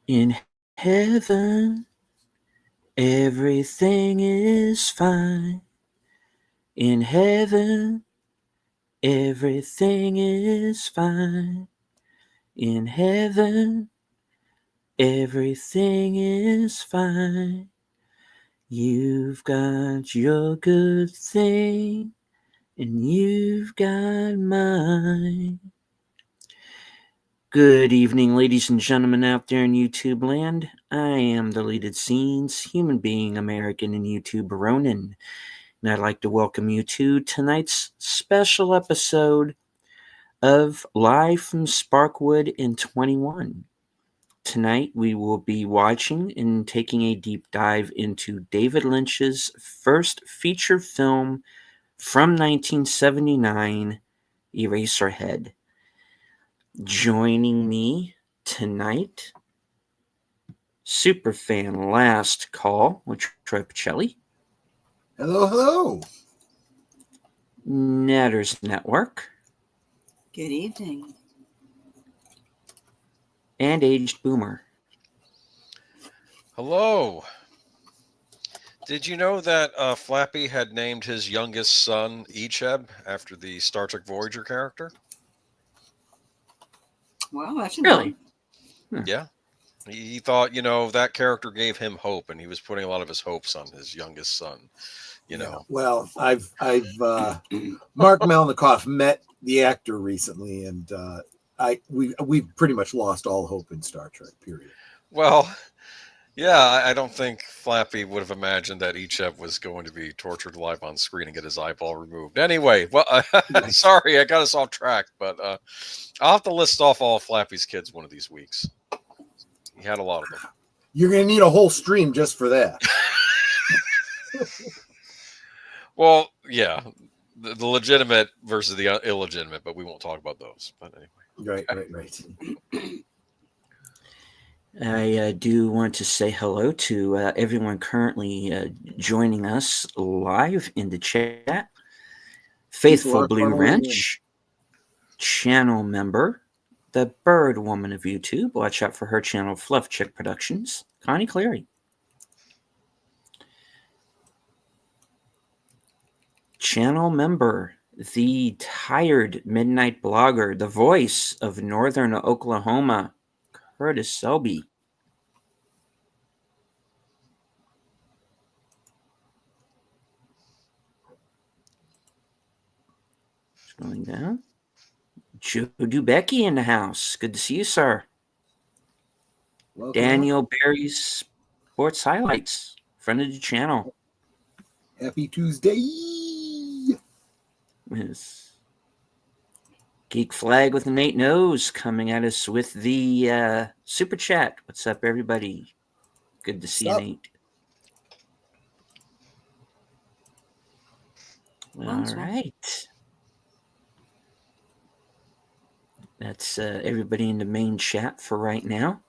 In heaven, everything is fine. In heaven, everything is fine. In heaven, everything is fine. You've got your good thing, and you've got mine. Good evening, ladies and gentlemen out there in YouTube land. I am the deleted scenes, human being, American, and YouTube Ronin, and I'd like to welcome you to tonight's special episode of Live from Sparkwood in 21. Tonight we will be watching and taking a deep dive into David Lynch's first feature film from 1979, Eraserhead. Joining me tonight, superfan last call with Troy Pacelli. Hello, hello. Netters Network. Good evening. And Aged Boomer. Hello. Did you know that Flappy had named his youngest son Icheb after the Star Trek Voyager character? Well, that's Really? Yeah. He thought, that character gave him hope, and he was putting a lot of his hopes on his youngest son. Know. Well, I've Mark Melnikoff met the actor recently, and we've pretty much lost all hope in Star Trek. Period. Well, yeah, I don't think Flappy would have imagined that Icheb was going to be tortured live on screen and get his eyeball removed. Anyway, well, sorry, I got us off track, but I'll have to list off all of Flappy's kids one of these weeks. He had a lot of them. You're going to need a whole stream just for that. Well, yeah, the legitimate versus the illegitimate, but we won't talk about those. But anyway. Right. I do want to say hello to everyone currently joining us live in the chat. Faithful Blue Wrench, channel member, the Bird Woman of YouTube. Watch out for her channel, Fluff Chick Productions. Connie Cleary. Channel member, the Tired Midnight Blogger, the voice of Northern Oklahoma, Curtis Selby. Scrolling down. Joe Dubecki in the house. Good to see you, sir. Welcome. Daniel Barry's Sports Highlights, friend of the channel. Happy Tuesday. Yes. Geek Flag with an 8 nose coming at us with the super chat. What's up, everybody? Good to see you, Nate. All right. That's everybody in the main chat for right now.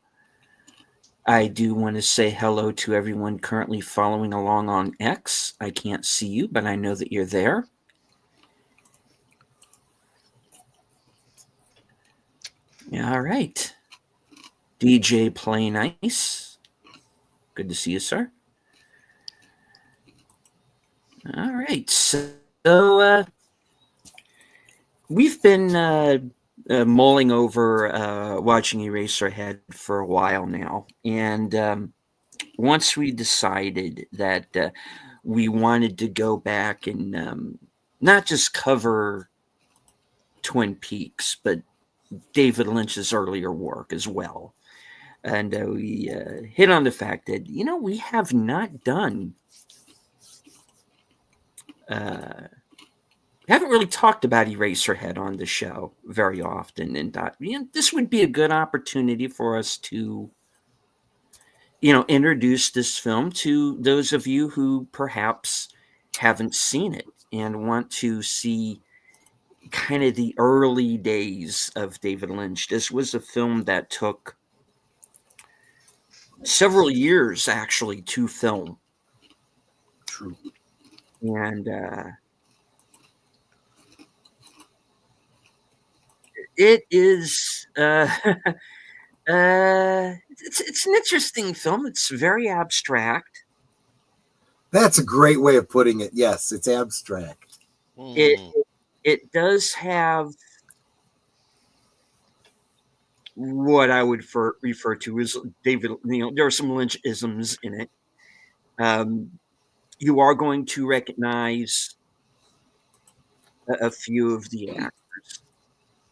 I do want to say hello to everyone currently following along on X. I can't see you, but I know that you're there. All right. DJ Play Nice. Good to see you, sir. All right. So we've been mulling over watching Eraserhead for a while now. And once we decided that we wanted to go back and not just cover Twin Peaks, but David Lynch's earlier work as well. And we hit on the fact that, we have not done, haven't really talked about Eraserhead on the show very often. And this would be a good opportunity for us to, introduce this film to those of you who perhaps haven't seen it and want to see kind of the early days of David Lynch. This was a film that took several years actually to film. True. And it is It's an interesting film. It's very abstract. That's a great way of putting it. Yes, it's abstract. It Hmm. it does have what I would refer to as David. There are some Lynch-isms in it. You are going to recognize a few of the actors.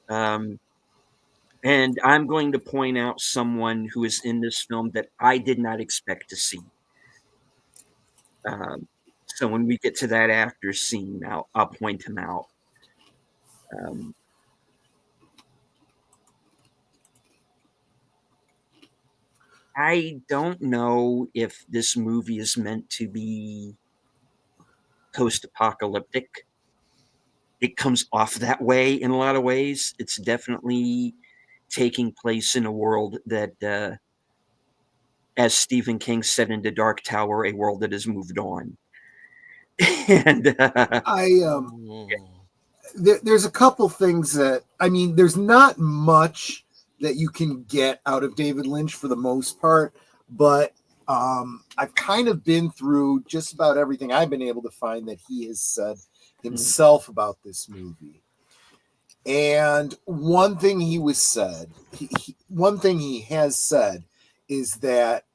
Um, and I'm going to point out someone who is in this film that I did not expect to see. Um, so when we get to that after scene, I'll point him out. Um, I don't know if this movie is meant to be post-apocalyptic. It comes off that way in a lot of ways. It's definitely taking place in a world that, as Stephen King said in The Dark Tower, a world that has moved on. and I Hmm. there's a couple things that there's not much that you can get out of David Lynch for the most part, but I've kind of been through just about everything I've been able to find that he has said himself about this movie. And one thing one thing he has said is that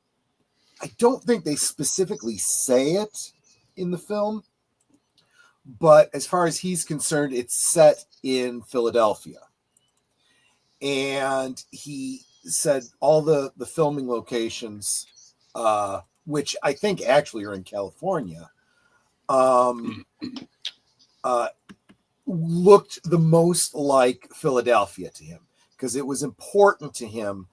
I don't think they specifically say it in the film, but as far as he's concerned, it's set in Philadelphia. And he said all the filming locations, which I think actually are in California, looked the most like Philadelphia to him because it was important to him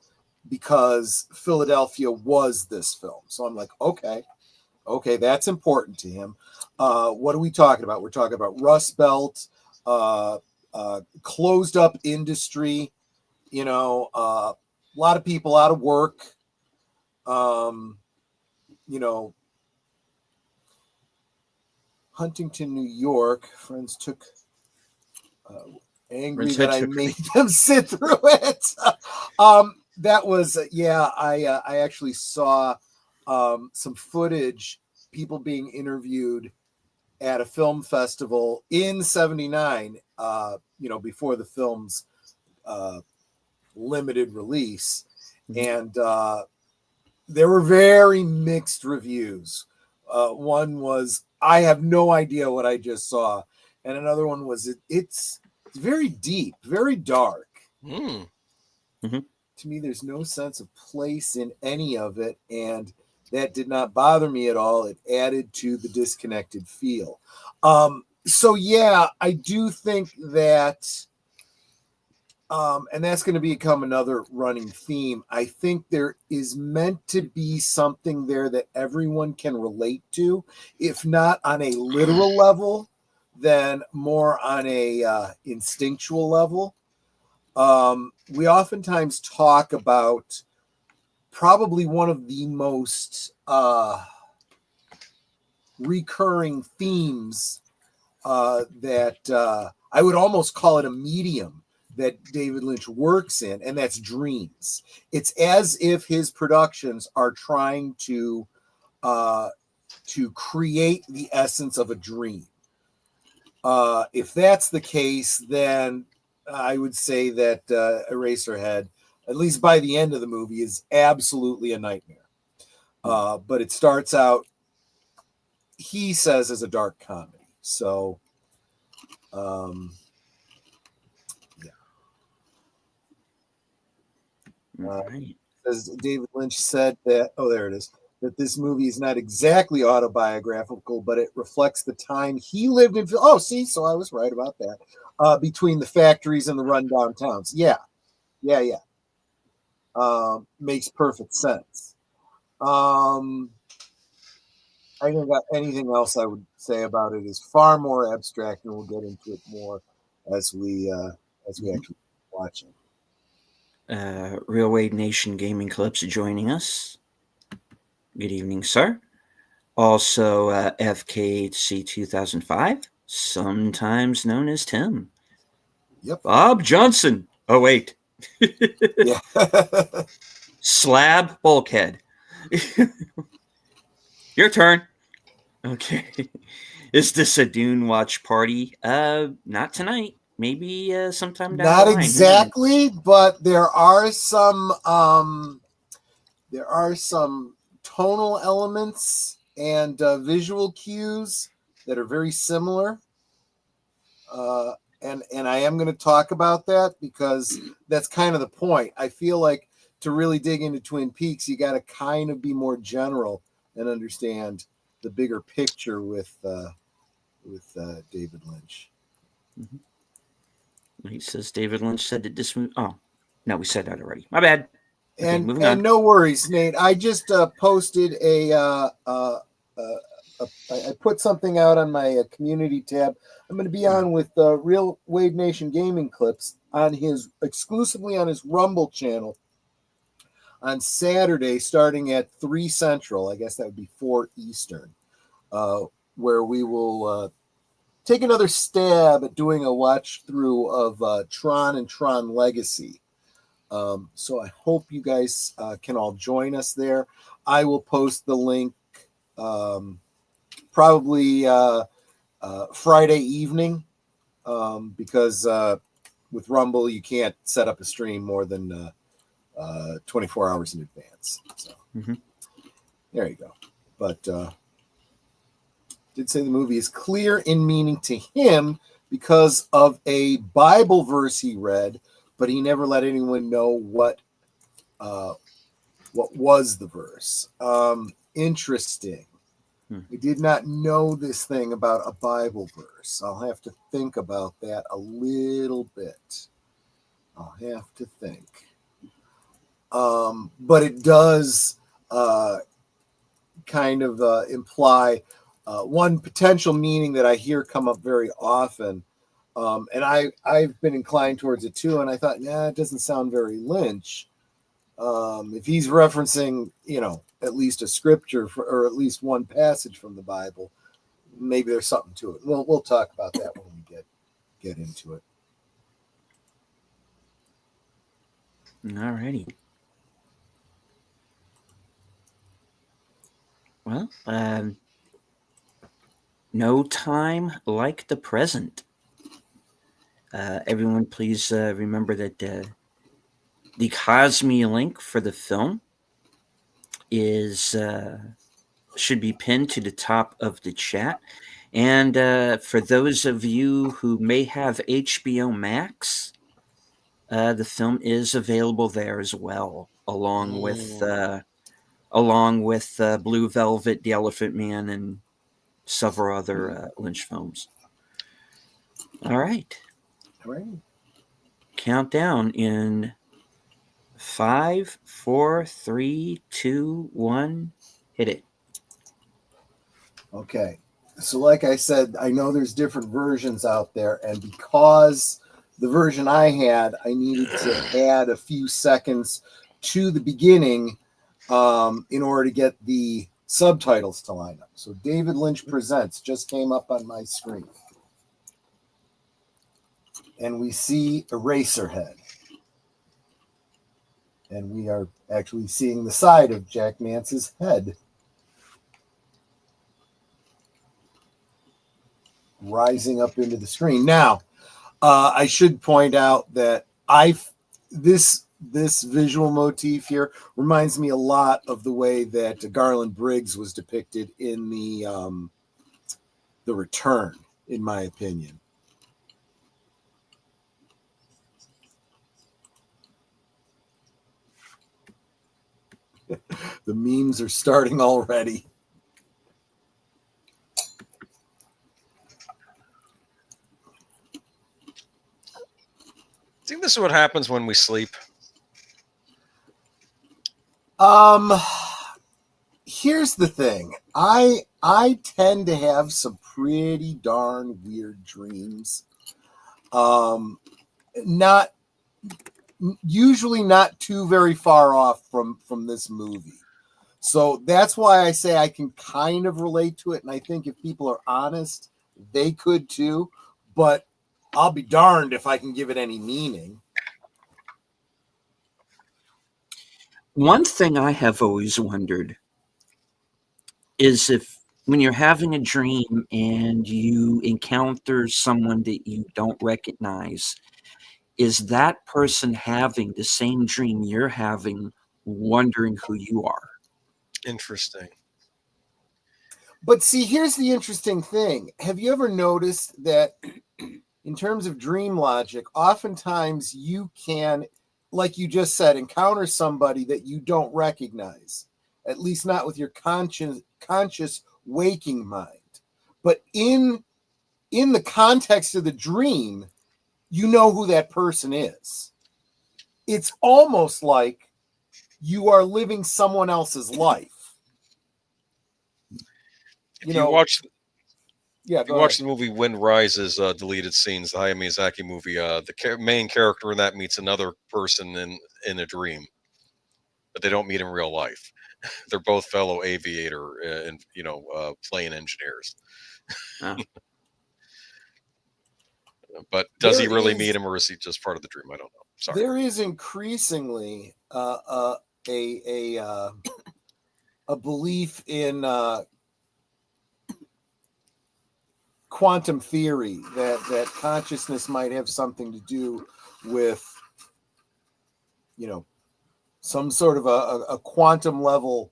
because Philadelphia was this film. So I'm like, okay, that's important to him. What are we talking about? We're talking about Rust Belt, closed up industry, a lot of people out of work, you know, Huntington, New York. Friends took angry that I made them sit through it. That was I actually saw some footage, people being interviewed at a film festival in '79. Before the film's limited release, and there were very mixed reviews. One was, I have no idea what I just saw, and another one was, it's very deep, very dark. Hmm. To me, there's no sense of place in any of it, and that did not bother me at all. It added to the disconnected feel. So yeah, I do think that, and that's going to become another running theme. I think there is meant to be something there that everyone can relate to, if not on a literal level, then more on a instinctual level. We oftentimes talk about probably one of the most recurring themes that I would almost call it a medium that David Lynch works in, and that's dreams. It's as if his productions are trying to create the essence of a dream. If that's the case, then I would say that Eraserhead, at least by the end of the movie, is absolutely a nightmare. But it starts out, he says, as a dark comedy. So, right. as David Lynch said that, there it is, that this movie is not exactly autobiographical, but it reflects the time he lived in. Oh, see, so I was right about that. Between the factories and the rundown towns. Yeah. Makes perfect sense. I think anything else I would say about it is far more abstract, and we'll get into it more as we actually watch it. Railway Nation Gaming Club's joining us. Good evening, sir. Also, FKHC 2005, sometimes known as Tim. Yep. Bob Johnson. Oh, wait. Yeah. Slab bulkhead. Your turn. Okay. Is this a Dune watch party? Not tonight. Maybe sometime down the Not line. Who knows? exactly, but there are some tonal elements and visual cues that are very similar. And I am going to talk about that because that's kind of the point. I feel like to really dig into Twin Peaks, you got to kind of be more general and understand the bigger picture with David Lynch. He says David Lynch said that this movie. Oh, no, we said that already. My bad. Okay, And moving on. no worries, Nate. I just posted I put something out on my community tab. I'm going to be on with Real Wade Nation Gaming Clips on exclusively on his Rumble channel on Saturday, starting at 3 Central. I guess that would be 4 Eastern, where we will take another stab at doing a watch through of Tron and Tron Legacy. So I hope you guys can all join us there. I will post the link probably Friday evening because with Rumble you can't set up a stream more than 24 hours in advance. So there you go. But did say the movie is clear in meaning to him because of a Bible verse he read, but he never let anyone know what was the verse. Interesting. I did not know this thing about a Bible verse. I'll have to think about that a little bit. I'll have to think. But it does kind of imply one potential meaning that I hear come up very often. And I've been inclined towards it too. And I thought, it doesn't sound very Lynch. If he's referencing, at least a scripture or at least one passage from the Bible, maybe there's something to it. We'll talk about that when we get into it. Alrighty. Well, no time like the present. Everyone, please remember that the Cosme link for the film should be pinned to the top of the chat. And for those of you who may have HBO Max, the film is available there as well, along with Blue Velvet, The Elephant Man, and several other Lynch films. All right. Countdown in 5, 4, 3, 2, 1. Hit it. Okay. So like I said, I know there's different versions out there, and because the version I had, I needed to add a few seconds to the beginning in order to get the subtitles to line up. So David Lynch Presents just came up on my screen. And we see Eraserhead. And we are actually seeing the side of Jack Nance's head rising up into the screen. Now, I should point out that this visual motif here reminds me a lot of the way that Garland Briggs was depicted in the Return, in my opinion. The memes are starting already. Think this is what happens when we sleep? Here's the thing. I tend to have some pretty darn weird dreams. Usually not too very far off from this movie. So that's why I say I can kind of relate to it. And I think if people are honest, they could too. But I'll be darned if I can give it any meaning. One thing I have always wondered is if when you're having a dream and you encounter someone that you don't recognize, is that person having the same dream you're having, wondering who you are? Interesting. But see, here's the interesting thing. Have you ever noticed that in terms of dream logic, oftentimes you can, like you just said, encounter somebody that you don't recognize, at least not with your conscious waking mind. But in the context of the dream, you know who that person is. It's almost like you are living someone else's life. If you watch Yeah, If you go watch ahead. the movie Wind Rises, deleted scenes, the Hayao Miyazaki movie, the main character in that meets another person in a dream, but they don't meet in real life. They're both fellow aviator and plane engineers. Oh. But does he There really meet is him, or is he just part of the dream? I don't know. Sorry. there is increasingly a belief in quantum theory that consciousness might have something to do with, some sort of a quantum level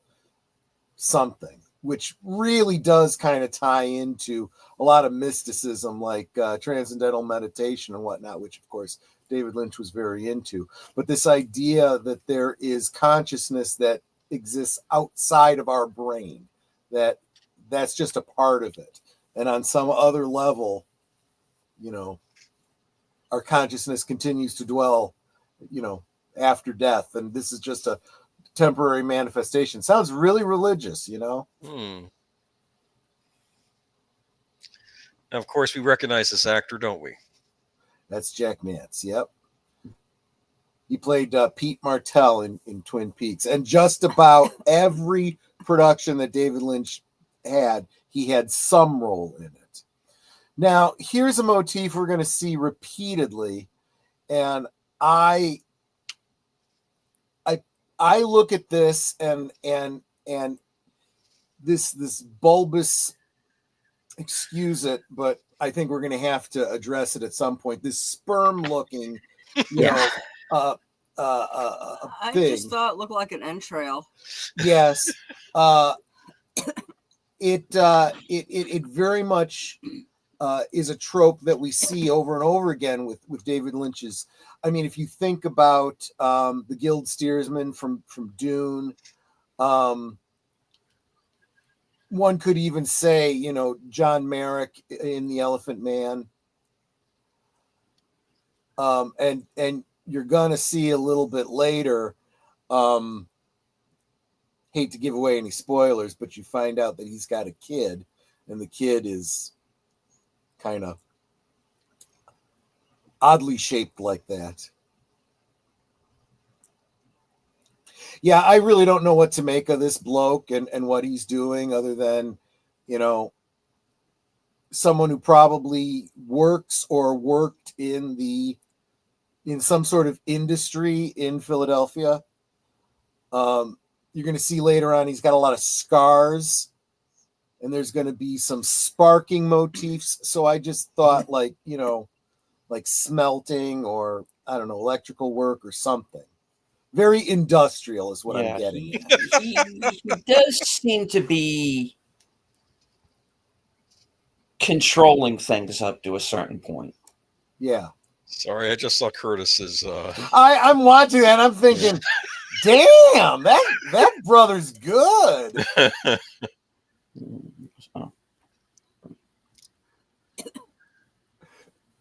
something, which really does kind of tie into a lot of mysticism, like transcendental meditation and whatnot, which of course David Lynch was very into. But this idea that there is consciousness that exists outside of our brain, that's just a part of it, and on some other level, our consciousness continues to dwell, after death, and this is just a temporary manifestation. Sounds really religious. Hmm. Now, of course, we recognize this actor, don't we? That's Jack Nance. Yep. He played Pete Martell in Twin Peaks. And just about every production that David Lynch had, he had some role in it. Now, here's a motif we're going to see repeatedly. And I look at this and this bulbous, excuse it, but I think we're going to have to address it at some point. This sperm looking, Yeah. I thing. just thought it looked like an entrail. Yes. It very much is a trope that we see over and over again with David Lynch's. I mean, if you think about the Guild Steersman from Dune, one could even say, John Merrick in The Elephant Man, and you're gonna see a little bit later. Hate to give away any spoilers, but you find out that he's got a kid, and the kid is kind of oddly shaped like that. Yeah, I really don't know what to make of this bloke and what he's doing, other than, someone who probably works or worked in some sort of industry in Philadelphia. You're going to see later on he's got a lot of scars, and there's going to be some sparking motifs. So I just thought, like smelting, or I don't know, electrical work or something. Very industrial is what I'm getting at. He does seem to be controlling things up to a certain point. Yeah. Sorry, I just saw Curtis's. I'm watching that and I'm thinking, damn, that brother's good.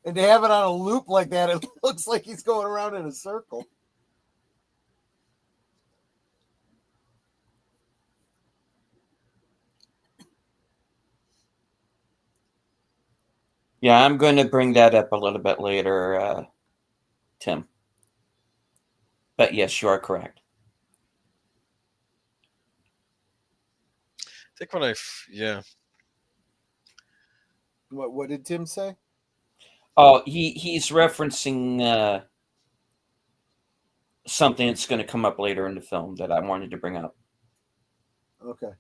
And to have it on a loop like that, it looks like he's going around in a circle. Yeah, I'm going to bring that up a little bit later, Tim. But yes, you are correct. I think when yeah. What did Tim say? Oh, he's referencing something that's going to come up later in the film that I wanted to bring up. Okay.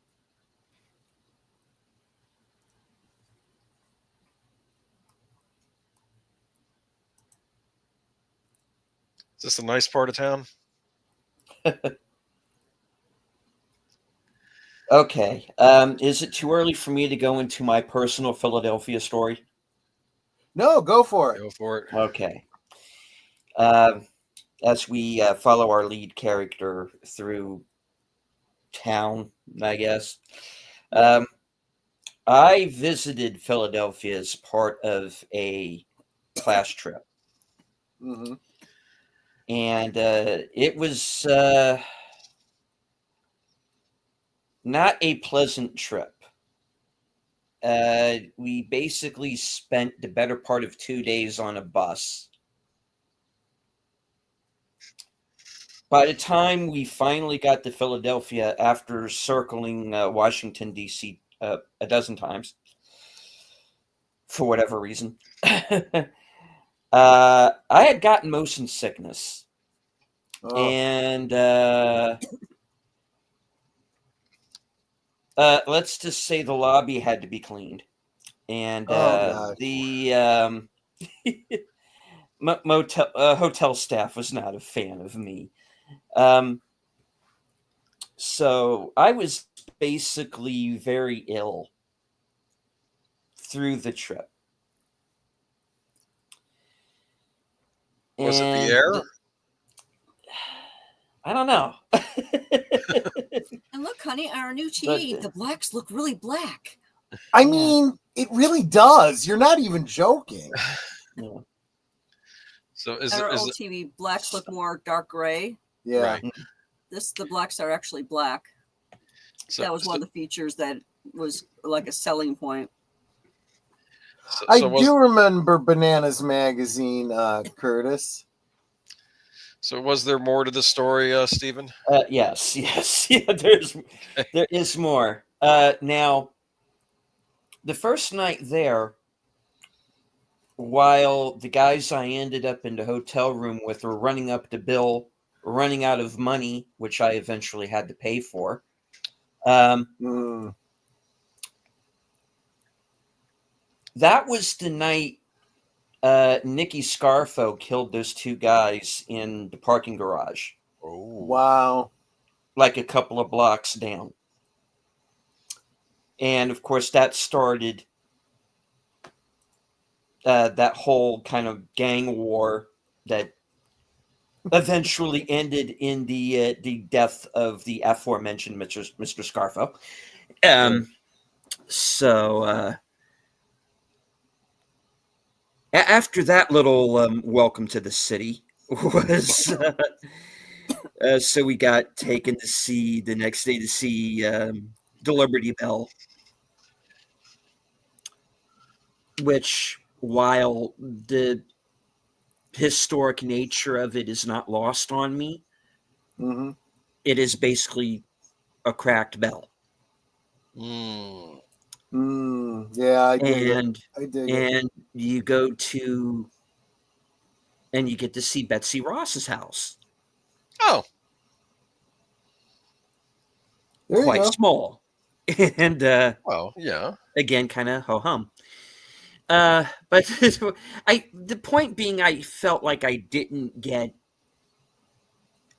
Is this a nice part of town? Okay. Is it too early for me to go into my personal Philadelphia story? No, go for it. Go for it. Okay. As we follow our lead character through town, I guess. I visited Philadelphia as part of a class trip. Mm-hmm. And it was not a pleasant trip. We basically spent the better part of 2 days on a bus. By the time we finally got to Philadelphia, after circling Washington, D.C. A dozen times, for whatever reason, I had gotten motion sickness. Oh, And let's just say the lobby had to be cleaned. And God. the hotel staff was not a fan of me. So I was basically very ill through the trip. Was it the And air? I don't know. And look, honey, our new TV, the blacks look really black. I mean, it really does. You're not even joking. Yeah. So is Our it, old TV, blacks look more dark gray. Yeah. right? The blacks are actually black. So, That was one of the features that was like a selling point. I do remember Bananas Magazine, Curtis. So was there more to the story, Stephen? Yes. Yeah, there is more. Now, the first night there, while the guys I ended up in the hotel room with were running up the bill, running out of money, which I eventually had to pay for. That was the night Nicky Scarfo killed those two guys in the parking garage. Oh, wow! Like a couple of blocks down. And of course, that started that whole kind of gang war that eventually ended in the death of the aforementioned Mr. Scarfo. So after that little welcome to the city was, so we got taken to see the next day to see the Liberty Bell, which, while the historic nature of it is not lost on me, it is basically a cracked bell. Yeah, I dig it. And you go to, and you get to see Betsy Ross's house. Oh, there quite small, and well, yeah. Again, kind of ho hum. But the point being, I felt like I didn't get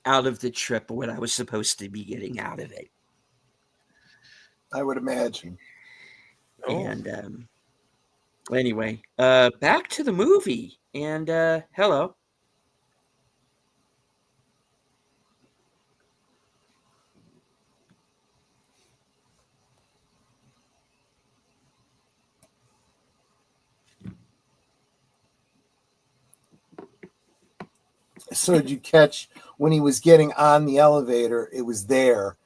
out of the trip what I was supposed to be getting out of it. I would imagine. And anyway, back to the movie. And hello. So did you catch when he was getting on the elevator? It was there.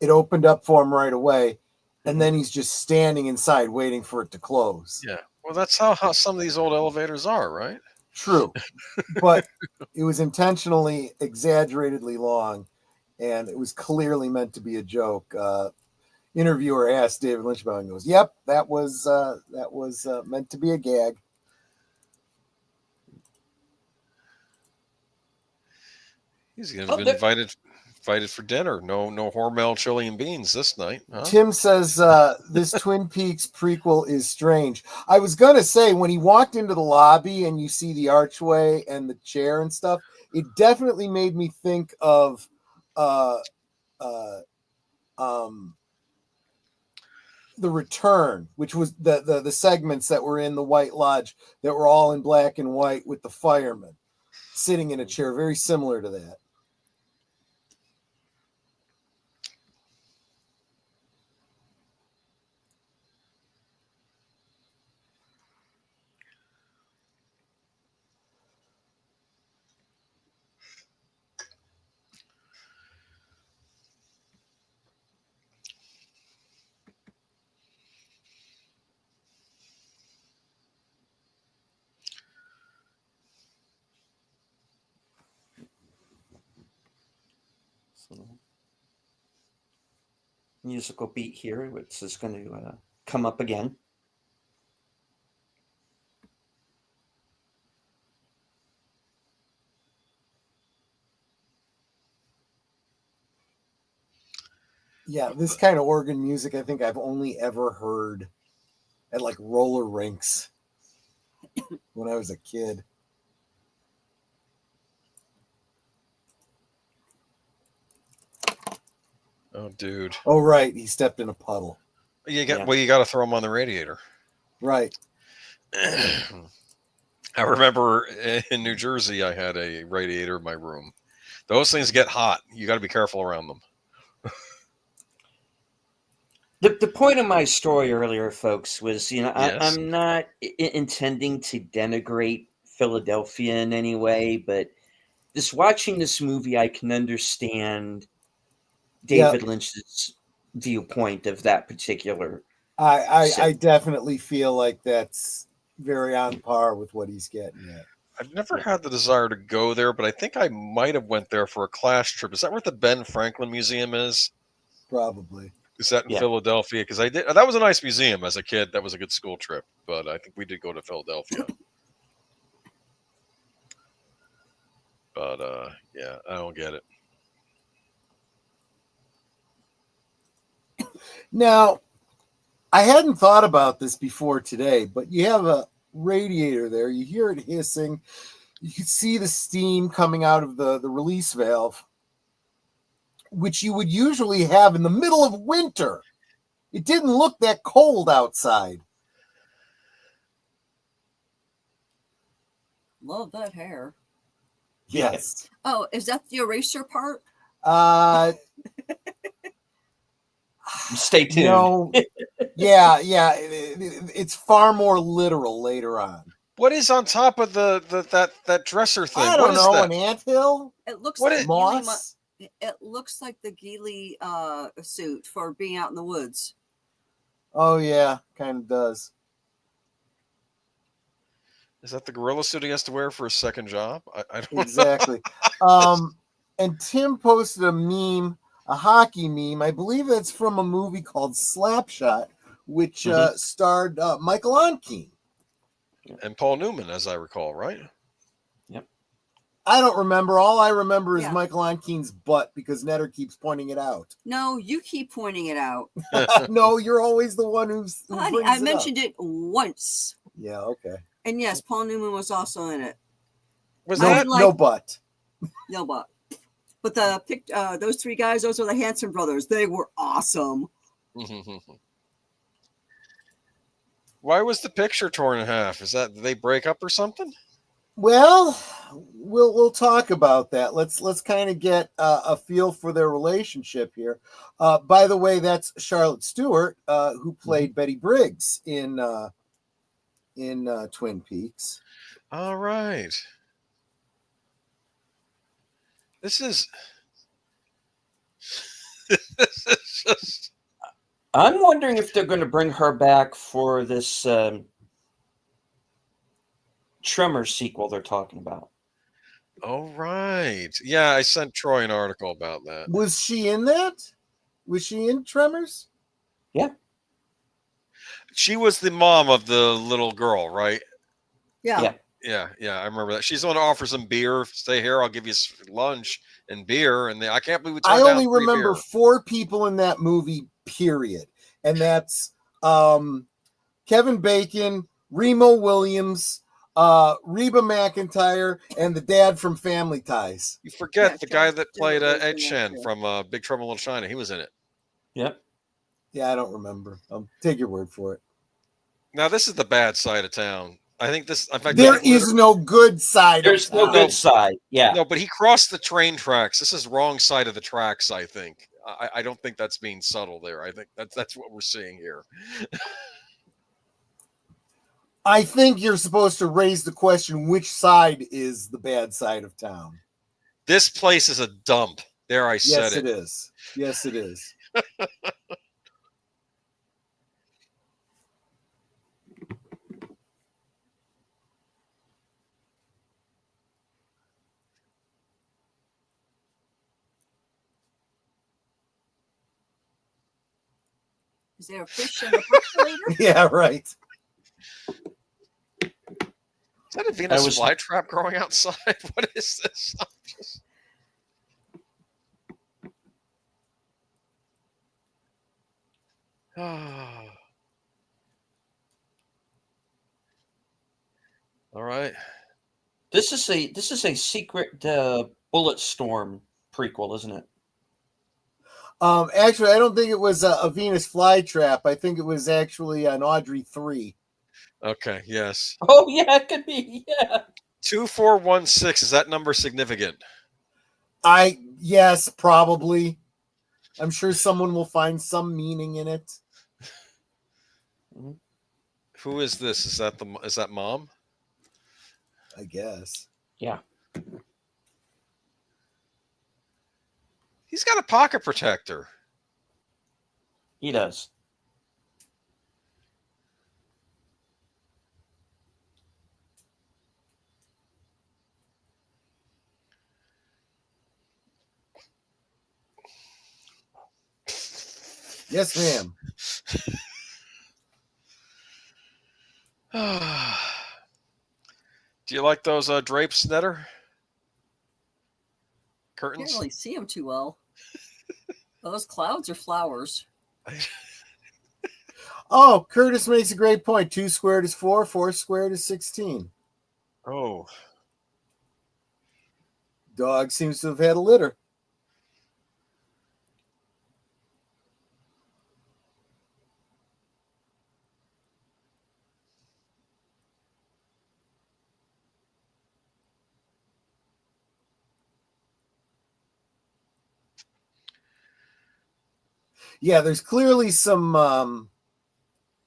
It opened up for him right away, and then he's just standing inside waiting for it to close. Yeah. Well, that's how some of these old elevators are, right? True. But it was intentionally exaggeratedly long, and it was clearly meant to be a joke. Interviewer asked David Lynch about it and goes, "Yep, that was meant to be a gag." He's going to be invited for dinner. No Hormel chili and beans this night. Huh? Tim says this Twin Peaks prequel is strange. I was going to say, when he walked into the lobby and you see the archway and the chair and stuff, it definitely made me think of The Return, which was the segments that were in the White Lodge that were all in black and white with the firemen sitting in a chair, very similar to that. Musical beat here, which is going to come up again. Yeah, this kind of organ music I think I've only ever heard at like roller rinks when I was a kid. Oh, dude. Oh, right. He stepped in a puddle. You got to throw him on the radiator. Right. I remember in New Jersey, I had a radiator in my room. Those things get hot. You got to be careful around them. The point of my story earlier, folks, was, Yes. I'm not intending to denigrate Philadelphia in any way, but just watching this movie, I can understand David Lynch's viewpoint of that particular. I definitely feel like that's very on par with what he's getting at. I've never had the desire to go there, but I think I might have went there for a class trip. Is that where the Ben Franklin Museum is? Probably. Is that in Philadelphia? Because I did. That was a nice museum as a kid. That was a good school trip. But I think we did go to Philadelphia. But yeah, I don't get it. Now, I hadn't thought about this before today, but you have a radiator there. You hear it hissing. You can see the steam coming out of the release valve, which you would usually have in the middle of winter. It didn't look that cold outside. Love that hair. Yes. Oh, is that the eraser part? Stay tuned. No. Yeah. It's far more literal later on. What is on top of that dresser thing? I don't know. An anthill? It looks what like is moss. It looks like the Geely suit for being out in the woods. Oh yeah, kind of does. Is that the gorilla suit he has to wear for his second job? I don't exactly. And Tim posted a meme, a hockey meme. I believe that's from a movie called Slapshot, which starred Michael Onkeen and Paul Newman, as I recall, right? Yep. I don't remember. All I remember is Michael Onkeen's butt because Netter keeps pointing it out. No, you keep pointing it out. No, you're always the one who Honey, I mentioned it once. Yeah, okay. And yes, Paul Newman was also in it. Was that no butt? No butt. But those three guys, those are the Hanson brothers. They were awesome. Why was the picture torn in half? Is that, did they break up or something? Well, we'll talk about that. Let's kind of get a feel for their relationship here. By the way, that's Charlotte Stewart, who played Betty Briggs in Twin Peaks. All right. This is just. I'm wondering if they're going to bring her back for this Tremor sequel they're talking about. Oh, right. Yeah, I sent Troy an article about that. Was she in that? Was she in Tremors? Yeah. She was the mom of the little girl, right? Yeah. Yeah, I remember that. She's the one who offers him beer. Stay here, I'll give you lunch and beer. And I can't believe we I turned down only free remember beer. 4 people in that movie, period. And that's Kevin Bacon, Remo Williams, Reba McEntire, and the dad from Family Ties. You forget Yeah, the guy Charles that Stewart played was Ed in that Shen too. from Big Trouble in Little China. He was in it. Yep. Yeah, I don't remember. I'll take your word for it. Now this is the bad side of town. I think this. In fact, There is no good side There's of no town. good side. Yeah. no, but he crossed the train tracks. This is wrong side of the tracks. I think. I don't think that's being subtle there. I think that's what we're seeing here. I think you're supposed to raise the question, which side is the bad side of town? This place is a dump. There, I said Yes, it. it is. Yes, it is. Is there a fish in the percolator? Yeah, right. Is that a Venus was- flytrap growing outside? What is this? I'm just... All right. This is a secret Bulletstorm prequel, isn't it? Actually, I don't think it was a Venus flytrap. I think it was actually an Audrey 3. Okay. Yes. Oh yeah, it could be. Yeah. 2416. Is that number significant? Yes, probably. I'm sure someone will find some meaning in it. Who is this? Is that mom? I guess. Yeah. He's got a pocket protector. He does. Yes, ma'am. Do you like those drapes, Netter? Can't Curtains? really see them too well. Are those clouds or flowers? Oh, Curtis makes a great point. 2 squared is 4, 4 squared is 16. Oh. Dog seems to have had a litter. Yeah, there's clearly some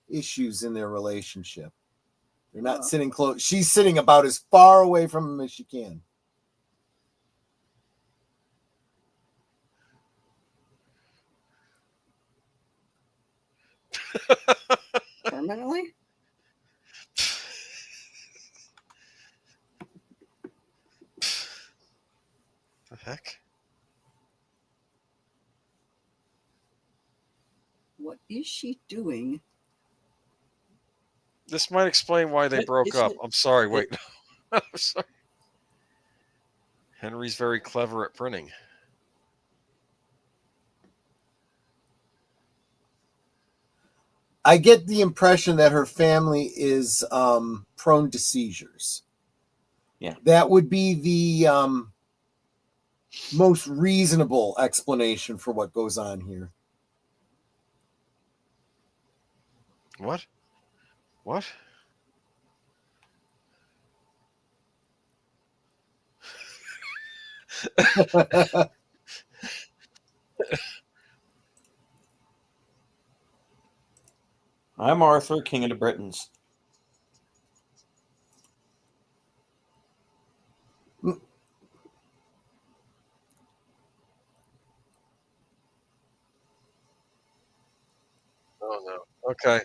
issues in their relationship. They're not sitting close. She's sitting about as far away from him as she can. Permanently? The heck? What is she doing? This might explain why they broke Isn't up. it- I'm sorry. Wait. I'm sorry. Henry's very clever at printing. I get the impression that her family is prone to seizures. Yeah. That would be the most reasonable explanation for what goes on here. What? What? I'm Arthur, King of the Britons. Oh no. Okay.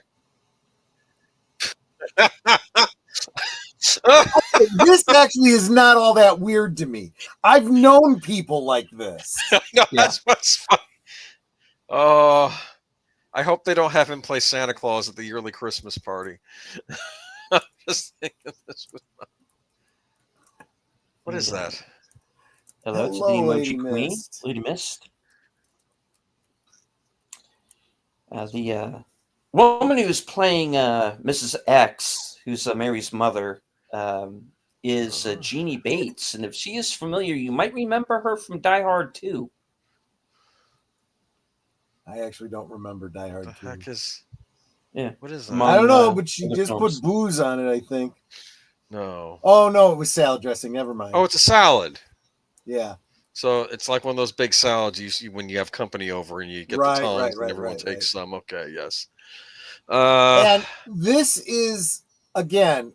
This actually is not all that weird to me. I've known people like this. No, that's what's fun. Oh, I hope they don't have him play Santa Claus at the yearly Christmas party. I'm just thinking this was. What is that? Hello, it's the Hello, emoji Lady queen, Mist. Lady Mist. The woman who's playing Mrs. X, who's Mary's mother, is Jeannie Bates, and if she is familiar, you might remember her from Die Hard 2. I actually don't remember Die Hard The 2. heck is? Yeah, What is that? I don't know, but she other just films. put booze on it, I think. No. Oh, no, it was salad dressing. Never mind. Oh, it's a salad. Yeah. So it's like one of those big salads you see when you have company over and you get Right, the tongs right, and right, everyone right, takes some. Okay, yes. And this is, again,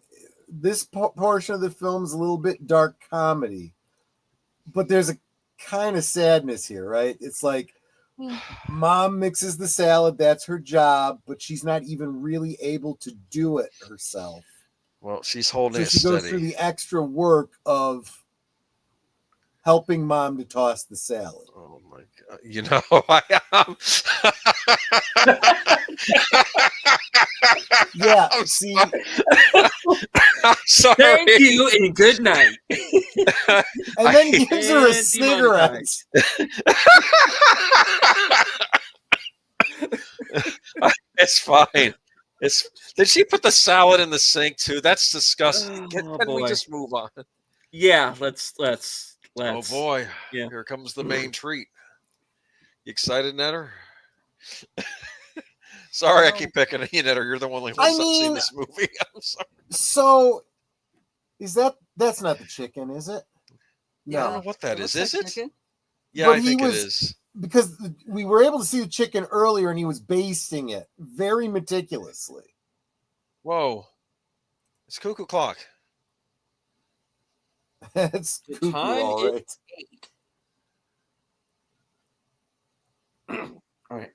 this portion of the film is a little bit dark comedy, but there's a kind of sadness here, right? It's like mom mixes the salad, that's her job, but she's not even really able to do it herself. Well, she's holding So it she goes steady. through the extra work of helping mom to toss the salad. Oh my god! You know, I am. Yeah, I'm see, I'm sorry. Thank you and good night. and then gives her a cigarette. It's fine. Did she put the salad in the sink too? That's disgusting. Oh, Can we boy. just move on? Yeah, let's. Oh boy! Yeah. Here comes the main treat. You excited, Netter? Sorry, I keep picking on you, Netter. You're the one who's not seen this movie. I'm sorry. So, that's not the chicken, is it? Yeah, I don't know what that is. Is it? Chicken? Yeah, But I think it is. Because we were able to see the chicken earlier, and he was basting it very meticulously. Whoa! It's cuckoo clock. It's The cuckoo, time all is right. 8. All right.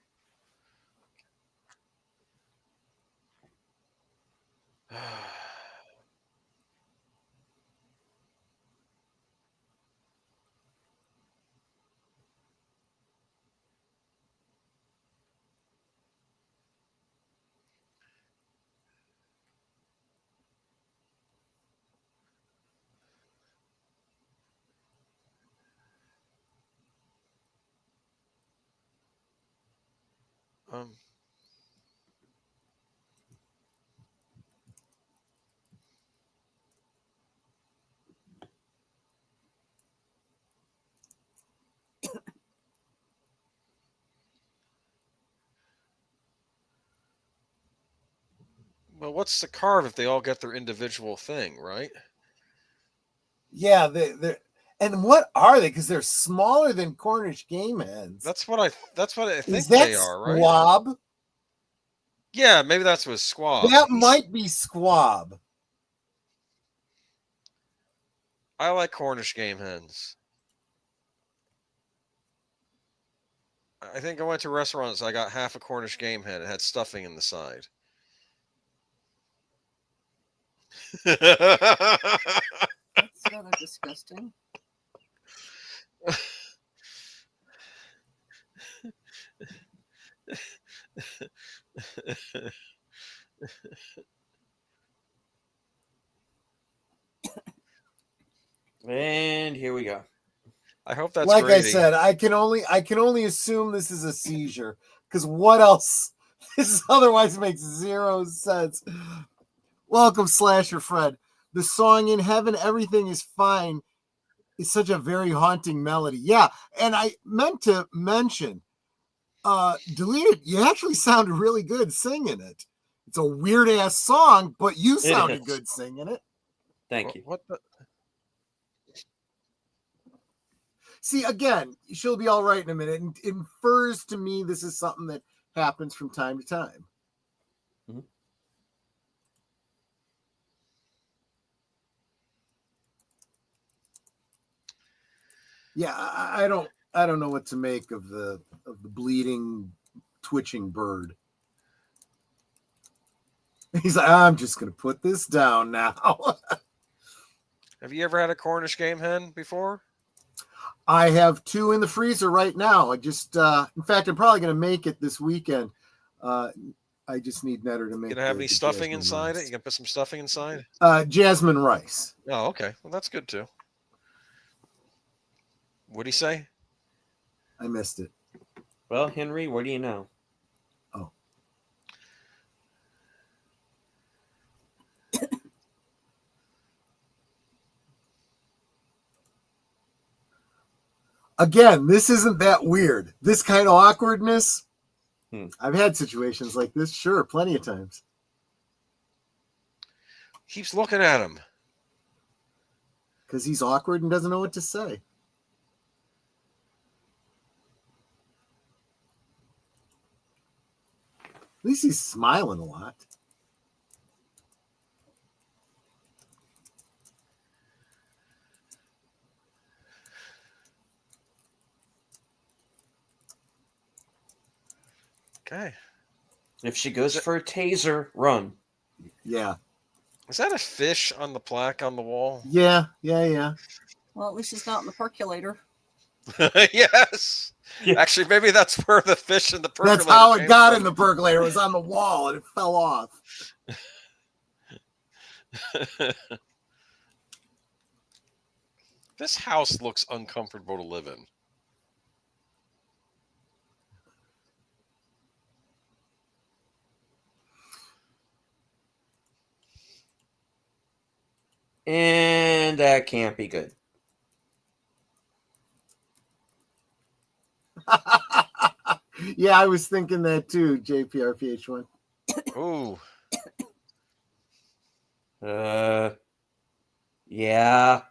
Um. Well, what's the carve if they all get their individual thing, right? Yeah, they're and what are they? Because they're smaller than Cornish game hens. That's what I think Is that they are, right? squab? Yeah, maybe that's what squab. That might be squab. I like Cornish game hens. I think I went to restaurants. I got half a Cornish game hen. It had stuffing in the side. That's rather disgusting. And here we go. I hope that's like gravy. I said, I can only assume this is a seizure. Because what else? This otherwise makes zero sense. Welcome, Slasher Fred. The song "In Heaven Everything Is Fine" is such a very haunting melody. Yeah, and I meant to mention, deleted. You actually sounded really good singing it. It's a weird ass song, but you sounded good singing it. Thank you. What the? See, again, she'll be all right in a minute. And it infers to me this is something that happens from time to time. Mm-hmm. Yeah, I don't know what to make of the bleeding, twitching bird. He's like, I'm just gonna put this down now. Have you ever had a Cornish game hen before? I have 2 in the freezer right now. I just, in fact, I'm probably gonna make it this weekend. I just need Netter to make. You gonna have any stuffing inside rice. it? You gonna put some stuffing inside? Jasmine rice. Oh, okay. Well, that's good too. What'd he say? I missed it. Well, Henry, what do you know? Oh. Again, this isn't that weird. This kind of awkwardness, I've had situations like this, sure, plenty of times. Keeps looking at him. Because he's awkward and doesn't know what to say. At least he's smiling a lot. Okay. If she goes for a taser, run. Yeah. Is that a fish on the plaque on the wall? Yeah. Well, at least it's not in the percolator. Yes. Yeah. Actually, maybe that's where the fish in the percolator. That's how it came got from. in the percolator. It was on the wall and it fell off. This house looks uncomfortable to live in. And that can't be good. Yeah, I was thinking that too, JPRPH1. Ooh. Yeah.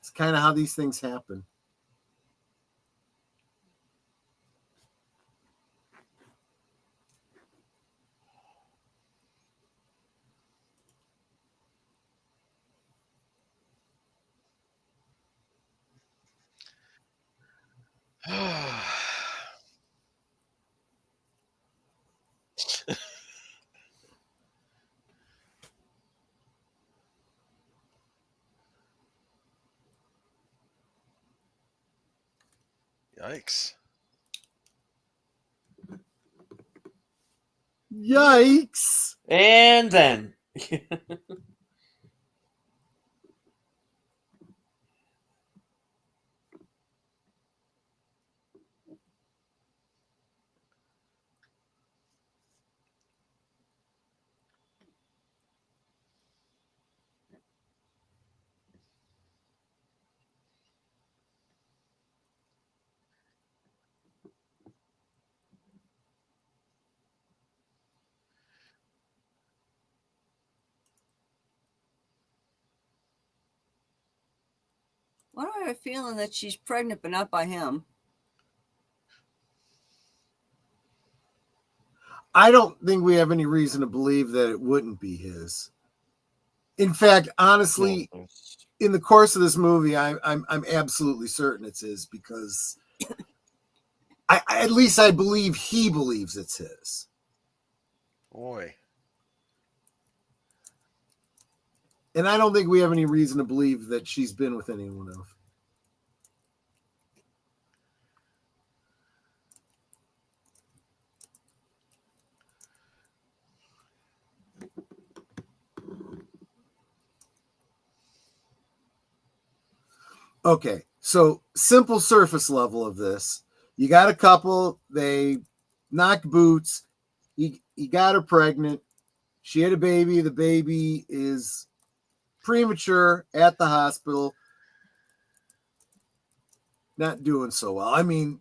It's kind of how these things happen. Yikes. Yikes. And then. Why do I have a feeling that she's pregnant, but not by him? I don't think we have any reason to believe that it wouldn't be his. In fact, honestly, in the course of this movie, I'm absolutely certain it's his because at least I believe he believes it's his. Boy. And I don't think we have any reason to believe that she's been with anyone else. Okay, so simple surface level of this. You got a couple, they knocked boots. He got her pregnant. She had a baby. The baby is premature at the hospital. Not doing so well. I mean,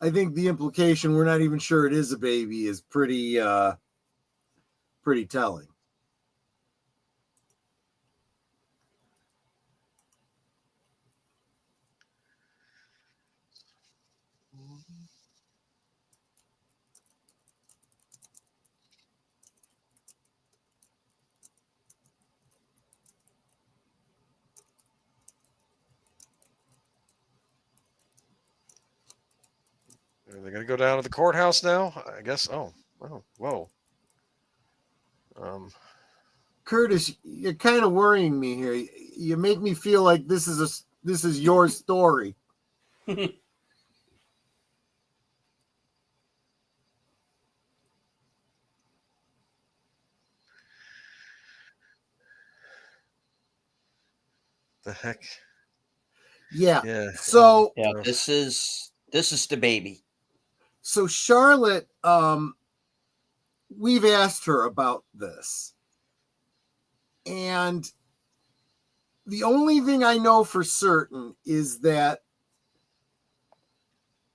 I think the implication we're not even sure it is a baby is pretty telling. Are they going to go down to the courthouse now? I guess. Oh, whoa. Curtis, you're kind of worrying me here. You make me feel like this is your story. The heck? Yeah. Yeah. So Yeah, this is the baby. so Charlotte, we've asked her about this. And the only thing I know for certain is that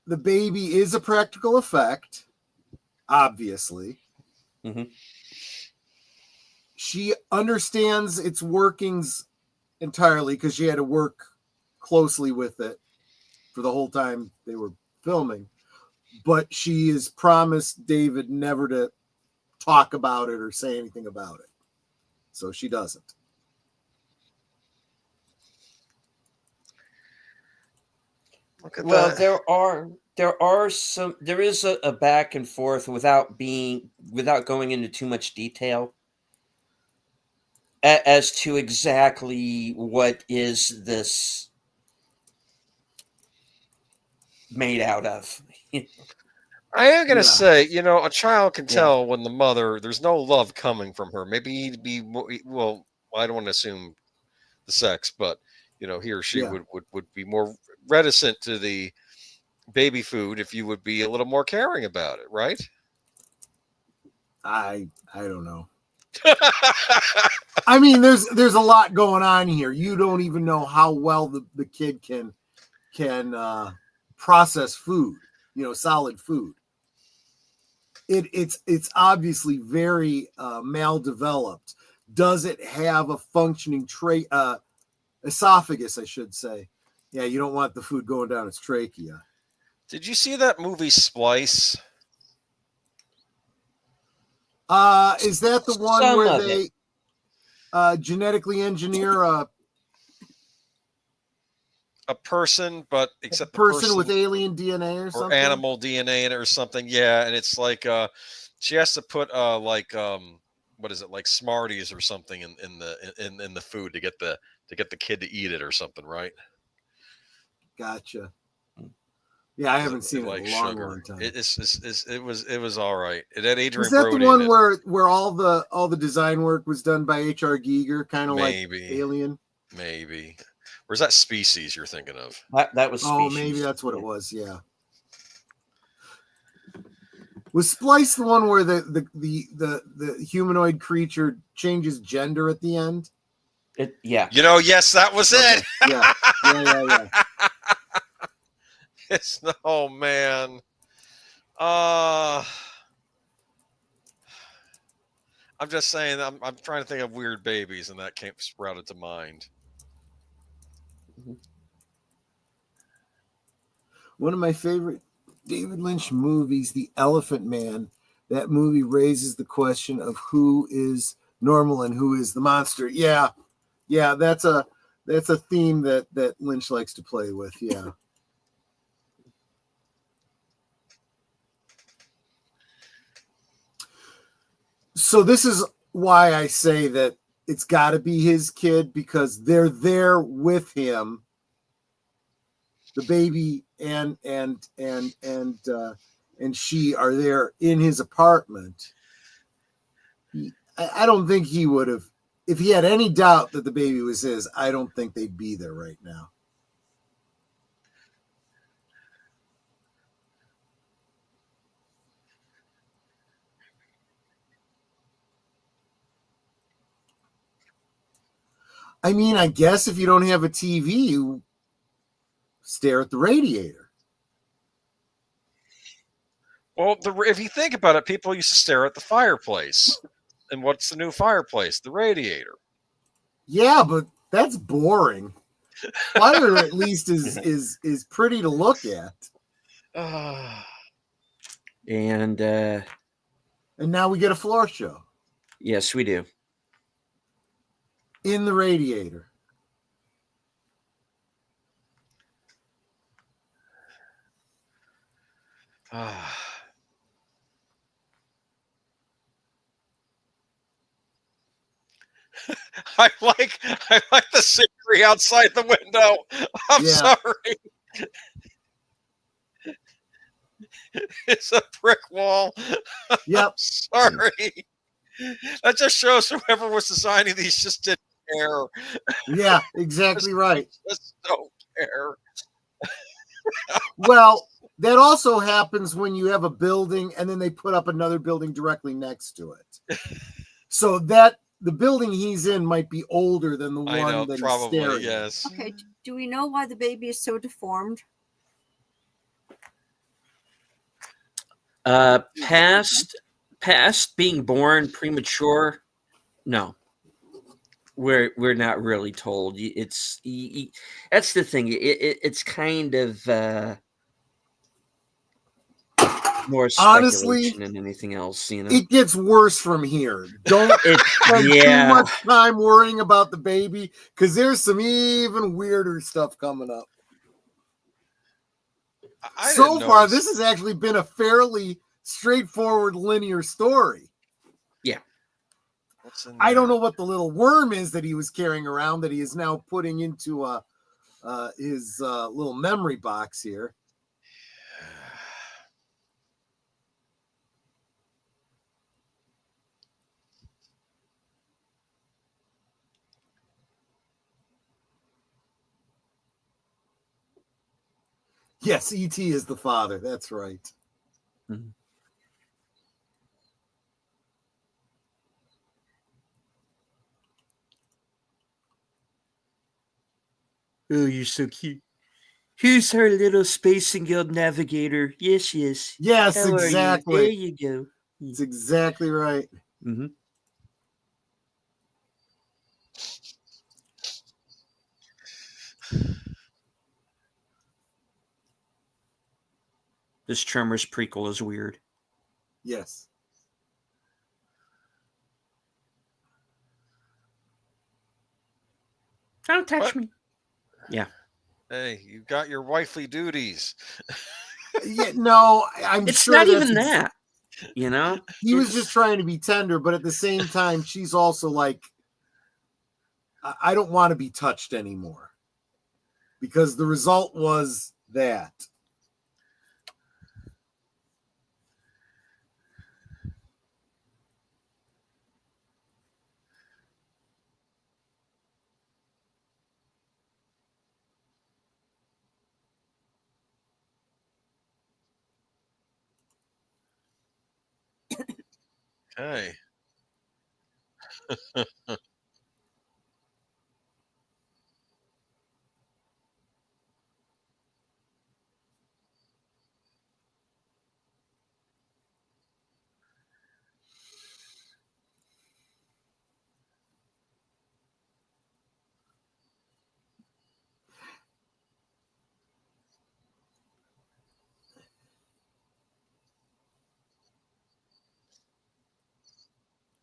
the baby is a practical effect, obviously. Mhm. She understands its workings entirely because she had to work closely with it for the whole time they were filming. But she has promised David never to talk about it or say anything about it. So she doesn't. Look at Well, that. there is a back and forth without going into too much detail as to exactly what is this made out of. I am gonna Yeah. say, a child can Yeah. tell when the mother there's no love coming from her. Maybe he'd be well. I don't want to assume the sex, but he or she Yeah. would be more reticent to the baby food if you would be a little more caring about it, right? I don't know. I mean, there's a lot going on here. You don't even know how well the kid can process food, solid food. It's obviously very maldeveloped. Does it have a functioning esophagus, I should say? Yeah, you don't want the food going down its trachea. Did you see that movie Splice? Is that the one Some where of they genetically engineer A person, but a except the person person with alien DNA or or something? animal DNA in it or something. Yeah, and it's like she has to put what is it, like Smarties or something in the food to get the kid to eat it or something, right? Gotcha. Yeah, I 'Cause haven't it seen it in a likes long, sugar. long time. It was all right. It had Was Adrian that the Brody in one it. where all the design work was done by H.R. Giger, kind of like Maybe, Alien? maybe. Where's that Species you're thinking of? That was Oh, Species. maybe that's what Yeah. it was. Yeah. Was Splice the one where the humanoid creature changes gender at the end? Yeah. Yes, that was Okay. it. Yeah. It's oh man. Uh I'm just saying. I'm trying to think of weird babies, and that came sprouted to mind. Mhm. One of my favorite David Lynch movies, The Elephant Man. That movie raises the question of who is normal and who is the monster. Yeah, that's a theme that Lynch likes to play with. Yeah. So this is why I say that it's got to be his kid, because they're there with him, the baby and she are there in his apartment. I don't think he would have, if he had any doubt that the baby was his. I don't think they'd be there right now. I mean, I guess if you don't have a TV, you stare at the radiator. Well, if you think about it, people used to stare at the fireplace. And what's the new fireplace? The radiator. Yeah, but that's boring. Fire at least is pretty to look at. And And now we get a floor show yes, we do. in the radiator. I like the scenery outside the window. I'm Yeah. sorry. It's a brick wall. Yep. Sorry. That just shows whoever was designing these just didn't care. Yeah, exactly right. Just don't care. Well, that also happens when you have a building and then they put up another building directly next to it. So that the building he's in might be older than the I know, one that he's probably, staring at. yes. Okay, do we know why the baby is so deformed? Past being born premature, no. We're not really told. It's that's the thing. It's kind of more Honestly, speculation than anything else. You know, it gets worse from here. Don't spend too much time worrying about the baby because there's some even weirder stuff coming up. So far, this has actually been a fairly straightforward linear story. Yeah. I don't know what the little worm is that he was carrying around that he is now putting into his little memory box here. Yes, E.T. is the father. That's right. Mm-hmm. Oh, you're so cute. Who's our little Space and Guild navigator? Yes, yes. Yes, How exactly. Are you? There you go. That's exactly right. Mm-hmm. This Tremors prequel is weird. Yes. Don't touch me. Yeah. Hey, you got your wifely duties. Yeah, no, I'm it's sure not that's even that. You know, he was just trying to be tender, but at the same time, she's also like, I don't want to be touched anymore because the result was that. Hey.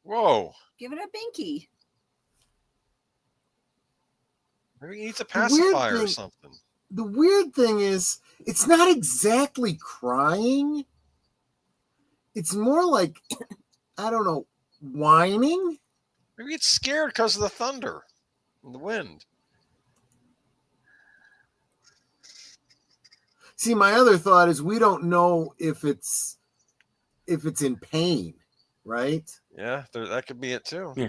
Whoa. Give it a binky. Maybe he needs a pacifier or something. The weird thing is, it's not exactly crying. It's more like, I don't know, whining. Maybe it's scared because of the thunder and the wind. See, my other thought is we don't know if it's in pain, right? Yeah, that could be it too. Yeah.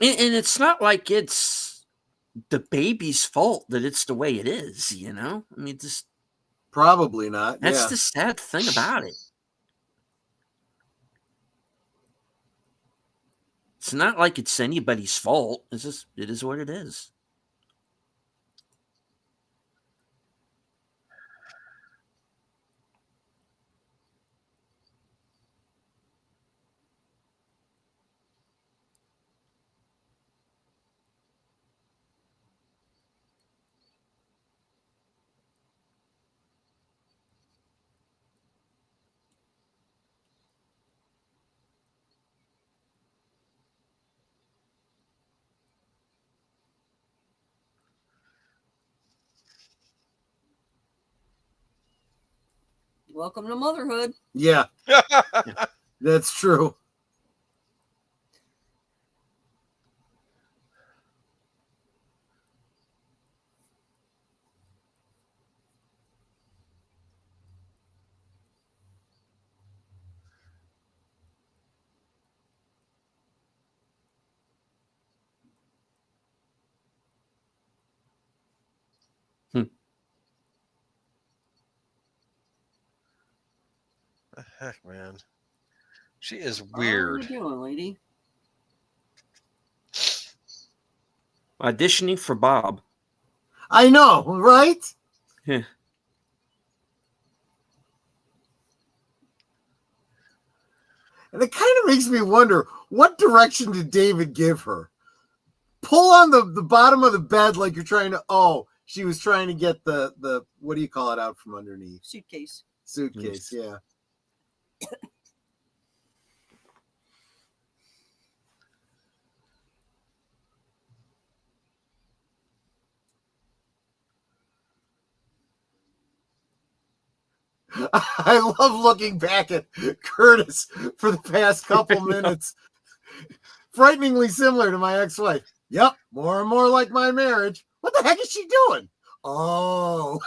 And it's not like it's the baby's fault that it's the way it is, you know? I mean, just probably not. That's the sad thing about it. It's not like it's anybody's fault. It's just, it is what it is. Welcome to motherhood. Yeah. That's true. heck, man? She is What are weird. you doing, lady? Auditioning for Bob. I know, right? Heh. And it kind of makes me wonder, what direction did David give her? Pull on the bottom of the bed like you're trying to. Oh, she was trying to get the what do you call it out from underneath? Suitcase. Suitcase, yeah. I love looking back at Curtis for the past couple minutes. Frighteningly similar to my ex-wife. Yep, more and more like my marriage. What the heck is she doing? Oh.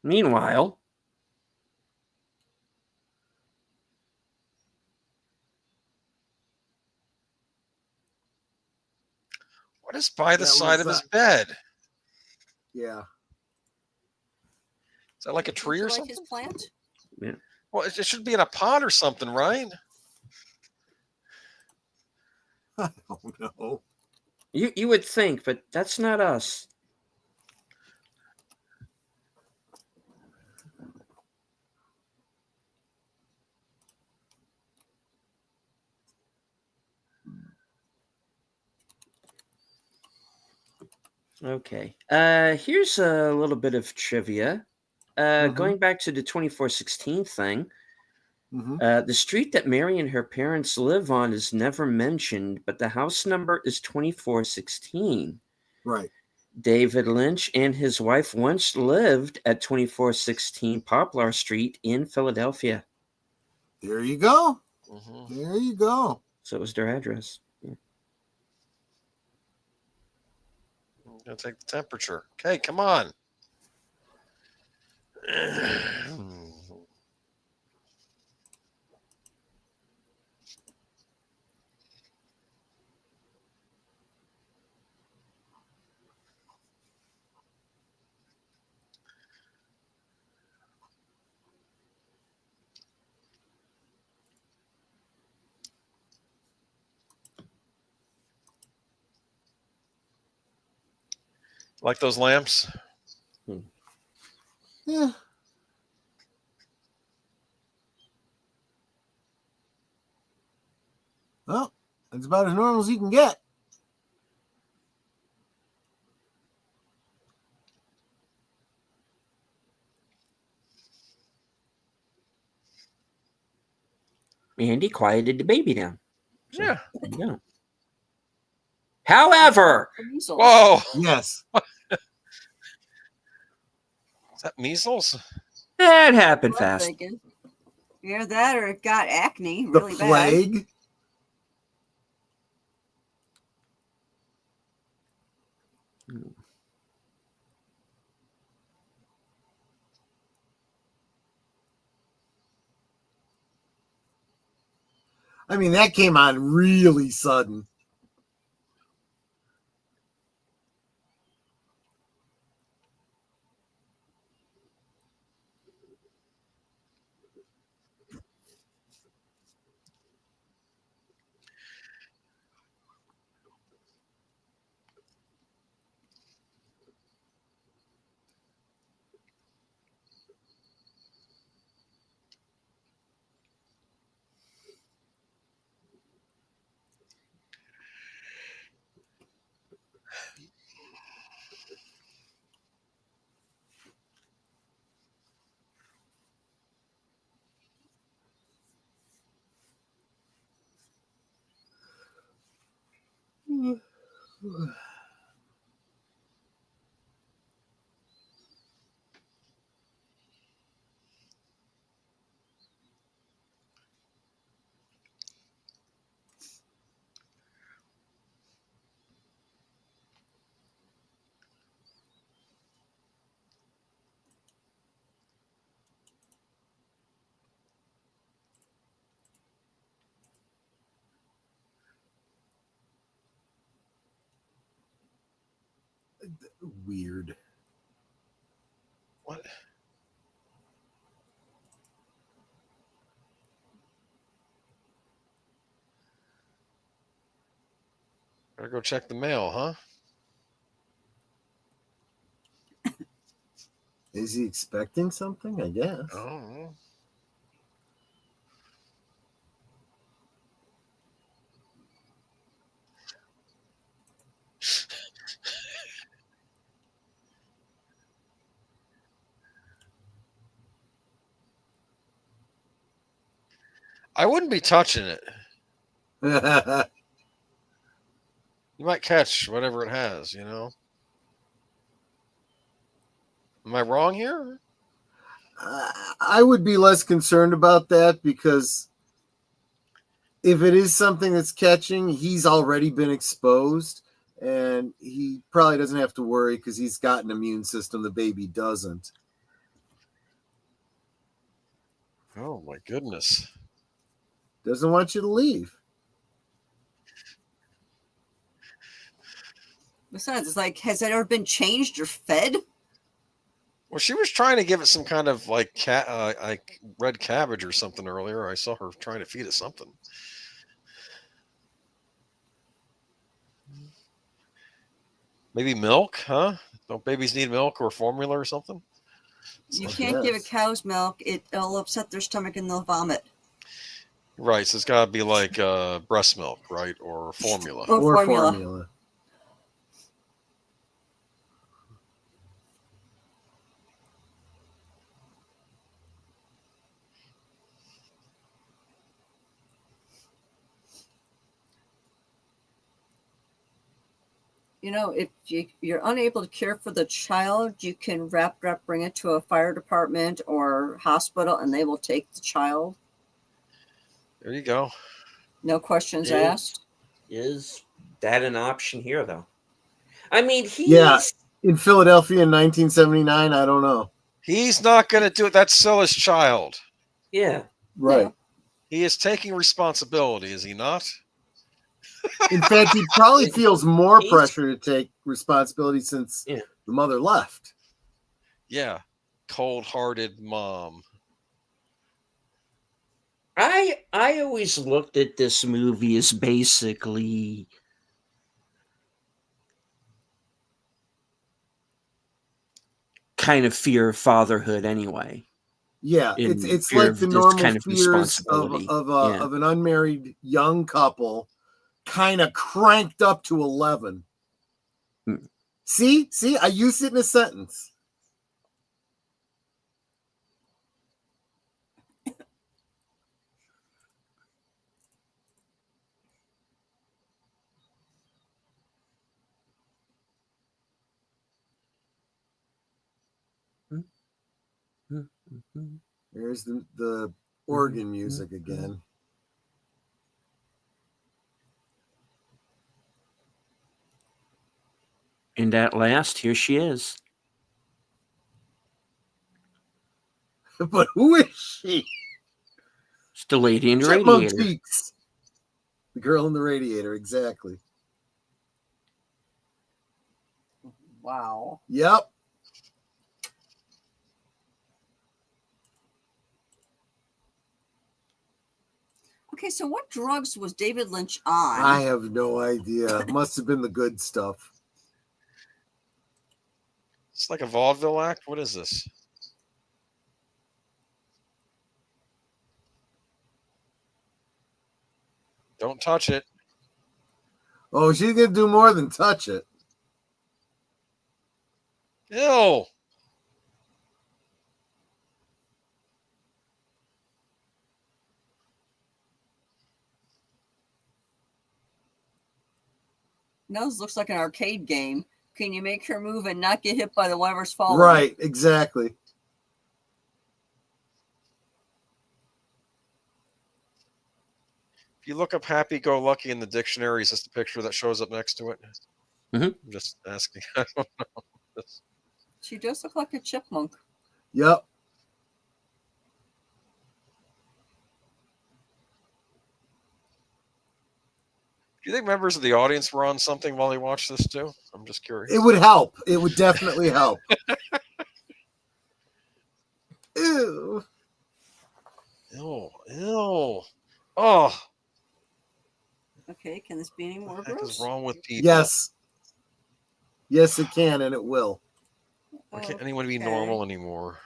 Meanwhile, What is by the That side was, of his bed? yeah. Is that like a Don't tree you or like something? his plant? yeah. Well, it should be in a pot or something, right? I don't know. You would think, but that's not us. Okay. Here's a little bit of trivia. Going back to the 2416 thing, the street that Mary and her parents live on is never mentioned, but the house number is 2416. Right. David Lynch and his wife once lived at 2416 Poplar Street in Philadelphia. There you go. Mm-hmm. There you go. So it was their address. Yeah. I'm gonna take the temperature. Okay, come on. Like those lamps? Yeah. Well, that's about as normal as you can get. Andy quieted the baby down. So, Yeah. there you go. However, Measles. Whoa. Yes. Is that measles? that happened What I'm fast. thinking. Yeah, that or it got acne The really bad. plague. I mean, that came on really sudden. Weird. What? Better go check the mail, huh? Is he expecting something? I guess. Oh. I wouldn't be touching it. You might catch whatever it has, you know? Am I wrong here? I would be less concerned about that because if it is something that's catching, he's already been exposed and he probably doesn't have to worry because he's got an immune system. The baby doesn't. Oh, my goodness. Doesn't want you to leave. Besides, it's like, has it ever been changed or fed? Well, she was trying to give it some kind of like red cabbage or something earlier. I saw her trying to feed it something. Maybe milk, huh? Don't babies need milk or formula or something? You can't give a cow's milk. It'll upset their stomach and they'll vomit. Right, so it's got to be like breast milk, right? Or formula. Or formula. You know, if you're unable to care for the child, you can bring it to a fire department or hospital, and they will take the child. There you go. No questions asked. Is that an option here, though? I mean, in Philadelphia in 1979. I don't know. He's not going to do it. That's still his child. Yeah. Right. Yeah. He is taking responsibility, is he not? In fact, he probably feels more pressure to take responsibility since the mother left. Yeah. Cold-hearted mom. I always looked at this movie as basically kind of fear of fatherhood anyway. Yeah, it's like the normal kind of fears of an unmarried young couple kind of cranked up to 11. See, I used it in a sentence. There's the organ music again. And at last, here she is. But who is she? It's the lady in the Chipmunk radiator. Cheeks. The girl in the radiator, exactly. Wow. Yep. Okay, so what drugs was David Lynch on? I have no idea. Must have been the good stuff. It's like a vaudeville act. What is this? Don't touch it. Oh, she's going to do more than touch it. Ew. No, this looks like an arcade game. Can you make her move and not get hit by the whatever's falling? Right, exactly. If you look up happy-go-lucky in the dictionary, is this the picture that shows up next to it? Mm-hmm. I'm just asking. I don't know. She does look like a chipmunk. Yep. Do you think members of the audience were on something while they watched this too? I'm just curious. It would help. It would definitely help. Okay, can this be any more What the heck is gross? wrong with people? Yes. Yes, it can, and it will. Why can't anyone be normal anymore?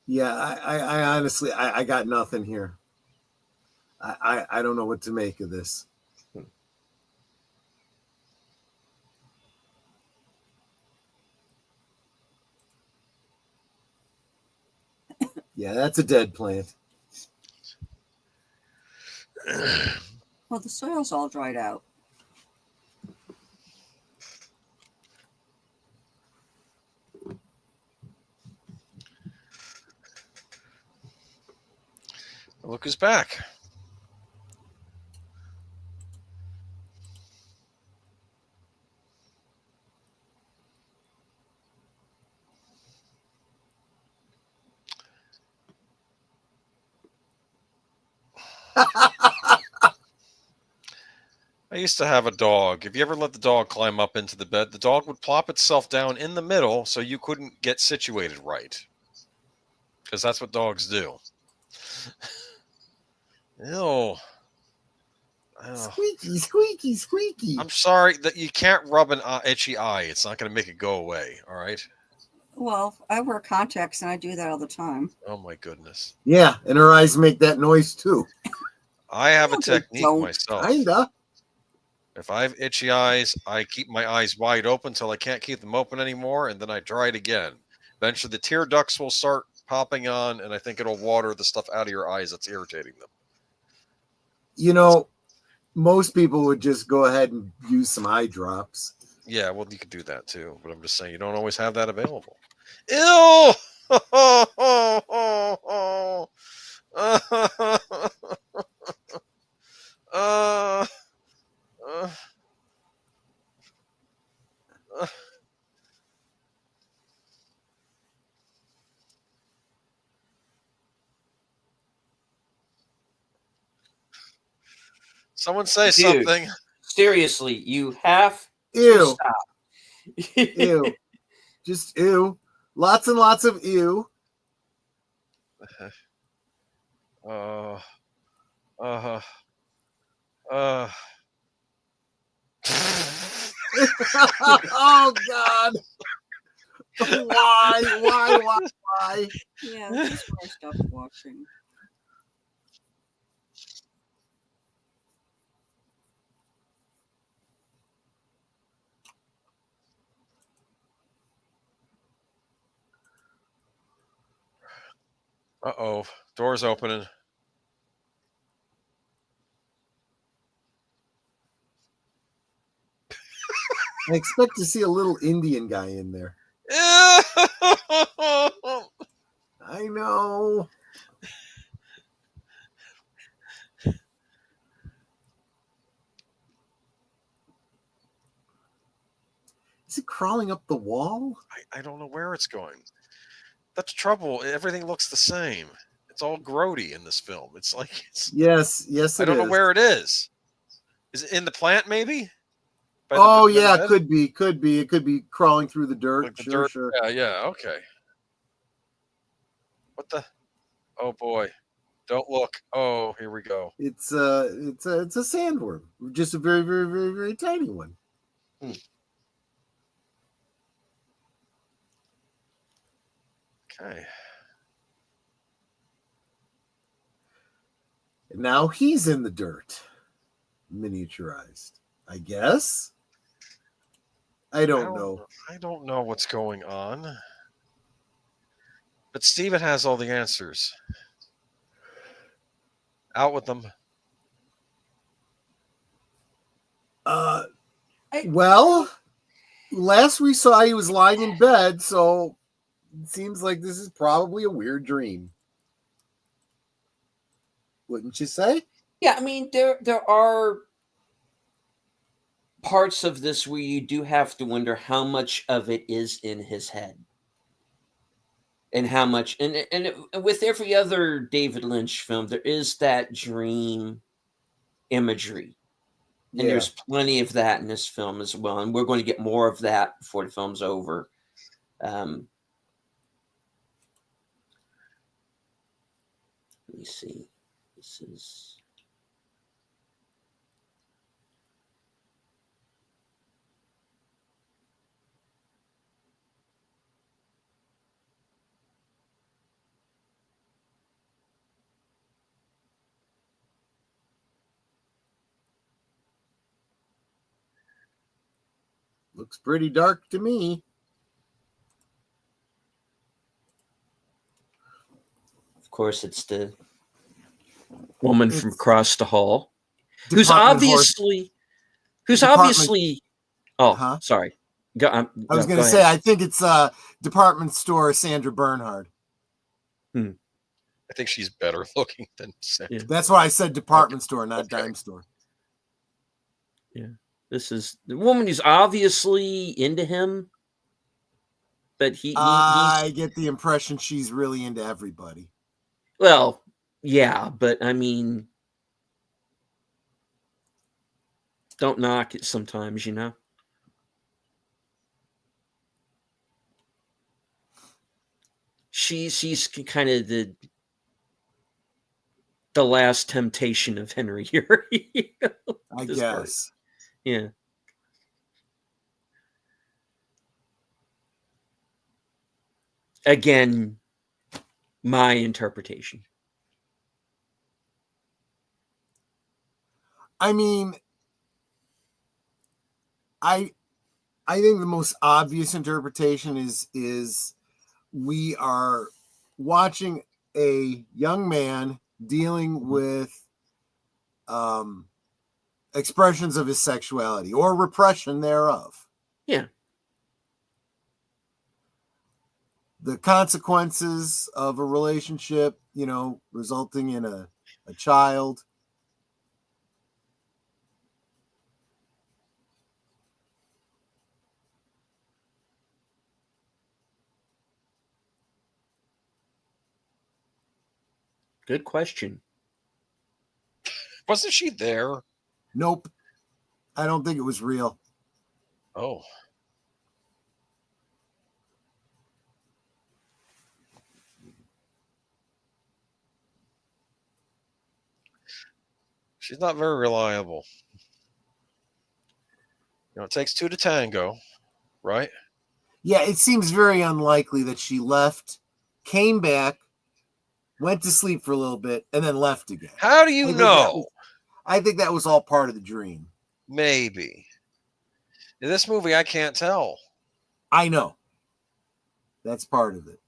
Yeah, I honestly, I got nothing here. I don't know what to make of this. Yeah, that's a dead plant. Well, the soil's all dried out. Look who's back. I used to have a dog. If you ever let the dog climb up into the bed, the dog would plop itself down in the middle so you couldn't get situated right. Because that's what dogs do. Ew. Squeaky, squeaky, squeaky. I'm sorry that you can't rub an itchy eye. It's not going to make it go away. All right. Well, I wear contacts and I do that all the time. Oh my goodness. Yeah, and her eyes make that noise too. I have a No, they technique don't. myself. Kinda. If I have itchy eyes, I keep my eyes wide open until I can't keep them open anymore, and then I try it again. Eventually, the tear ducts will start popping on, and I think it'll water the stuff out of your eyes that's irritating them. You know, most people would just go ahead and use some eye drops. Yeah, well, you could do that too, but I'm just saying you don't always have that available. Ew! Someone say Dude. something. Seriously, you have to Ew. stop. Ew. Just ew. Lots and lots of ew. Oh God. Why? Yeah, this is where I stopped watching. Uh-oh. Door's opening. I expect to see a little Indian guy in there. I I know. Is it crawling up the wall? don't know where it's going. That's trouble. Everything looks the same. It's all grody in this film. It's like Yes, I don't know where it is. Is it in the plant maybe? Oh yeah, could be. It could be crawling through the dirt. Like the Sure, dirt. sure. Yeah, okay. What the? Oh boy. Don't look. Oh, here we go. It's a sandworm. Just a very, very, very, very tiny one. Okay. And now he's in the dirt. Miniaturized. I guess. I don't know. I don't know what's going on. But Steven has all the answers. Out with them. Well, last we saw he was lying in bed, so it seems like this is probably a weird dream. Wouldn't you say? Yeah, I mean there are parts of this where you do have to wonder how much of it is in his head. And how much and with every other David Lynch film, there is that dream imagery And Yeah. there's plenty of that in this film as well. And we're going to get more of that before the film's over. Let me see. This is... Looks pretty dark to me. Of course, it's the woman from It's across the hall, who's department obviously. Oh, huh? sorry. Go, I was no, going go to say, ahead. I think it's department store Sandra Bernhard. I think she's better looking than Sandra. Yeah. That's why I said department store, not dime store. Yeah. This is the woman who's obviously into him, but he's I get the impression she's really into everybody. well, yeah, but I mean, don't knock it sometimes, you know. She's kind of the last temptation of Henry here. I This part. guess. Yeah. Again, my interpretation. I mean, I think the most obvious interpretation is we are watching a young man dealing with expressions of his sexuality or repression thereof. Yeah. The consequences of a relationship, resulting in a child. Good question. Wasn't she there? Nope. I don't think it was real. Oh. She's not very reliable. It takes two to tango, right? Yeah, it seems very unlikely that she left, came back, went to sleep for a little bit, and then left again. How do you know? I think that was all part of the dream. Maybe. In this movie, I can't tell. I know. That's part of it.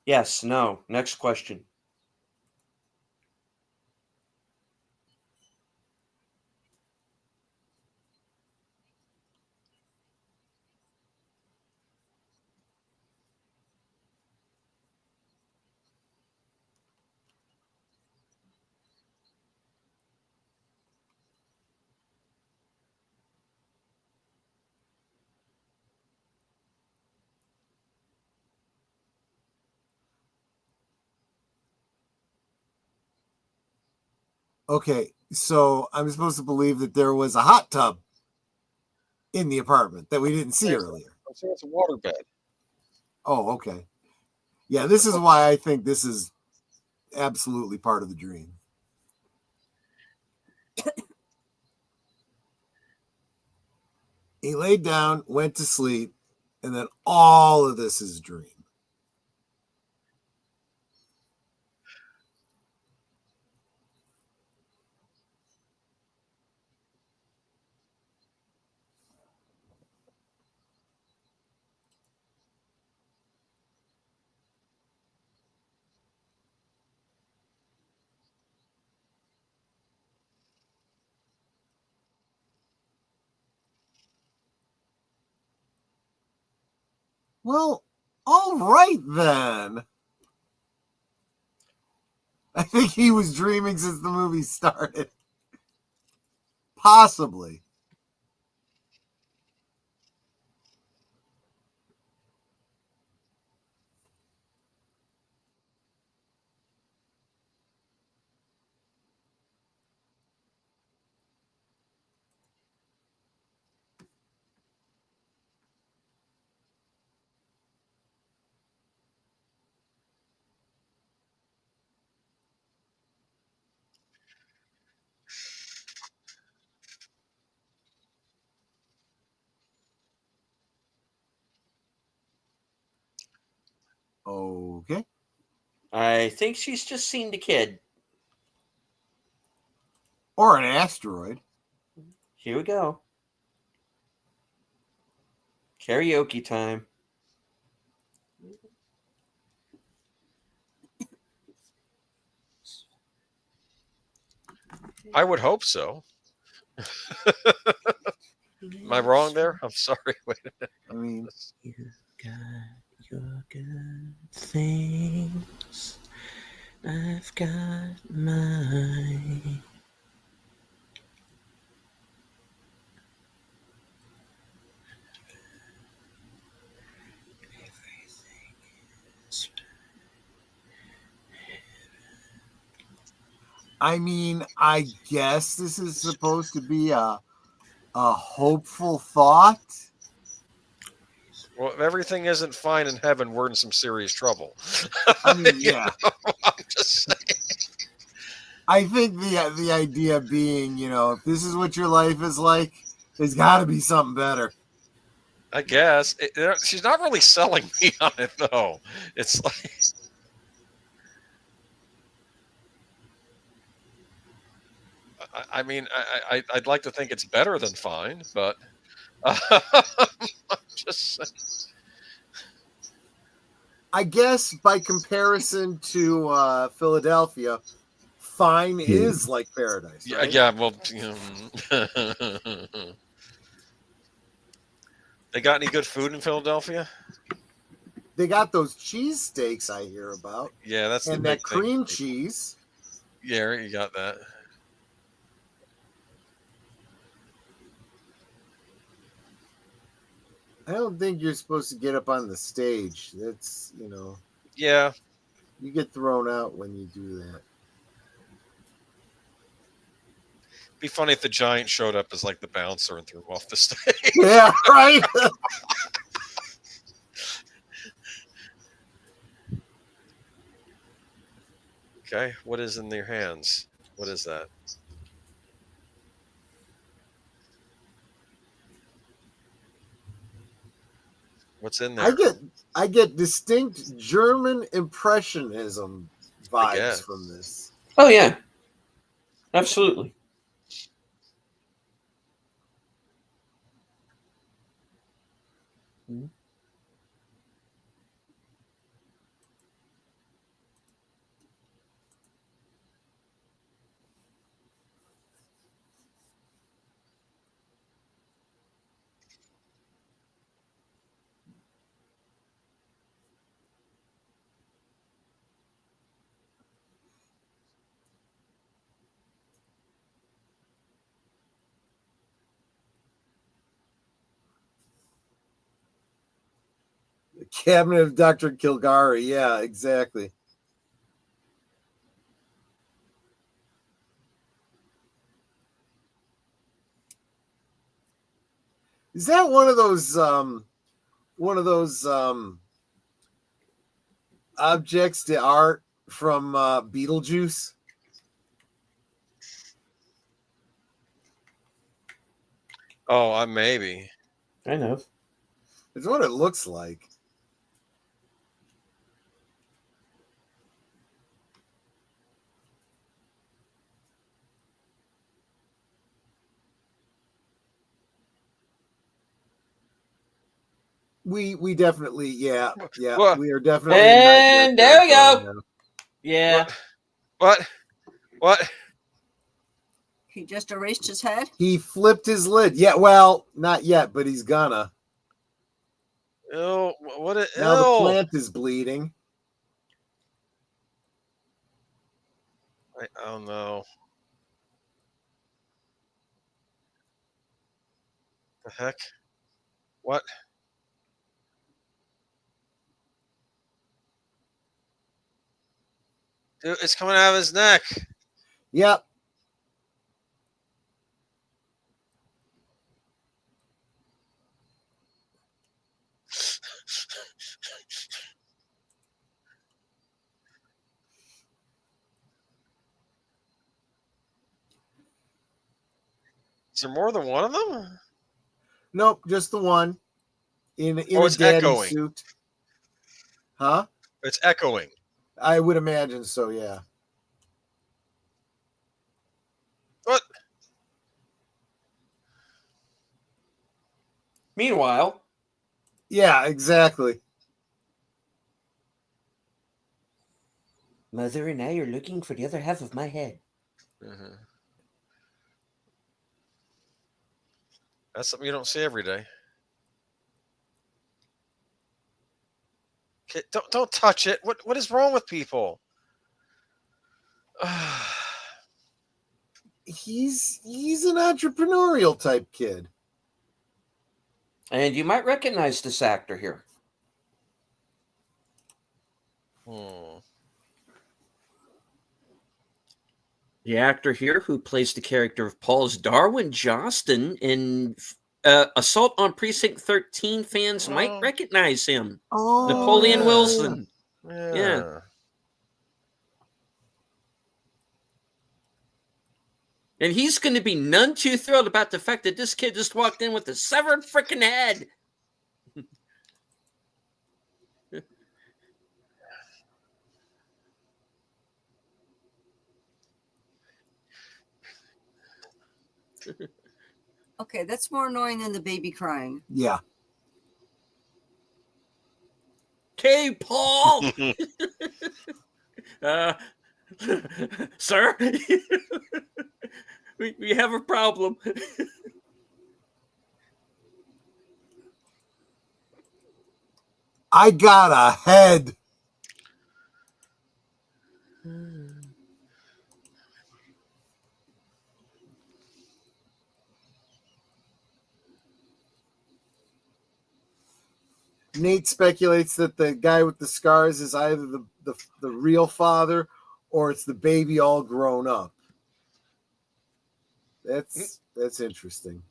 Yes, no. Next question. Okay, so I'm supposed to believe that there was a hot tub in the apartment that we didn't see earlier. I'm saying it's a waterbed. Oh, okay. Yeah, this is why I think this is absolutely part of the dream. He laid down, went to sleep, and then all of this is dream. Well, all right then. I think he was dreaming since the movie started. Possibly. Okay. I think she's just seen the kid. Or an asteroid. Here we go. Karaoke time. I would hope so. Am I wrong there? I'm sorry. Wait a minute. I mean, You got your good things. I've got mine. I guess this is supposed to be a hopeful thought. Well, if everything isn't fine in heaven, we're in some serious trouble. I mean, yeah. I'm just saying. I think the idea being, if this is what your life is like, there's got to be something better. I guess she's not really selling me on it, though. It's like, I mean, I'd like to think it's better than fine, but I'm just saying. I guess by comparison to Philadelphia, fine is like paradise. Right? Yeah. Well, they got any good food in Philadelphia? They got those cheesesteaks I hear about. Yeah, that's and the that big thing. cream cheese. Yeah, you got that. I don't think you're supposed to get up on the stage. That's, Yeah. You get thrown out when you do that. Be funny if the giant showed up as like the bouncer and threw him off the stage. Yeah, right. Okay, what is in their hands? What is that? What's in there? I get distinct German impressionism vibes from this. Oh yeah, absolutely. Mm-hmm. The Cabinet of Dr. Kilgari. Yeah, exactly. Is that one of those objects to art from Beetlejuice? Oh, maybe. I know. It's what it looks like. We definitely, yeah, What? we are definitely. And there we go. Yeah. What? He just erased his head? He flipped his lid. Yeah, well, not yet, but he's gonna. Ew, what? Now the Ew. plant is bleeding. Oh no. The heck? What? Dude, it's coming out of his neck. Yep. Is there more than one of them? Nope, just the one in Oh, a it's daddy echoing. suit. Huh? It's echoing. I would imagine so, yeah. What? Meanwhile, Yeah, exactly. Mother and I are looking for the other half of my head. Mm-hmm. That's something you don't see every day. Okay, don't touch it. What is wrong with people? He's an entrepreneurial type kid. And you might recognize this actor here. Hmm. The actor here who plays the character of Paul is Darwin Johnston in Assault on Precinct 13. Fans might Oh. recognize him. Oh, Napoleon yeah. Wilson. Yeah. Yeah. And he's going to be none too thrilled about the fact that this kid just walked in with a severed freaking head. Okay, that's more annoying than the baby crying. Yeah. Okay, Paul. Sir, we have a problem. I got a head. Nate speculates that the guy with the scars is either the real father or it's the baby all grown up. That's interesting.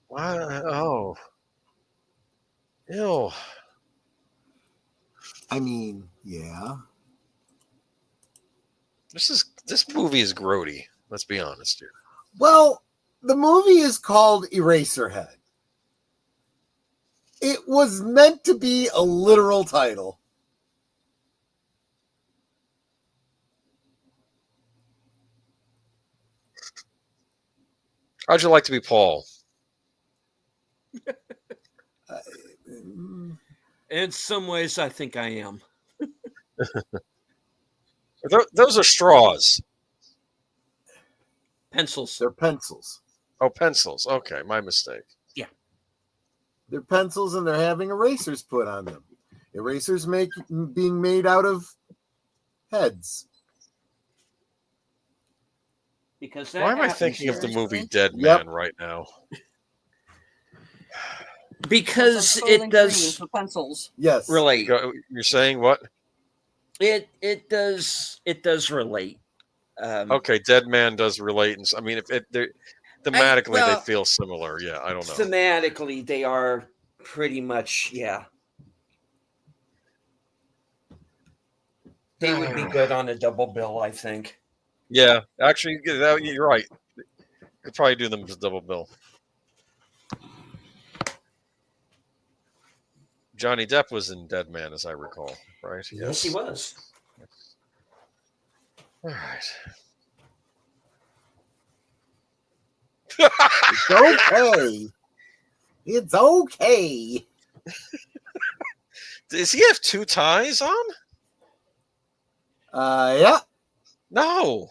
What? Oh. Ew. I mean, yeah. This movie is grody. Let's be honest here. Well, the movie is called Eraserhead. It was meant to be a literal title. How'd you like to be Paul? In some ways, I think I am. Those are straws. Pencils. They're pencils. Oh, pencils. Okay, my mistake. Yeah. They're pencils and they're having erasers put on them. Erasers being made out of heads. Because why am I thinking of the movie Dead Man right now? Because Soylent it Green does for pencils. Yes. relate. You're saying what? It does relate. Okay, Dead Man does relate, and I mean, if thematically they feel similar. Yeah, I don't know. Thematically, they are pretty much, yeah. They would be good on a double bill, I think. Yeah, actually, you're right. Could probably do them as a double bill. Johnny Depp was in Dead Man, as I recall, right? Yes, he was. All right. It's okay. It's okay. Does he have 2 ties on? Yeah. No.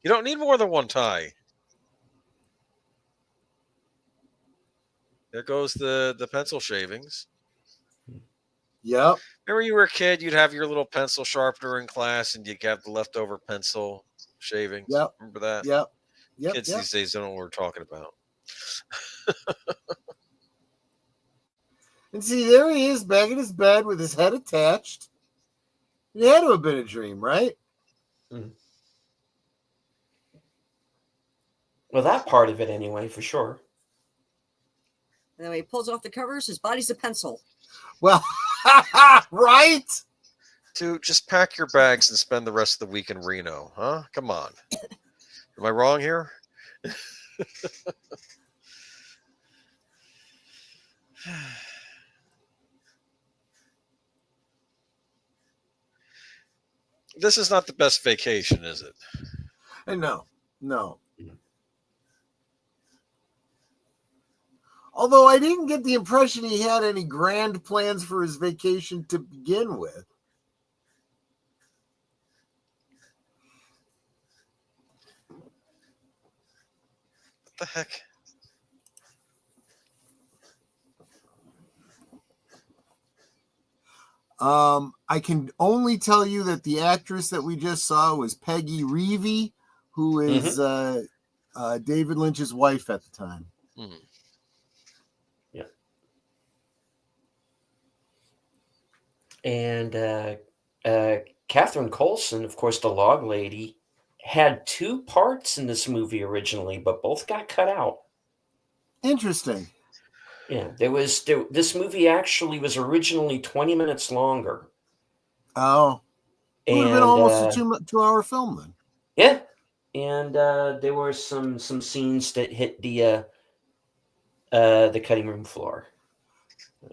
You don't need more than 1 tie. There goes the pencil shavings. Yep. Remember you were a kid, you'd have your little pencil sharpener in class and you'd have the leftover pencil shavings. Yep. Remember that? Yep. Yep. Kids Yep. these days don't know what we're talking about. And see, there he is back in his bed with his head attached. It had to have been a dream, right? Well, that part of it anyway, for sure. And then when he pulls off the covers, his body's a pencil. Well, right? Dude, just pack your bags and spend the rest of the week in Reno, huh? Come on. Am I wrong here? This is not the best vacation, is it? No. Although I didn't get the impression he had any grand plans for his vacation to begin with. What the heck? I can only tell you that the actress that we just saw was Peggy Reevy, who is David Lynch's wife at the time. Mm. Yeah. And Catherine Coulson, of course, the log lady, had 2 parts in this movie originally, but both got cut out. Interesting. Yeah, this movie actually was originally 20 minutes longer. Oh. It would have been almost a 2-hour film then. Yeah. And there were some scenes that hit the cutting room floor.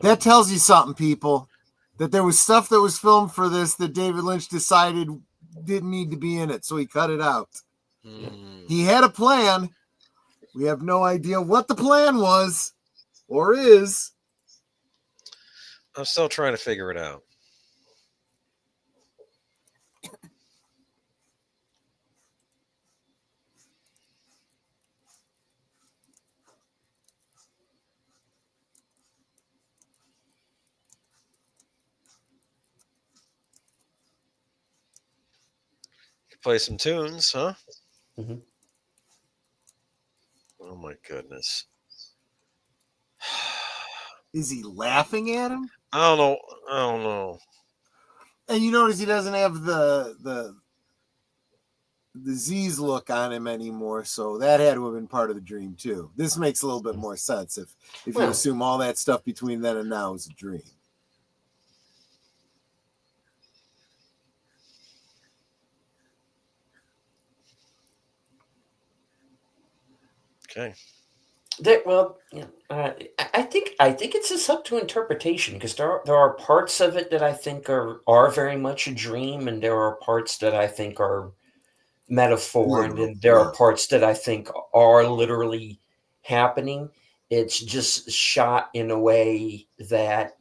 That tells you something, people. That there was stuff that was filmed for this that David Lynch decided didn't need to be in it, so he cut it out. He had a plan. We have no idea what the plan was or is. I'm still trying to figure it out. Play some tunes, huh? Mm-hmm. Oh my goodness. Is he laughing at him? I don't know. And you notice he doesn't have the Z's look on him anymore, so that had to have been part of the dream too. This makes a little bit more sense if you assume all that stuff between then and now is a dream. Okay. I think it's just up to interpretation, because there are parts of it that I think are very much a dream, and there are parts that I think are metaphor, and then there are parts that I think are literally happening. It's just shot in a way that,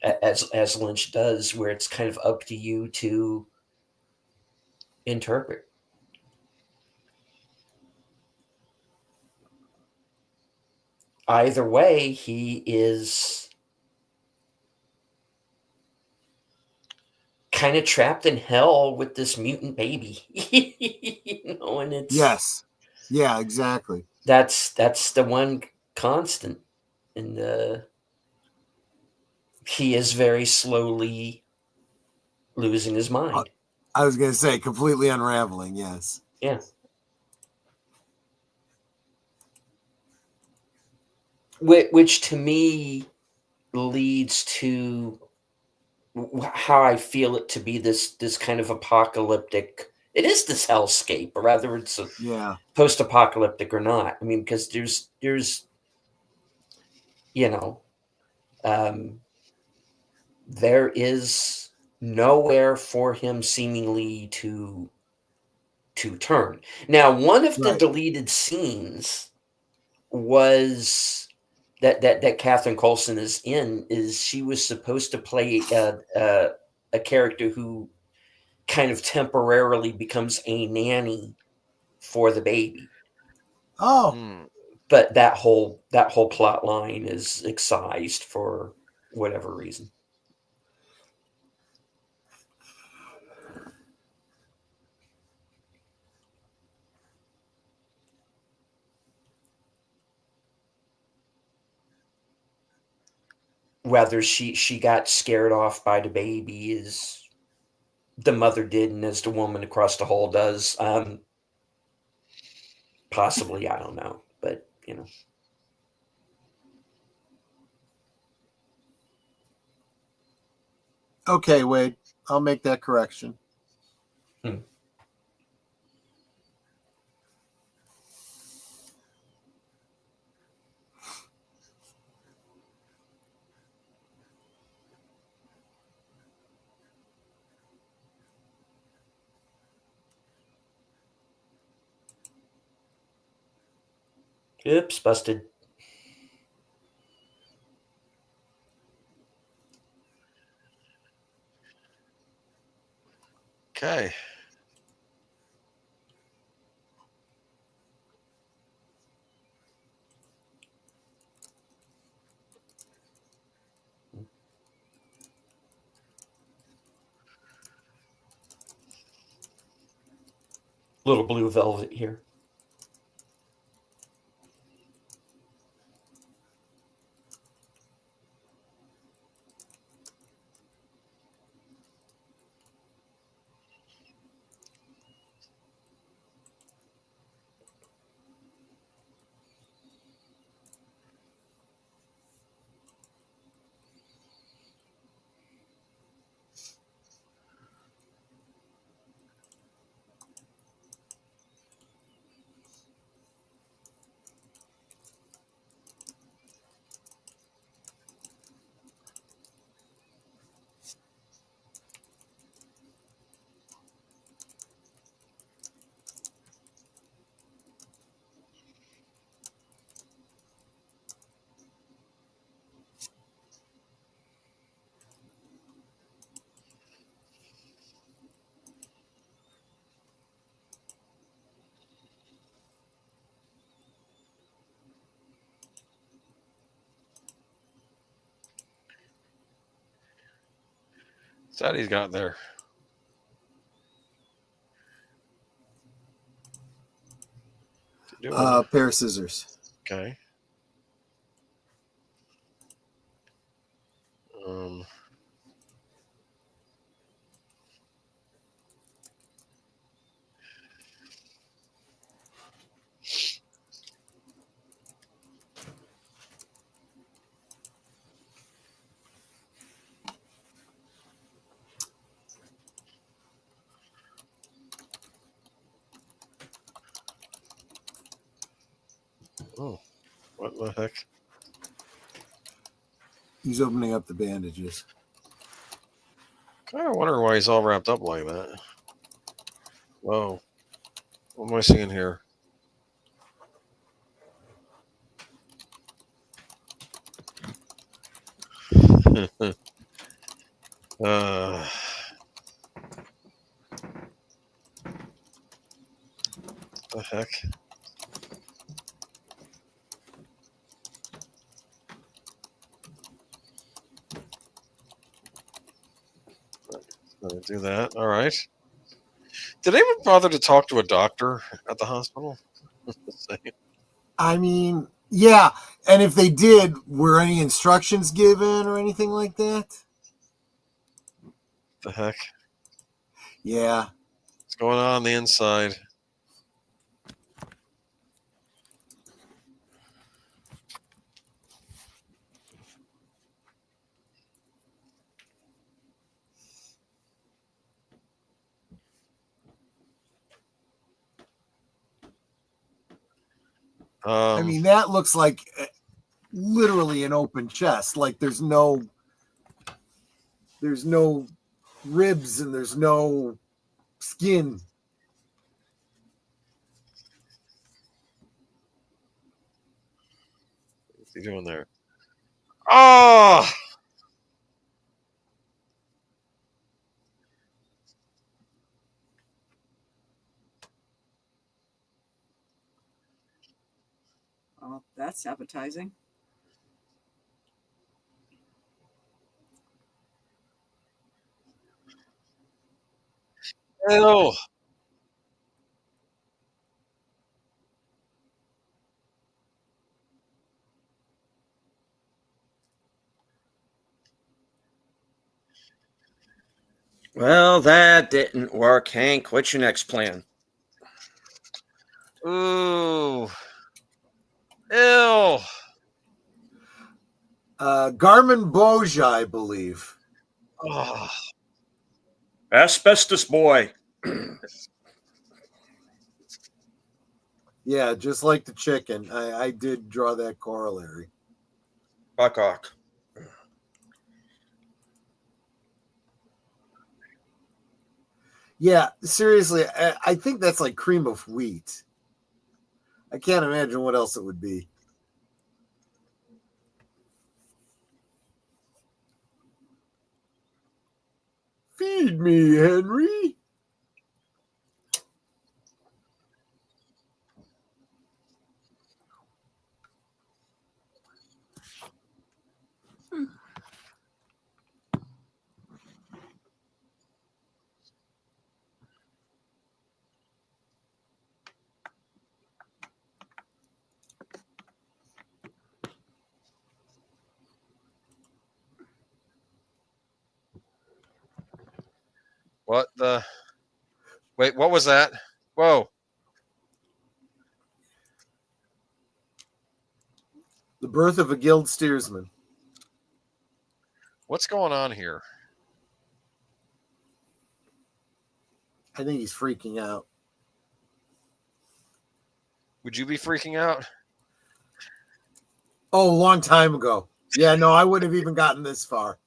as Lynch does, where it's kind of up to you to interpret. Either way, he is kind of trapped in hell with this mutant baby. And it's yeah, exactly. That's the one constant, and he is very slowly losing his mind. I was going to say completely unraveling. Yes. Yeah. Which to me leads to how I feel it to be this kind of apocalyptic. It is this hellscape, or rather it's post-apocalyptic or not. I mean, because there's there is nowhere for him seemingly to turn. Now, one of the Right. deleted scenes was that Catherine Coulson is in, is she was supposed to play a character who kind of temporarily becomes a nanny for the baby. Oh, Hmm. But that whole plot line is excised for whatever reason. Whether she got scared off by the baby as the mother did and as the woman across the hall does, possibly, I don't know, but okay, Wade. I'll make that correction. Hmm. Oops, busted. Okay. Little blue velvet here. What's that he's got there? What's he doing? Pair of scissors. Okay. Um, oh, what the heck? He's opening up the bandages. Kind of wondering why he's all wrapped up like that. Whoa. What am I seeing here? uh, the heck? Do that. All right. Did anyone bother to talk to a doctor at the hospital? I mean, yeah. And if they did, were any instructions given or anything like that? The heck? Yeah. What's going on the inside? I mean, that looks like literally an open chest. Like there's no there's no ribs and there's no skin. What's he doing there? Oh! Oh, that's appetizing. Ew. Well, that didn't work, Hank. What's your next plan? Ooh. Ew. Garmin Boja, I believe. Oh. Asbestos boy. Yeah, just like the chicken. I did draw that corollary. Buck. Yeah, seriously, I think that's like cream of wheat. I can't imagine what else it would be. Feed me, Henry. What the? Wait, what was that? Whoa. The birth of a guild steersman. What's going on here? I think he's freaking out. Would you be freaking out? Oh, a long time ago. Yeah, no, I wouldn't have even gotten this far.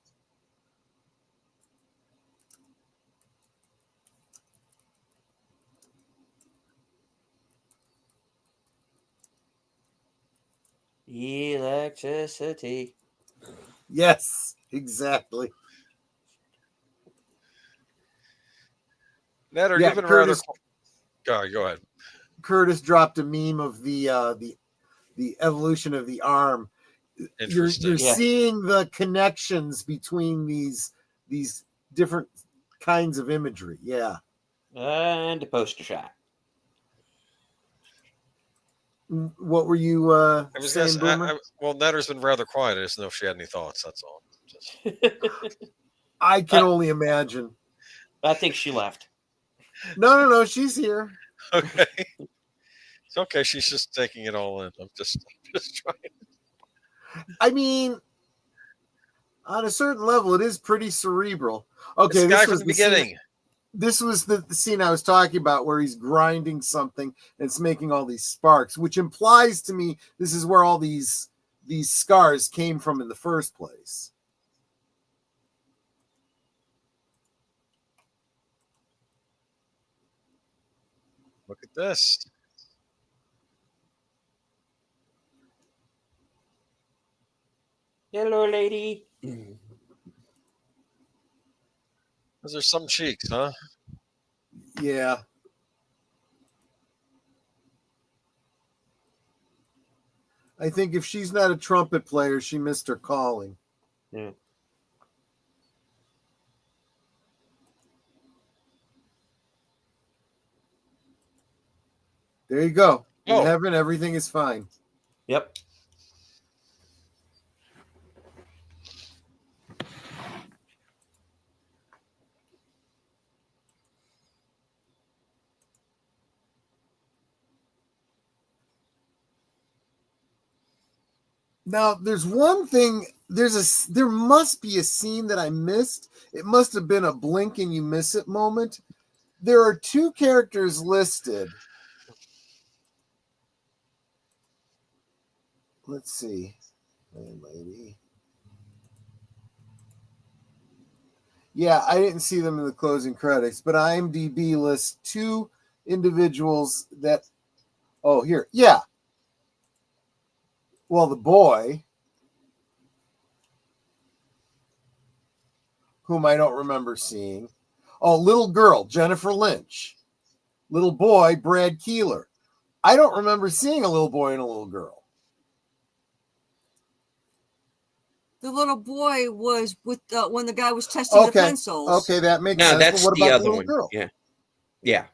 Electricity. Yes, exactly. Ned, Yeah, you've been rather. Curtis. Go ahead. Curtis dropped a meme of the evolution of the arm. You're Interesting. Yeah. seeing the connections between these different kinds of imagery. Yeah. And a poster shot. What were you I was gonna saying, say, Boomer? well, Netter's been rather quiet. I just know if she had any thoughts. That's all. Just... I can only imagine. I think she left. No, she's here. Okay. It's okay. She's just taking it all in. I'm just trying. I mean, on a certain level, it is pretty cerebral. It's Okay, the guy this from was the the scene. beginning. This was the scene I was talking about where he's grinding something and it's making all these sparks, which implies to me this is where all these scars came from in the first place. Look at this. Hello, lady. Those are some cheeks, huh? Yeah. I think if she's not a trumpet player, she missed her calling. Yeah. There you go. In Oh. heaven, everything is fine. Yep. Now, there's one thing. There must be a scene that I missed. It must have been a blink and you miss it moment. There are two characters listed. Let's see. Landlady. Yeah, I didn't see them in the closing credits, but IMDb lists 2 individuals that. Oh, here. Yeah. Well, the boy, whom I don't remember seeing. Oh, little girl, Jennifer Lynch. Little boy, Brad Keeler. I don't remember seeing a little boy and a little girl. The little boy was with when the guy was testing the pencils. Okay, that makes No, sense. that's But what the about other the little one. girl? Yeah. Yeah.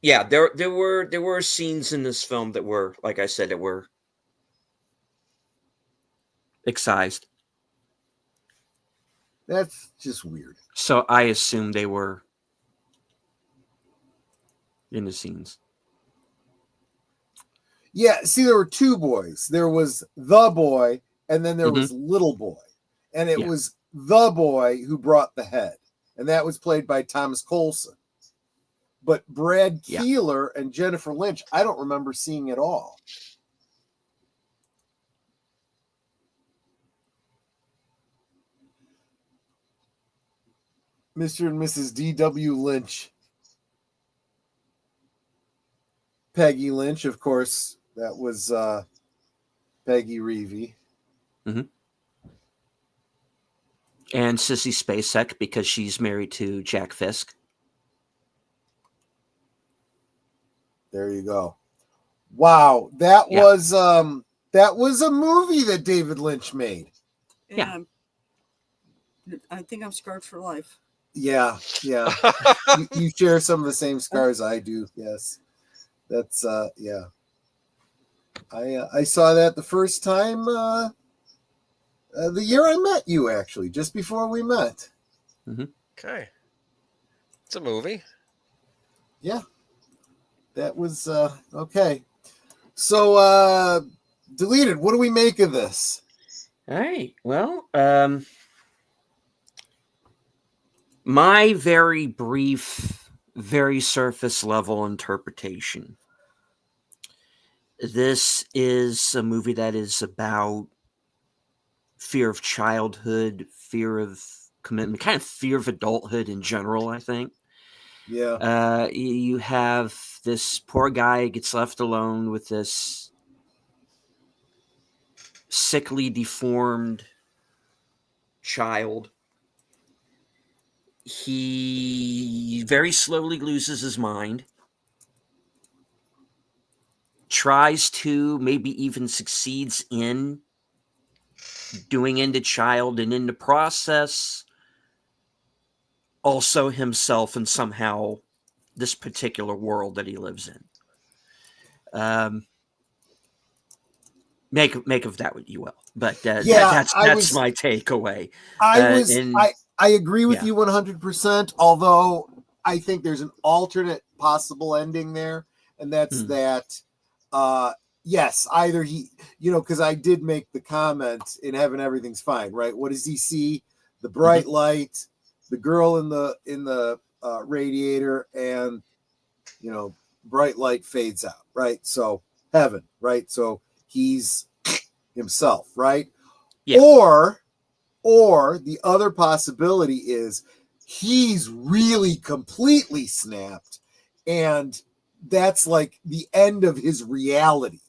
Yeah, there were scenes in this film that were, like I said, that were excised. That's just weird. So I assume they were in the scenes. Yeah, see, there were 2 boys. There was the boy, and then there was little boy. And it was the boy who brought the head. And that was played by Thomas Colson. But Brad Keeler and Jennifer Lynch, I don't remember seeing at all. Mr. and Mrs. D.W. Lynch. Peggy Lynch, of course, that was Peggy Reevy. Mm-hmm. And Sissy Spacek, because she's married to Jack Fisk. There you go. Wow, that was a movie that David Lynch made. Yeah. I think I'm scarred for life. Yeah. You share some of the same scars I do. Yes. That's yeah. I saw that the first time the year I met you, actually, just before we met. Mm-hmm. Okay. It's a movie. Yeah. That was okay. So Deleted, what do we make of this? All right. Well, my very brief, very surface level interpretation. This is a movie that is about fear of childhood, fear of commitment, kind of fear of adulthood in general, I think. Yeah. You have this poor guy gets left alone with this sickly, deformed child. He very slowly loses his mind, tries to, maybe even succeeds in doing into child, and in the process also himself and somehow this particular world that he lives in. Make of that what you will, but that's my takeaway. I agree with you 100%. Although I think there's an alternate possible ending there, and that's that. Yes, either he, because I did make the comment in Heaven Everything's Fine, right? What does he see? The bright light, the girl in the radiator, and bright light fades out, right? So heaven, right? So he's himself, right? Yeah. Or the other possibility is he's really completely snapped, and that's like the end of his reality.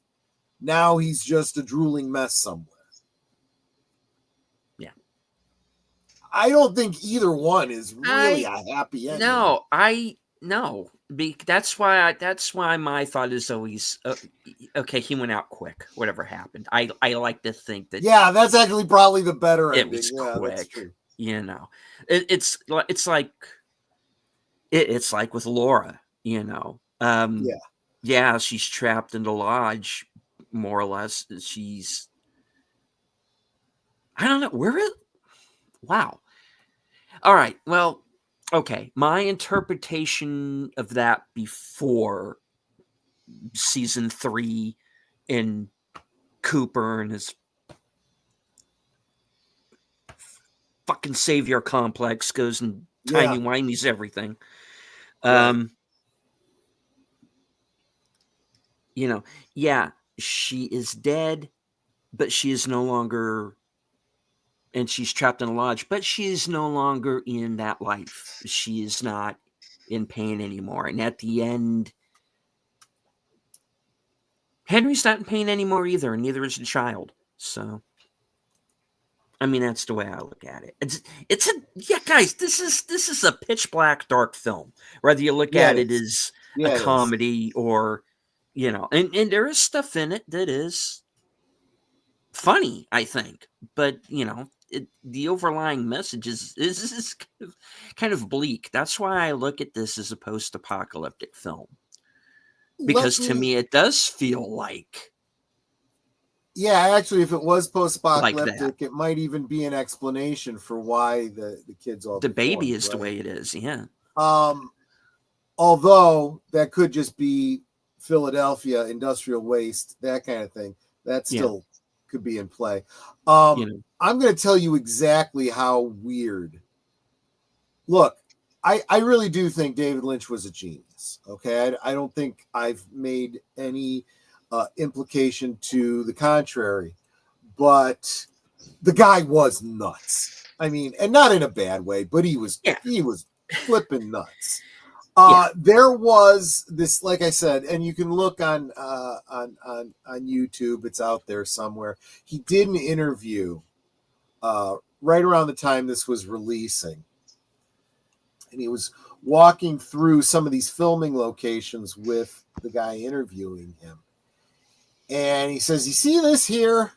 Now he's just a drooling mess somewhere. Yeah. I don't think either one is really a happy ending. No. That's why my thought is always okay. He went out quick. Whatever happened, I like to think that. Yeah, that's actually probably the better ending. It was quick. That's true. It's like with Laura. Yeah, she's trapped in the lodge, more or less. I don't know wow. All right. Well, okay. My interpretation of that before season 3 in Cooper and his fucking savior complex goes and timey-wimey's everything. She is dead, but she is no longer and she's trapped in a lodge, but she's no longer in that life. She is not in pain anymore. And at the end, Henry's not in pain anymore either, and neither is the child. So, I mean, that's the way I look at it. It's a yeah, guys. This is a pitch black dark film. Whether you look at it as a comedy or, and there is stuff in it that is funny, I think. But the overlying message is kind of bleak. That's why I look at this as a post-apocalyptic film, because to me it does feel like. Yeah, actually, if it was post-apocalyptic, like it might even be an explanation for why the kids all the baby is right? The way it is. Yeah. Although that could just be Philadelphia industrial waste, that kind of thing. That still could be in play. I'm going to tell you exactly how weird. Look, I really do think David Lynch was a genius. Okay, I don't think I've made any implication to the contrary, but the guy was nuts. I mean, and not in a bad way, but he was flipping nuts. There was this, like I said, and you can look on YouTube. It's out there somewhere. He did an interview right around the time this was releasing, and he was walking through some of these filming locations with the guy interviewing him. And he says, "You see this here?"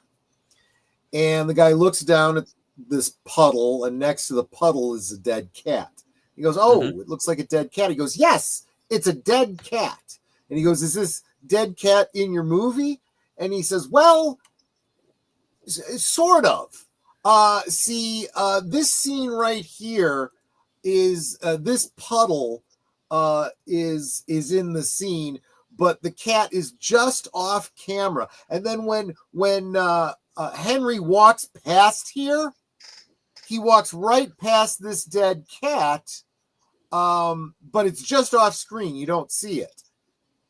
And the guy looks down at this puddle, and next to the puddle is a dead cat. He goes, "Oh, It looks like a dead cat." He goes, "Yes, it's a dead cat." And he goes, "Is this dead cat in your movie?" And he says, "Well, sort of. This scene right here is this puddle is in the scene, but the cat is just off camera. And then when Henry walks past here, he walks right past this dead cat, but it's just off screen. You don't see it."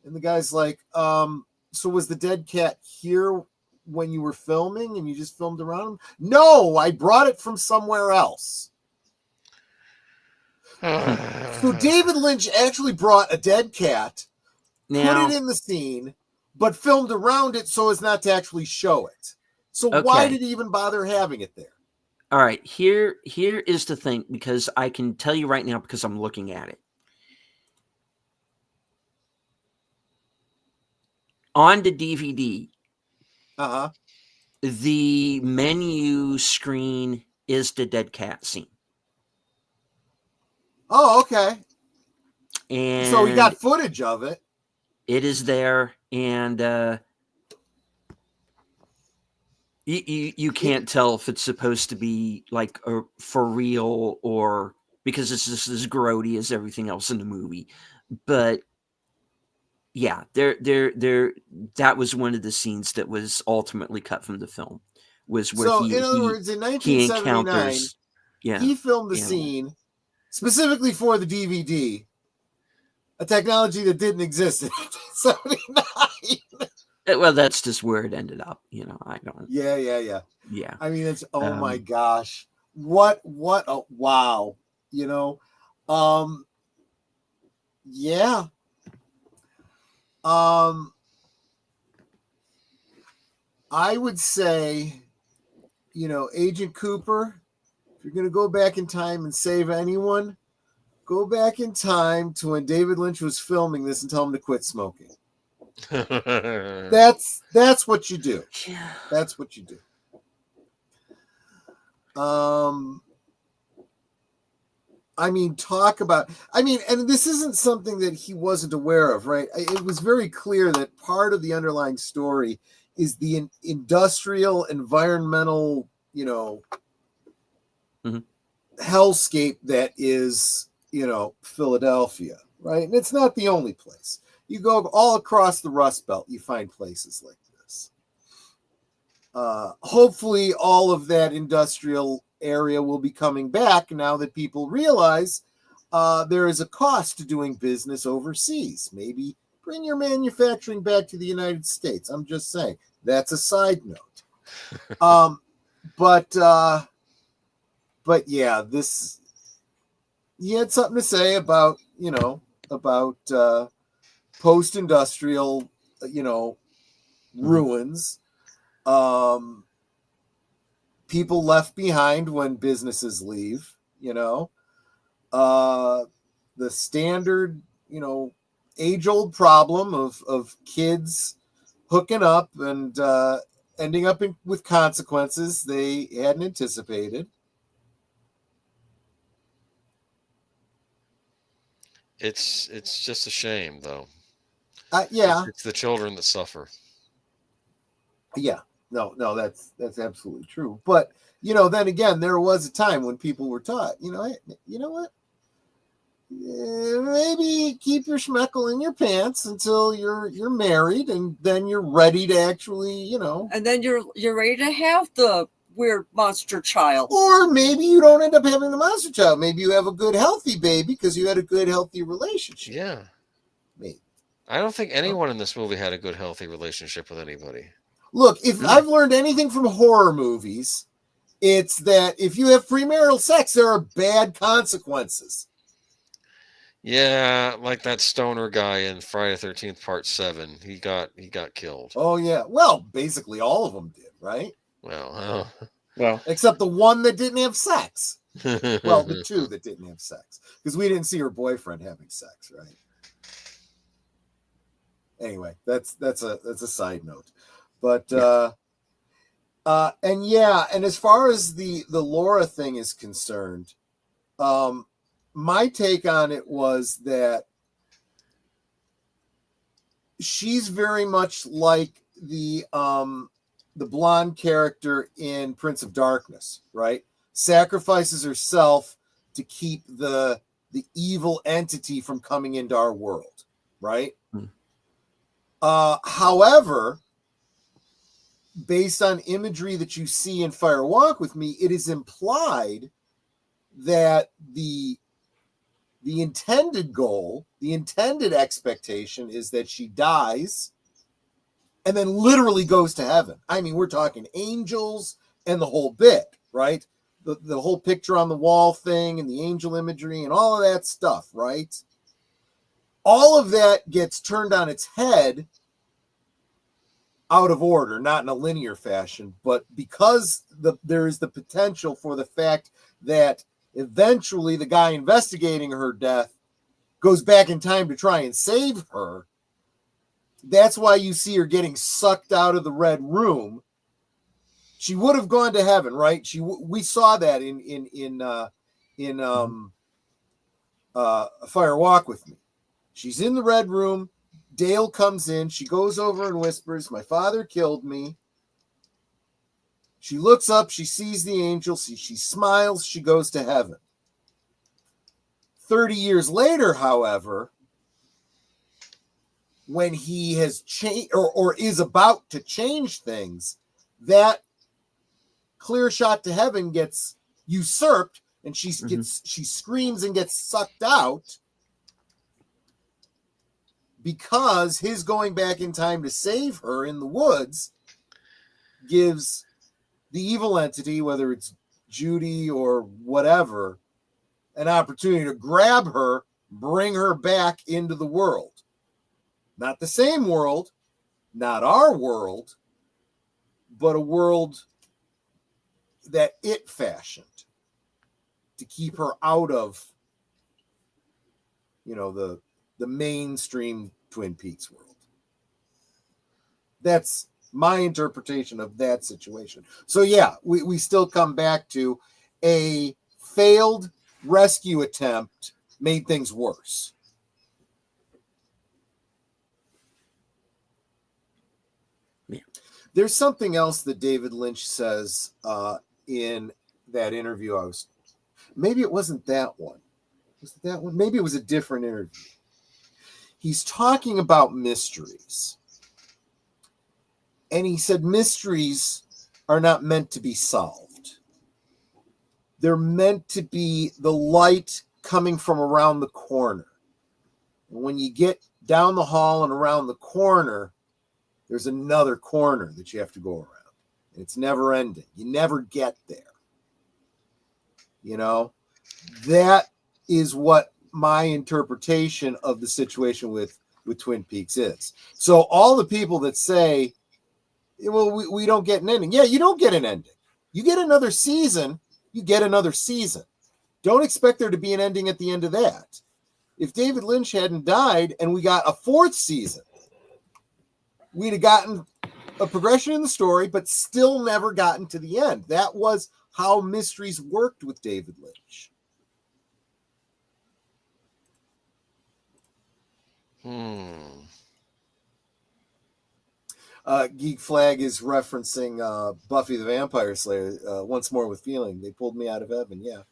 And the guy's like, "So was the dead cat here when you were filming and you just filmed around him?" "No, I brought it from somewhere else." So David Lynch actually brought a dead cat, put it in the scene, but filmed around it so as not to actually show it. So why did he even bother having it there? All right, here is the thing, because I can tell you right now because I'm looking at it. On the DVD, the menu screen is the dead cat scene. Oh, okay. And so we got footage of it. It is there, and you can't tell if it's supposed to be like for real, or because it's just as grody as everything else in the movie. But yeah, that was one of the scenes that was ultimately cut from the film. Was where in other words, in 1979, he filmed the scene specifically for the DVD, a technology that didn't exist in 1979. Well, that's just where it ended up. I don't. Yeah. I mean, it's my gosh, what a wow. Yeah. I would say, Agent Cooper, if you're going to go back in time and save anyone, go back in time to when David Lynch was filming this and tell him to quit smoking. That's what you do. Yeah. That's what you do. And this isn't something that he wasn't aware of, right? It was very clear that part of the underlying story is the industrial, environmental, hellscape that is, Philadelphia, right? And it's not the only place. You go all across the Rust Belt, you find places like this. Hopefully all of that industrial area will be coming back now that people realize there is a cost to doing business overseas. Maybe bring your manufacturing back to the United States. I'm just saying. That's a side note. But but yeah, this, he had something to say about, you know, about post-industrial, you know, ruins, people left behind when businesses leave, you know, the standard, you know, age-old problem of kids hooking up and ending up with consequences they hadn't anticipated. It's just a shame, though. Yeah, It's the children that suffer. yeah, no, that's absolutely true. But you know, then again, there was a time when people were taught, you know, hey, you know what? Maybe keep your schmeckle in your pants until you're married, and then you're ready to actually, you know. And then you're ready to have the weird monster child. Or maybe you don't end up having the monster child. Maybe you have a good, healthy baby because you had a good, healthy relationship. Yeah. Maybe. I don't think anyone in this movie had a good, healthy relationship with anybody. Look, if I've learned anything from horror movies, it's that if you have premarital sex, there are bad consequences. Yeah, like that stoner guy in Friday the 13th Part 7. He got killed. Oh yeah. Well, basically all of them did, right? Well, except the one that didn't have sex. Well, the two that didn't have sex, because we didn't see her boyfriend having sex, right? Anyway, that's a side note. But and yeah, and as far as the Laura thing is concerned, my take on it was that she's very much like the blonde character in Prince of Darkness, right? Sacrifices herself to keep the evil entity from coming into our world, right? However, based on imagery that you see in Fire Walk with Me, it is implied that the intended goal, the intended expectation is that she dies and then literally goes to heaven. I mean, we're talking angels and the whole bit, right? The whole picture on the wall thing and the angel imagery and all of that stuff, right? All of that gets turned on its head out of order, not in a linear fashion, but because there is the potential for the fact that eventually the guy investigating her death goes back in time to try and save her. That's why you see her getting sucked out of the red room. She would have gone to heaven, right? We saw that in Fire Walk with Me. She's in the red room. Dale comes in. She goes over and whispers, "My father killed me." She looks up. She sees the angel. She smiles. She goes to heaven. 30 years later, however, when he has changed or is about to change things, that clear shot to heaven gets usurped, and she screams and gets sucked out because his going back in time to save her in the woods gives the evil entity, whether it's Judy or whatever, an opportunity to grab her, bring her back into the world. Not the same world, not our world, but a world that it fashioned to keep her out of, you know, the mainstream Twin Peaks world. That's my interpretation of that situation. So yeah, we still come back to a failed rescue attempt made things worse. Yeah. There's something else that David Lynch says in that interview. Maybe it wasn't that one. Was it that one? Maybe it was a different interview. He's talking about mysteries. And he said mysteries are not meant to be solved. They're meant to be the light coming from around the corner. And when you get down the hall and around the corner, there's another corner that you have to go around. And it's never ending. You never get there. You know, that is what my interpretation of the situation with Twin Peaks is. So all the people that say, well, we don't get an ending. Yeah, you don't get an ending. You get another season. You get another season. Don't expect there to be an ending at the end of that. If David Lynch hadn't died and we got a fourth season, we'd have gotten a progression in the story, but still never gotten to the end. That was how mysteries worked with David Lynch. Geek Flag is referencing Buffy the Vampire Slayer, Once More with Feeling. They pulled me out of heaven, yeah.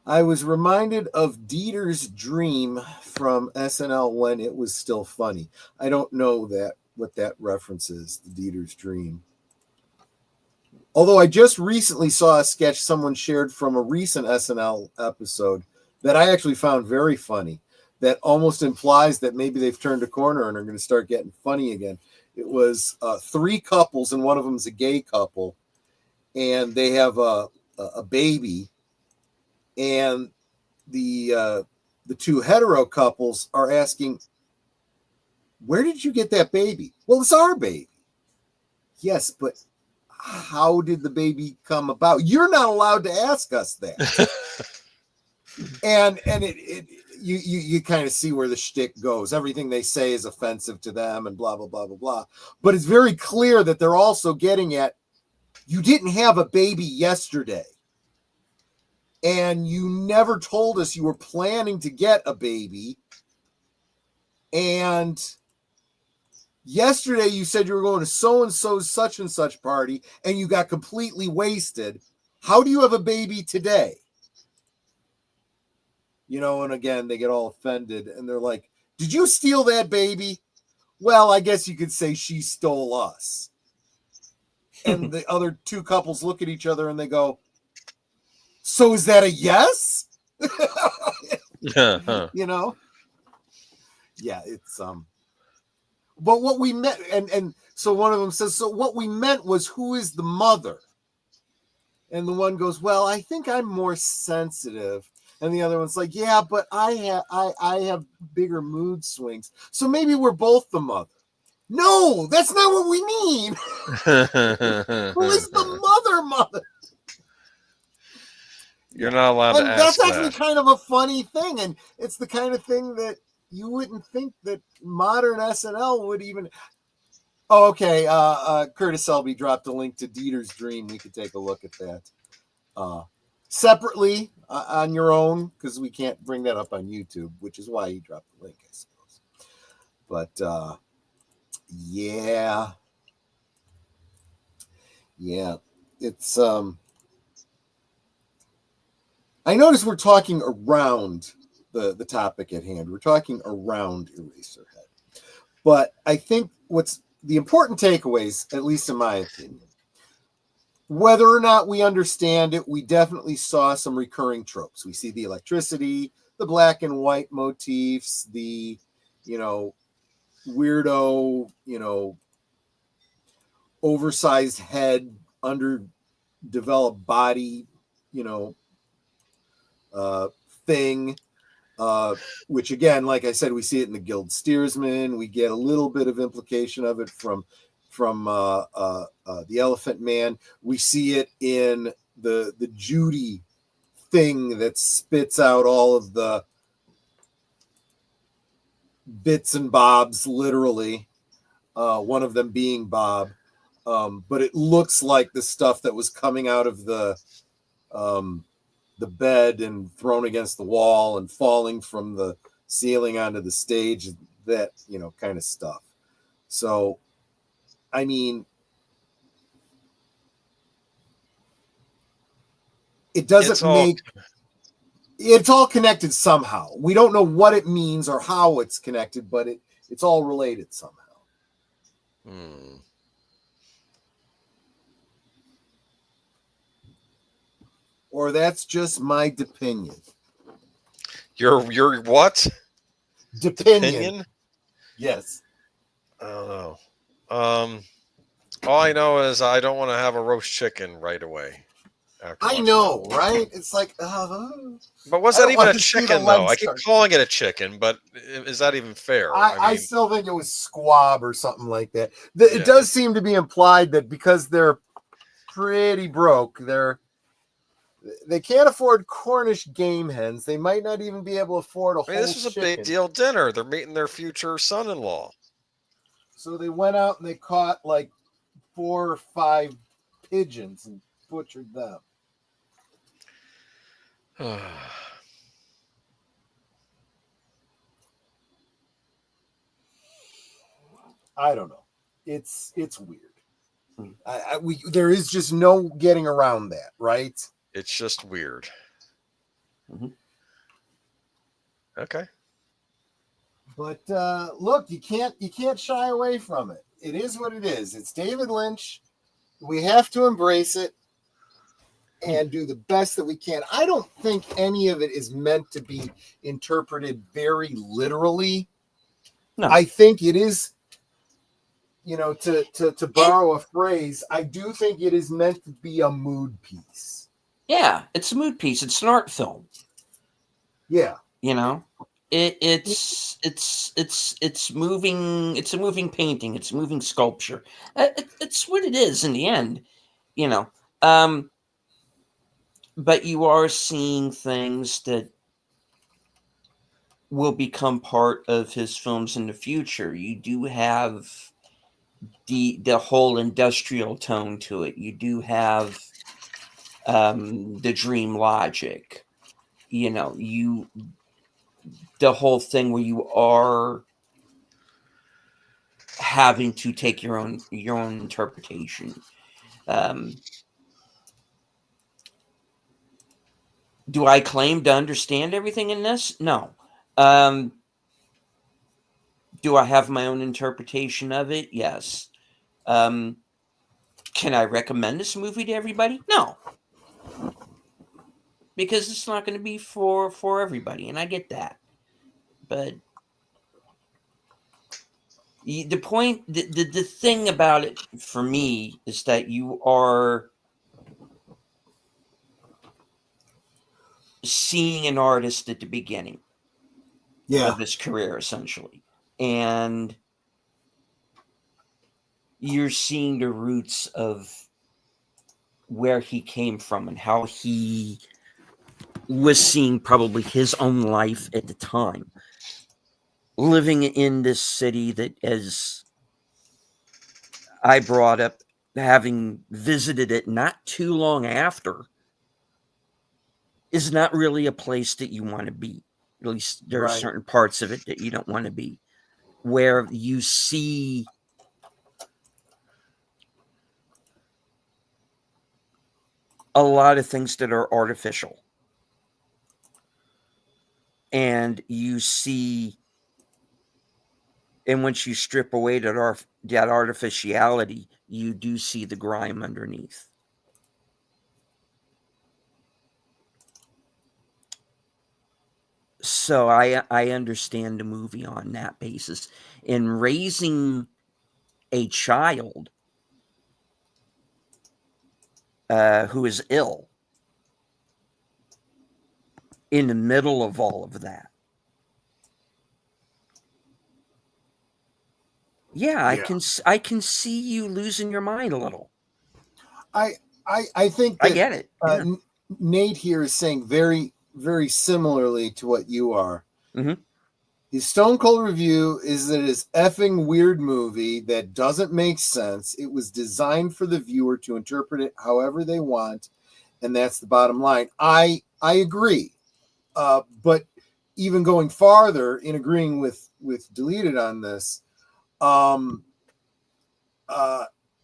I was reminded of Dieter's Dream from SNL when it was still funny. I don't know what that reference is, the Dieter's Dream. Although I just recently saw a sketch someone shared from a recent SNL episode that I actually found very funny, that almost implies that maybe they've turned a corner and are going to start getting funny again. It was three couples, and one of them is a gay couple, and they have a baby, and the two hetero couples are asking, where did you get that baby? Well, it's our baby. Yes, but how did the baby come about? You're not allowed to ask us that. and you kind of see where the shtick goes. Everything they say is offensive to them and blah, blah, blah, blah, blah. But it's very clear that they're also getting at, you didn't have a baby yesterday. And you never told us you were planning to get a baby. And yesterday you said you were going to so-and-so's such and such party and you got completely wasted. How do you have a baby today? You know, and again, they get all offended and they're like, did you steal that baby? Well, I guess you could say she stole us. And the other two couples look at each other and they go, so is that a yes? You know? Yeah, it's but what we meant, and so one of them says, so what we meant was, who is the mother? And the one goes, well, I think I'm more sensitive. And the other one's like, yeah, but I have bigger mood swings. So maybe we're both the mother. No, that's not what we mean. Who is the mother? You're not allowed to ask that's that. actually kind of a funny thing. And it's the kind of thing that you wouldn't think that modern SNL would even. Oh, okay. Curtis Selby dropped a link to Dieter's Dream. We could take a look at that separately on your own, because we can't bring that up on YouTube, which is why he dropped the link, I suppose. But yeah, it's I notice we're talking around the topic at hand. We're talking around Eraserhead. But I think what's the important takeaways, at least in my opinion, whether or not we understand it, we definitely saw some recurring tropes. We see the electricity, the black and white motifs, the, weirdo, oversized head, underdeveloped body, thing, which again, like I said, we see it in the Guild Steersman. We get a little bit of implication of it from the Elephant Man. We see it in the Judy thing that spits out all of the bits and bobs, literally. One of them being Bob, but it looks like the stuff that was coming out of the bed and thrown against the wall and falling from the ceiling onto the stage, that, kind of stuff. So, I mean, it doesn't it's all connected somehow. We don't know what it means or how it's connected, but it's all related somehow. Or that's just my opinion. Your what? Opinion. Yes. I don't know. All I know is I don't want to have a roast chicken right away. After I watching know, that. right? It's like, But was I that don't even want a to see the chicken though? legs I keep start. calling it a chicken, but is that even fair? I I mean, still think it was squab or something like that. Yeah, It does seem to be implied that because they're pretty broke, they can't afford Cornish game hens. They might not even be able to afford a I mean, whole this was a big chicken. deal dinner. They're meeting their future son-in-law. So they went out and they caught like 4 or 5 pigeons and butchered them. I don't know. It's weird. There is just no getting around that, right? It's just weird. Mm-hmm. Okay. But look, you can't shy away from it. It is what it is. It's David Lynch. We have to embrace it and do the best that we can. I don't think any of it is meant to be interpreted very literally. No. I think it is, to borrow a phrase, I do think it is meant to be a mood piece. Yeah, it's a mood piece. It's an art film. Yeah. You know, it's moving. It's a moving painting. It's a moving sculpture. It's what it is in the end. You know, but you are seeing things that will become part of his films in the future. You do have the whole industrial tone to it. You do have the dream logic. The whole thing where you are having to take your own interpretation. Do I claim to understand everything in this? No. Do I have my own interpretation of it? Yes. Can I recommend this movie to everybody? No, because it's not going to be for everybody, and I get that. But the point, the thing about it for me is that you are seeing an artist at the beginning of his career, essentially, and you're seeing the roots of where he came from and how he was seeing probably his own life at the time, living in this city that, as I brought up, having visited it not too long after, is not really a place that you want to be. At least there are Right. certain parts of it that you don't want to be, where you see a lot of things that are artificial. And you see, and once you strip away that artificiality, you do see the grime underneath. So I understand the movie on that basis. In raising a child who is ill in the middle of all of that. Yeah, I can see you losing your mind a little. I think that I get it. Yeah. Nate here is saying very, very similarly to what you are. Mm-hmm. His Stone Cold review is that it's effing weird movie that doesn't make sense. It was designed for the viewer to interpret it however they want, and that's the bottom line. I agree, but even going farther in agreeing with Deleted on this,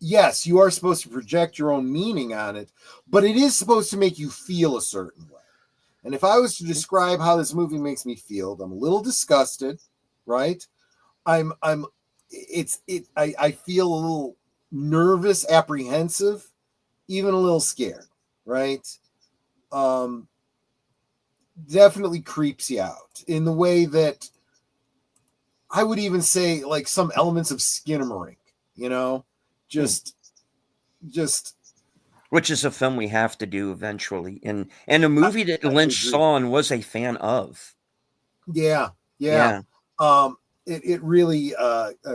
yes, you are supposed to project your own meaning on it, but it is supposed to make you feel a certain way. And if I was to describe how this movie makes me feel, I'm a little disgusted, right? I feel a little nervous, apprehensive, even a little scared, right? Definitely creeps you out in the way that I would even say like some elements of Skinamarink, you know, just which is a film we have to do eventually, and a movie that Lynch saw and was a fan of. Yeah. It really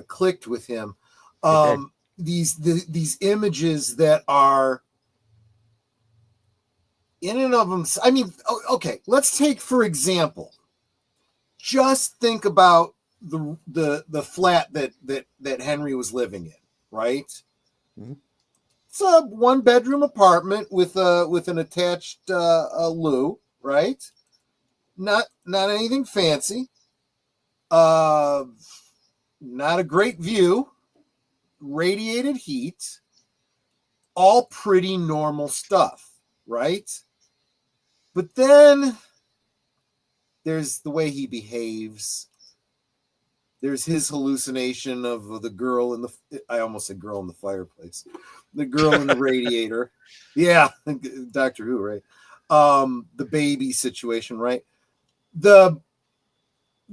clicked with him. These images that are in and of them. I mean, okay, let's take for example. Just think about the flat that Henry was living in, right? Mm-hmm. It's a 1-bedroom apartment with an attached loo, right? Not anything fancy. Not a great view. Radiated heat. All pretty normal stuff, right? But then there's the way he behaves. There's his hallucination of the girl in the, I almost said girl in the fireplace. The girl in the radiator. Yeah, Doctor Who, right? The baby situation, right? The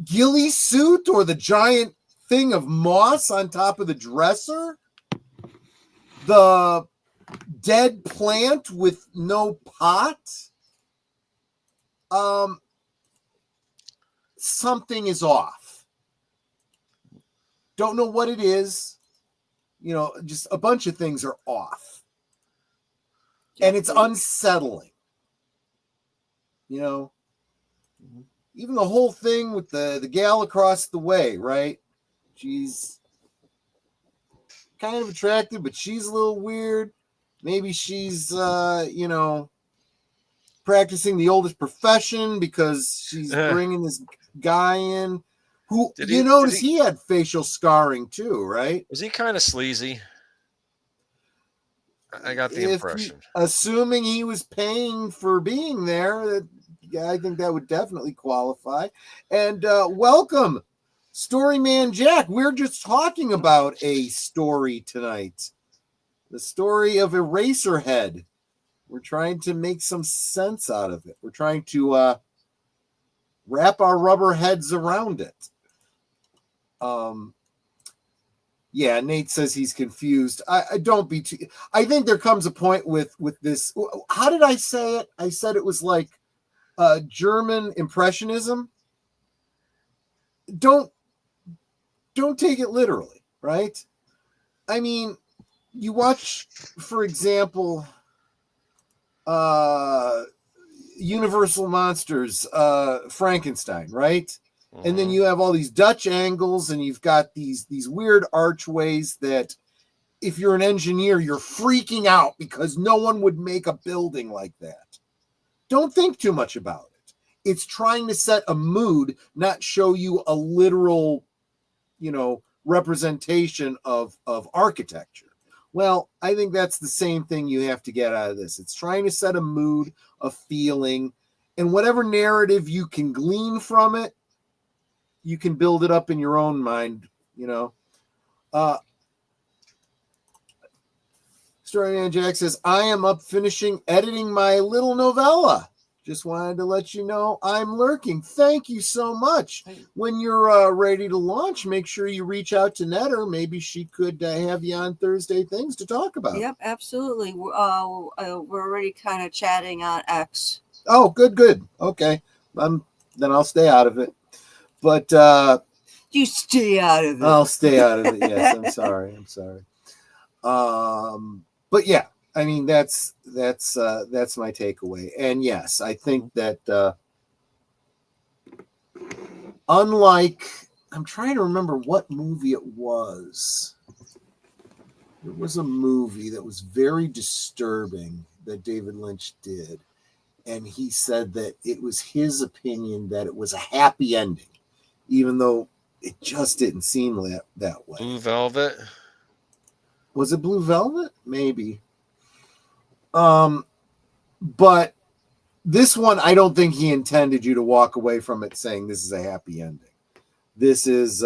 ghillie suit or the giant thing of moss on top of the dresser. The dead plant with no pot. Something is off. Don't know what it is. You know, just a bunch of things are off. And it's unsettling. You know, even the whole thing with the gal across the way, right? She's kind of attractive, but she's a little weird. Maybe she's, you know, practicing the oldest profession because she's bringing this guy in who, notice he had facial scarring too, right? Was he kind of sleazy? I got the impression. Assuming he was paying for being there, I think that would definitely qualify. And welcome, Storyman Jack. We're just talking about a story tonight. The story of Eraserhead. We're trying to make some sense out of it. We're trying to wrap our rubber heads around it. Yeah, Nate says he's confused. I don't be too. I think there comes a point with this. How did I say it? I said it was like German impressionism. Don't take it literally, right? I mean, you watch, for example, Universal Monsters, Frankenstein, right? And then you have all these Dutch angles, and you've got these weird archways that, if you're an engineer, you're freaking out because no one would make a building like that. Don't think too much about it. It's trying to set a mood, not show you a literal, representation of architecture. Well, I think that's the same thing you have to get out of this. It's trying to set a mood, a feeling, and whatever narrative you can glean from it, you can build it up in your own mind, Storyman Jack says, I am up finishing editing my little novella. Just wanted to let you know I'm lurking. Thank you so much. When you're ready to launch, make sure you reach out to Netter. Maybe she could have you on Thursday Things to talk about. Yep, absolutely. We're already kind of chatting on X. Oh, good. Okay. Then I'll stay out of it. But you stay out of it. I'll stay out of it. Yes, I'm sorry. But yeah, I mean that's my takeaway. And yes, I think that unlike, I'm trying to remember what movie it was. There was a movie that was very disturbing that David Lynch did, and he said that it was his opinion that it was a happy ending, even though it just didn't seem that way. Blue Velvet? Was it Blue Velvet? Maybe. But this one, I don't think he intended you to walk away from it saying this is a happy ending. This is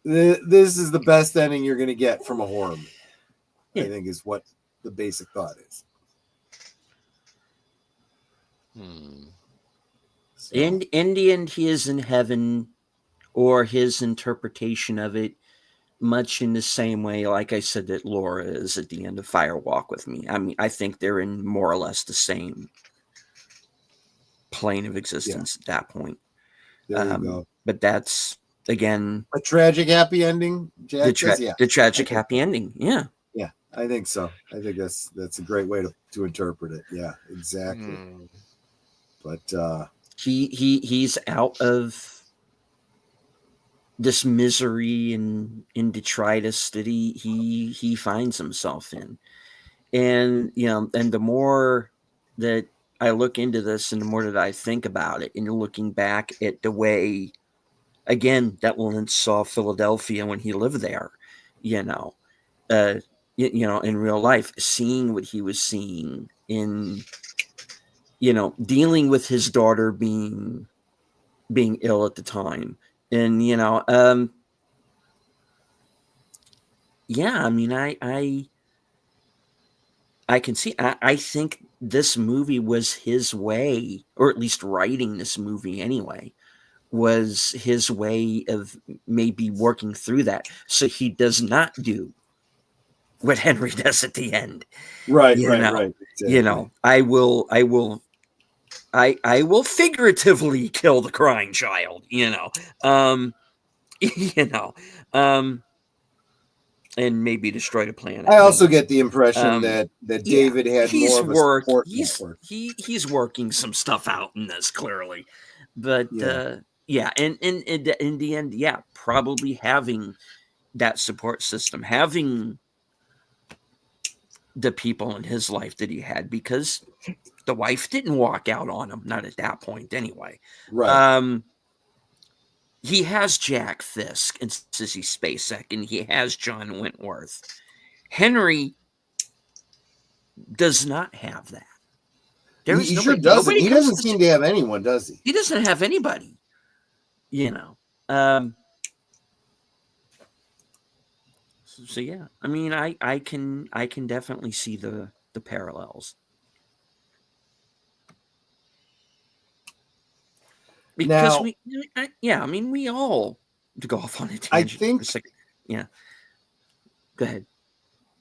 this is the best ending you're going to get from a horror movie. I think is what the basic thought is. So, in the end, he is in heaven, or his interpretation of it, much in the same way, like I said, that Laura is at the end of Fire Walk with Me. I mean, I think they're in more or less the same plane of existence at that point. there you go. But that's, again, A tragic happy ending, Jack says? Yeah. the tragic I think happy so. ending. Yeah. Yeah, I think so. I think that's a great way to interpret it. Yeah, exactly. But he's out of this misery and in detritus that he finds himself in. And and the more that I look into this and the more that I think about it, and looking back at the way, again, that Lynch saw Philadelphia when he lived there, uh in real life, seeing what he was seeing in, dealing with his daughter being ill at the time. And yeah, I mean, I can see, I think this movie was his way, or at least writing this movie anyway, was his way of maybe working through that, so he does not do what Henry does at the end. right. Exactly. I will figuratively kill the crying child, um you know and maybe destroy the planet. I also get the impression Um, that yeah, David had more of a support he's network. he's working some stuff out in this, clearly. But Yeah. yeah, and in the end, yeah, probably having that support system, having the people in his life that he had, because the wife didn't walk out on him, not at that point anyway. Right. He has Jack Fisk and Sissy Spacek, and he has John Wentworth. Henry does not have that. There is He nobody. sure doesn't. Nobody He comes doesn't seem to have anyone, does he? He doesn't have anybody. So yeah, I mean, I can definitely see the parallels. Because Now, I mean, we all, to go off on a tangent I for a think second. Yeah. Go ahead.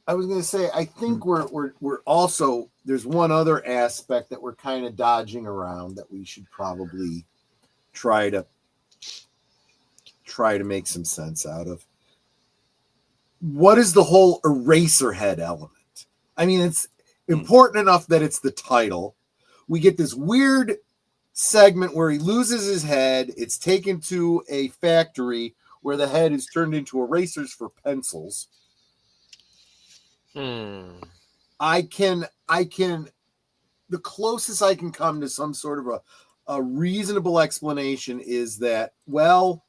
I was going to say, I think we're also, there's one other aspect that we're kind of dodging around that we should probably try to make some sense out of. What is the whole Eraserhead element? I mean, it's important enough that it's the title. We get this weird segment where he loses his head. It's taken to a factory where the head is turned into erasers for pencils. I can the closest I can come to some sort of a reasonable explanation is that, well,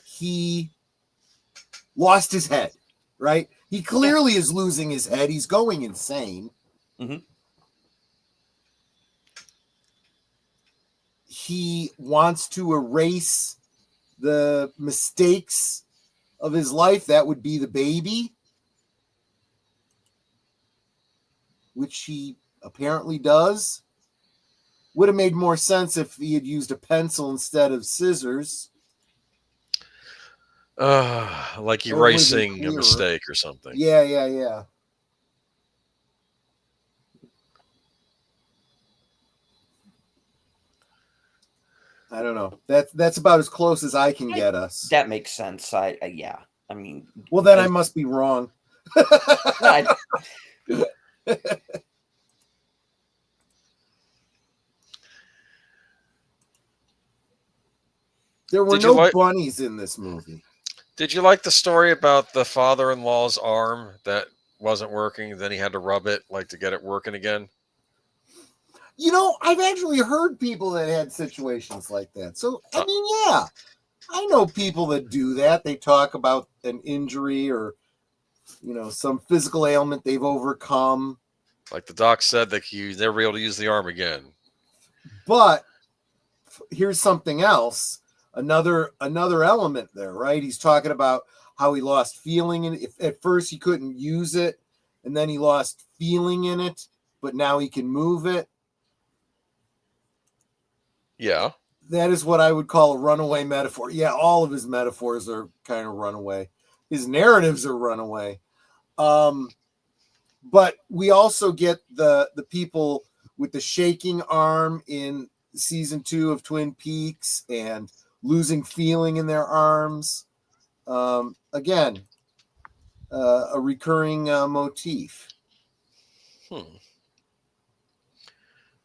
he lost his head, right? He clearly is losing his head. He's going insane. Mm-hmm. He wants to erase the mistakes of his life. That would be the baby, which he apparently does. Would have made more sense if he had used a pencil instead of scissors. Like erasing a mistake or something. Yeah. I don't know. That's about as close as I can get us. That makes sense. Yeah. I mean, well, then I must be wrong. There were no bunnies in this movie. Did you like the story about the father-in-law's arm that wasn't working? Then he had to rub it to get it working again. I've actually heard people that had situations like that. So, I mean, yeah, I know people that do that. They talk about an injury or, some physical ailment they've overcome. Like the doc said, that you never be able to use the arm again. But here's something else. Another element there, right? He's talking about how he lost feeling in it. At first he couldn't use it, and then he lost feeling in it, but now he can move it. Yeah. That is what I would call a runaway metaphor. Yeah, all of his metaphors are kind of runaway. His narratives are runaway. But we also get the people with the shaking arm in season 2 of Twin Peaks and losing feeling in their arms. Again, a recurring motif. All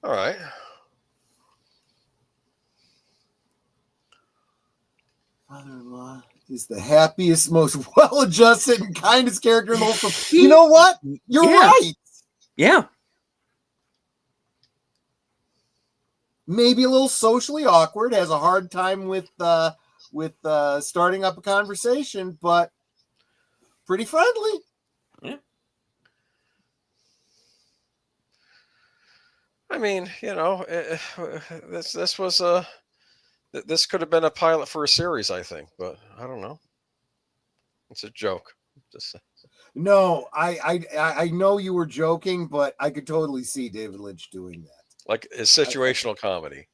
right. Father-in-law is the happiest, most well-adjusted, and kindest character in the whole film. You know what? You're right. Yeah. Maybe a little socially awkward, has a hard time with starting up a conversation, but pretty friendly. Yeah. I mean, this was a this could have been a pilot for a series, I think, but I don't know. It's a joke. Just No, I know you were joking, but I could totally see David Lynch doing that. like a situational comedy.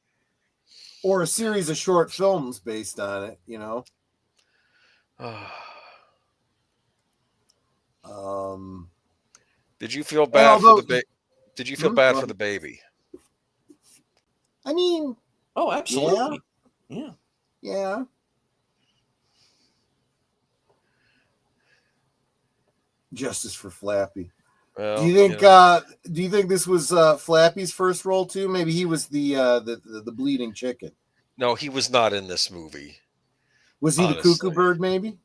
Or a series of short films based on it, you know. Did you feel bad for the Did you feel bad for the baby? I mean, oh, absolutely. Yeah. Justice for Flappy. Well, do you think this was Flappy's first role too? Maybe he was the bleeding chicken. No, he was not in this movie. Was he honestly. the cuckoo bird? Maybe.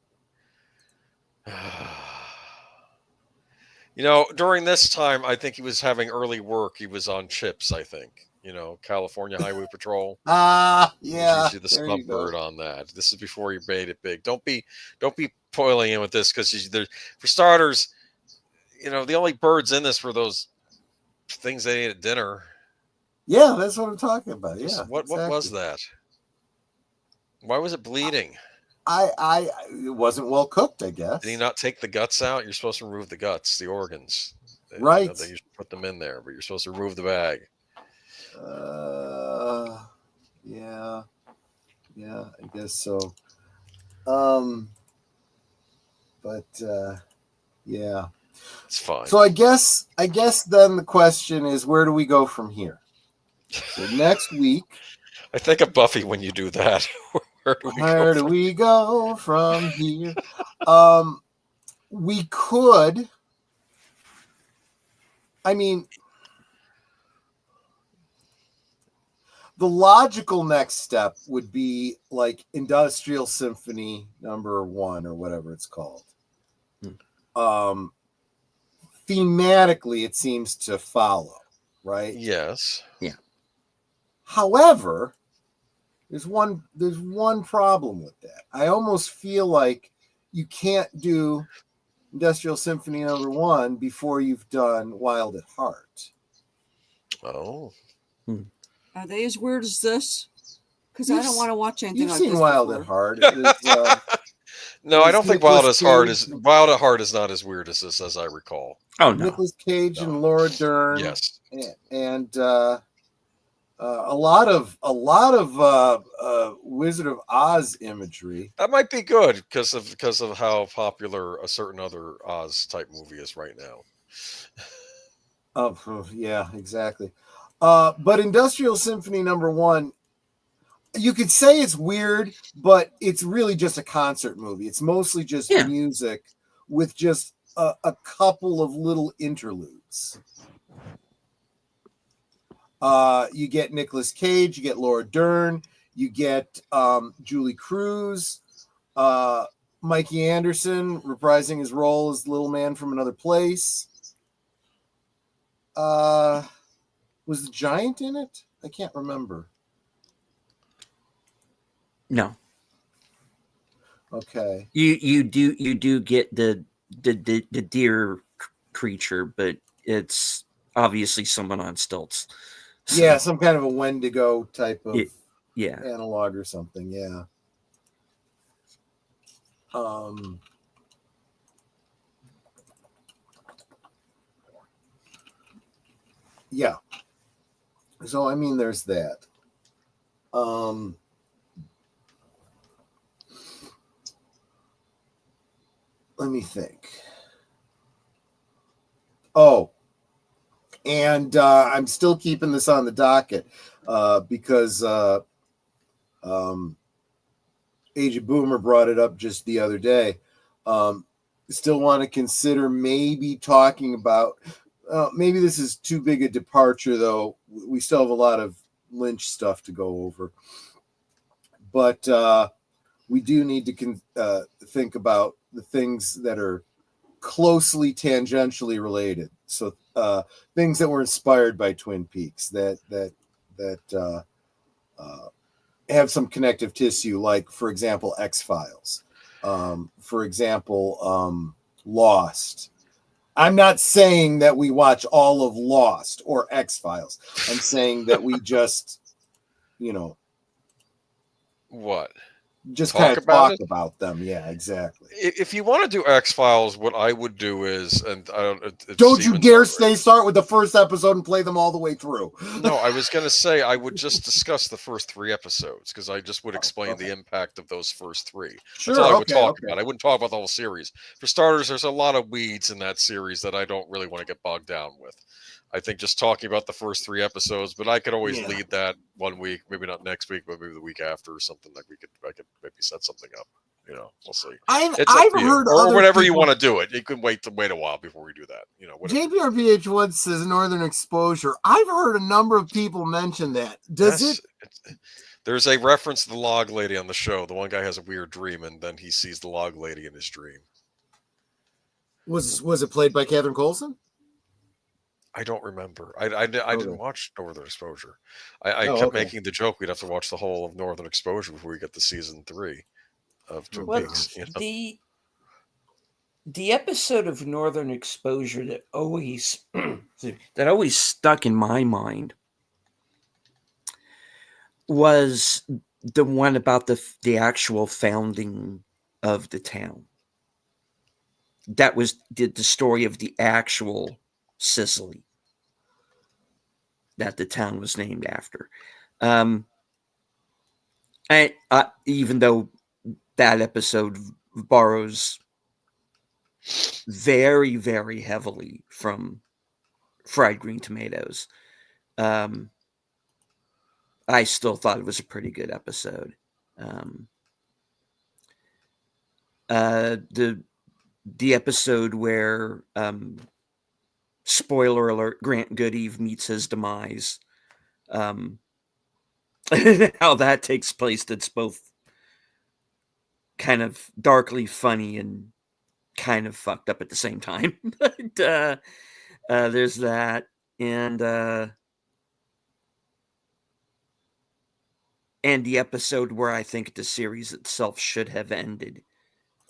During this time, I think he was having early work. He was on Chips, I think. California Highway Patrol. Yeah. He's the stunt bird on that. This is before he made it big. Don't be poiling in with this because for starters, the only birds in this were those things they ate at dinner. Yeah, that's what I'm talking about. Yeah. What was that? Why was it bleeding? It wasn't well cooked, I guess. Did he not take the guts out? You're supposed to remove the guts, the organs. Right. That you put them in there, but you're supposed to remove the bag. Yeah, I guess so. Yeah. It's fine. So I guess then the question is, where do we go from here? So next week, I think of Buffy when you do that. Where do we go from here? We could. I mean, the logical next step would be like Industrial Symphony #1 or whatever it's called. Thematically, it seems to follow, right? Yes. Yeah. However, there's one problem with that. I almost feel like you can't do Industrial Symphony #1 before you've done Wild at Heart. Oh. Are they as weird as this? Because I don't want to watch anything You've like seen this Wild before. at Heart. It is, no, I don't think Wild at Heart is not as weird as this, as I recall. Oh no. Nicolas Cage and Laura Dern. Yes. And a lot of Wizard of Oz imagery. That might be good because of how popular a certain other Oz type movie is right now. Oh yeah, exactly. But Industrial Symphony #1, you could say it's weird, but it's really just a concert movie. It's mostly just music with just a couple of little interludes. You get Nicolas Cage, you get Laura Dern, you get Julie Cruz, Mikey Anderson reprising his role as Little Man from Another Place. Was the Giant in it? I can't remember. No. Okay. You do get the deer creature, but it's obviously someone on stilts. So, yeah, some kind of a Wendigo type of analog or something. Yeah. Yeah. So I mean, there's that. Let me think. Oh, and I'm still keeping this on the docket because Agent Boomer brought it up just the other day. Still want to consider maybe talking about, maybe this is too big a departure, though. We still have a lot of Lynch stuff to go over. But we do need to think about the things that are closely tangentially related. So things that were inspired by Twin Peaks that have some connective tissue, like, for example, X-Files. For example, Lost. I'm not saying that we watch all of Lost or X-Files. I'm saying that we just, What? just Talk kind of about talk it? about them. Yeah, exactly. If you want to do X-Files, what I would do is, and I don't. If Don't you Steven's dare already- start with the first episode and play them all the way through. No, I was going to say I would just discuss the first 3 episodes because I just would explain okay. the impact of those first 3. Sure, That's all I would talk okay. about. I wouldn't talk about the whole series. For starters, there's a lot of weeds in that series that I don't really want to get bogged down with. I think just talking about the first 3 episodes, but I could always lead that one week, maybe not next week, but maybe the week after or something. Like I could maybe set something up. We'll see. I've It's heard or whenever you people, want to do it. You can wait a while before we do that. Whatever. JPRPH once says Northern Exposure. I've heard a number of people mention that. There's a reference to the log lady on the show. The one guy has a weird dream, and then he sees the log lady in his dream. Was it played by Catherine Coulson? I don't remember. I didn't watch Northern Exposure. I kept okay. making the joke we'd have to watch the whole of Northern Exposure before we get to season 3 of Twin Peaks. The episode of Northern Exposure that always stuck in my mind was the one about the actual founding of the town. That was the story of the actual Sicily that the town was named after. Even though that episode borrows very, very heavily from Fried Green Tomatoes, I still thought it was a pretty good episode. The episode where, spoiler alert, Grant Goodeve meets his demise, how that takes place, that's both kind of darkly funny and kind of fucked up at the same time. But there's that, and the episode where I think the series itself should have ended,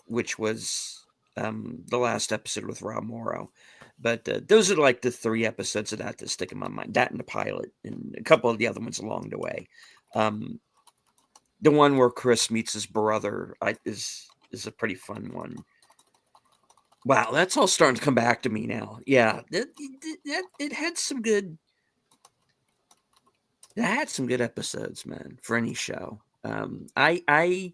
which was the last episode with Rob Morrow. But those are like the 3 episodes of that stick in my mind. That and the pilot, and a couple of the other ones along the way. The one where Chris meets his brother is a pretty fun one. Wow, that's all starting to come back to me now. Yeah, it had some good. It had some good episodes, man, for any show. I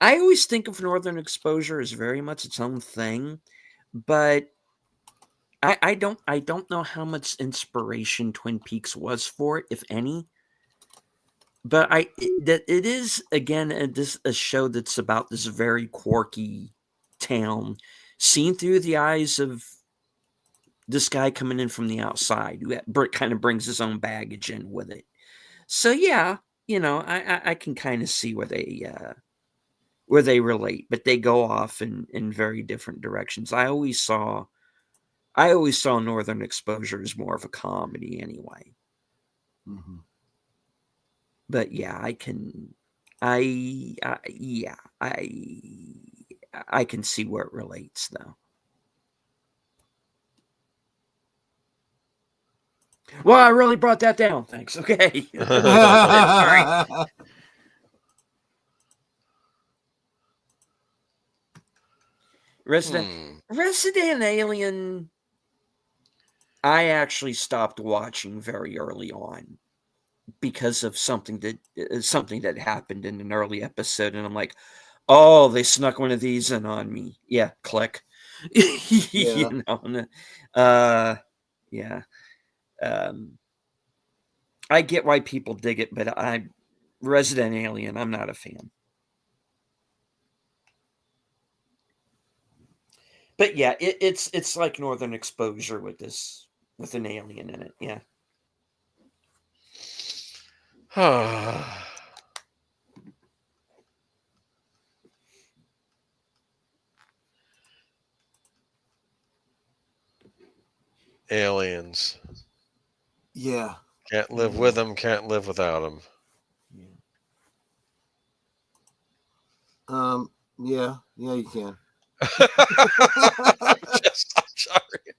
always think of Northern Exposure as very much its own thing, but I don't know how much inspiration Twin Peaks was for it, if any. But it is again a show that's about this very quirky town, seen through the eyes of this guy coming in from the outside, who kind of brings his own baggage in with it. So yeah, I can kind of see where they relate, but they go off in very different directions. I always saw Northern Exposure as more of a comedy anyway. Mm-hmm. But yeah, I can see where it relates, though. Well, I really brought that down. Thanks. Okay. Sorry. Resident Alien, I actually stopped watching very early on. because of something that happened in an early episode, and I'm like, oh, they snuck one of these in on me. Yeah, click. Yeah. You know, yeah. I get why people dig it, but Resident Alien, I'm not a fan. But yeah, it's like Northern Exposure with an alien in it. Yeah. Aliens. Yeah. Can't live with them, can't live without them. Yeah, you can. I'm sorry.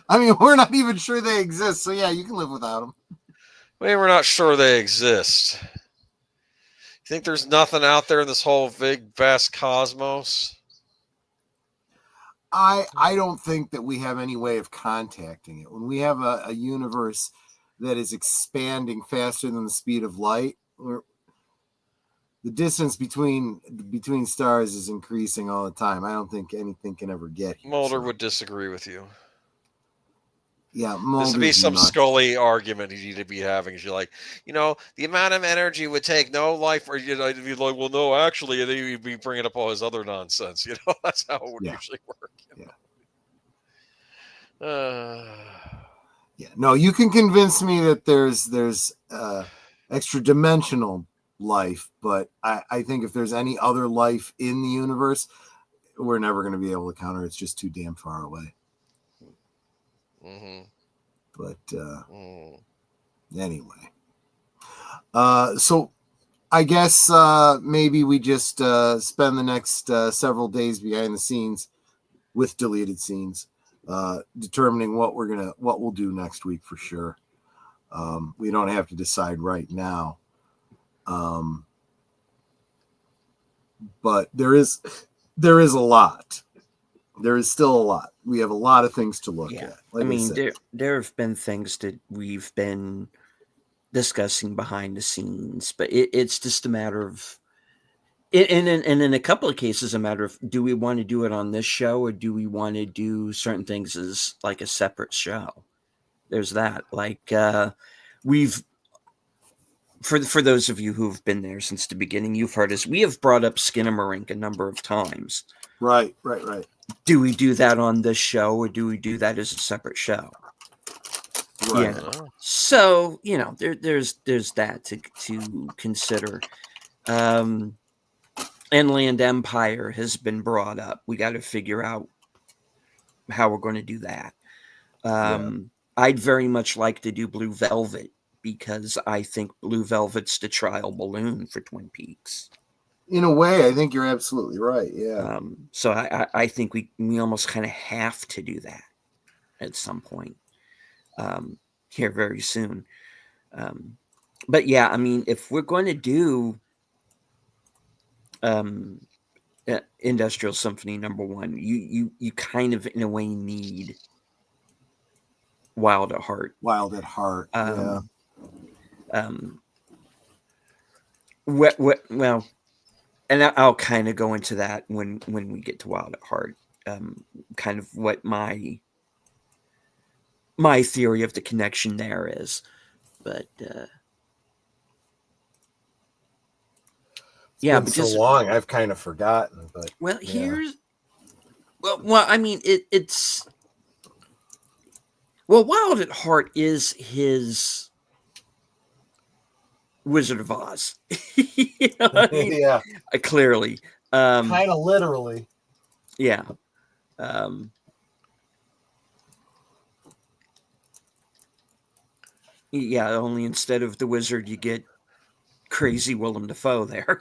I mean, we're not even sure they exist, so yeah, you can live without them. We're not sure they exist. You think there's nothing out there in this whole big, vast cosmos? I don't think that we have any way of contacting it. When we have a universe that is expanding faster than the speed of light, the distance between stars is increasing all the time. I don't think anything can ever get here. Mulder would disagree with you. Yeah, this would be some nuts. Scully argument you need to be having. You're like, the amount of energy would take no life, or you'd be like, well, no, actually, and then you'd be bringing up all his other nonsense. That's how it would usually work. Yeah, no, you can convince me that there's extra dimensional life, but I think if there's any other life in the universe, we're never going to be able to counter. It's just too damn far away. Mm-hmm. But anyway, so I guess maybe we just spend the next several days behind the scenes with deleted scenes, determining what we'll do next week for sure. We don't have to decide right now, but there is a lot. There is still a lot. We have a lot of things to look at. Like I mean, there have been things that we've been discussing behind the scenes, but it's just a matter of, and in a couple of cases, a matter of, do we want to do it on this show, or do we want to do certain things as like a separate show? There's that. Like we've, for those of you who've been there since the beginning, you've heard us. We have brought up Skinamarink a number of times. Right. Do we do that on this show, or do we do that as a separate show? Right. Yeah. So there's that to consider. Inland Empire has been brought up. We got to figure out how we're going to do that. I'd very much like to do Blue Velvet, because I think Blue Velvet's the trial balloon for Twin Peaks. In a way, I think you're absolutely right. Yeah. So I think we almost kind of have to do that at some point here very soon. But yeah, I mean, if we're going to do Industrial Symphony #1, you kind of in a way need Wild at Heart. Yeah. Well, and I'll kind of go into that when we get to Wild at Heart. Kind of what my theory of the connection there is, but yeah, but so long I've kind of forgotten. But here's well, I mean it's Wild at Heart is his Wizard of Oz. I mean? Yeah, clearly, kind of literally. Yeah. Yeah, only instead of the wizard, you get crazy Willem Dafoe there.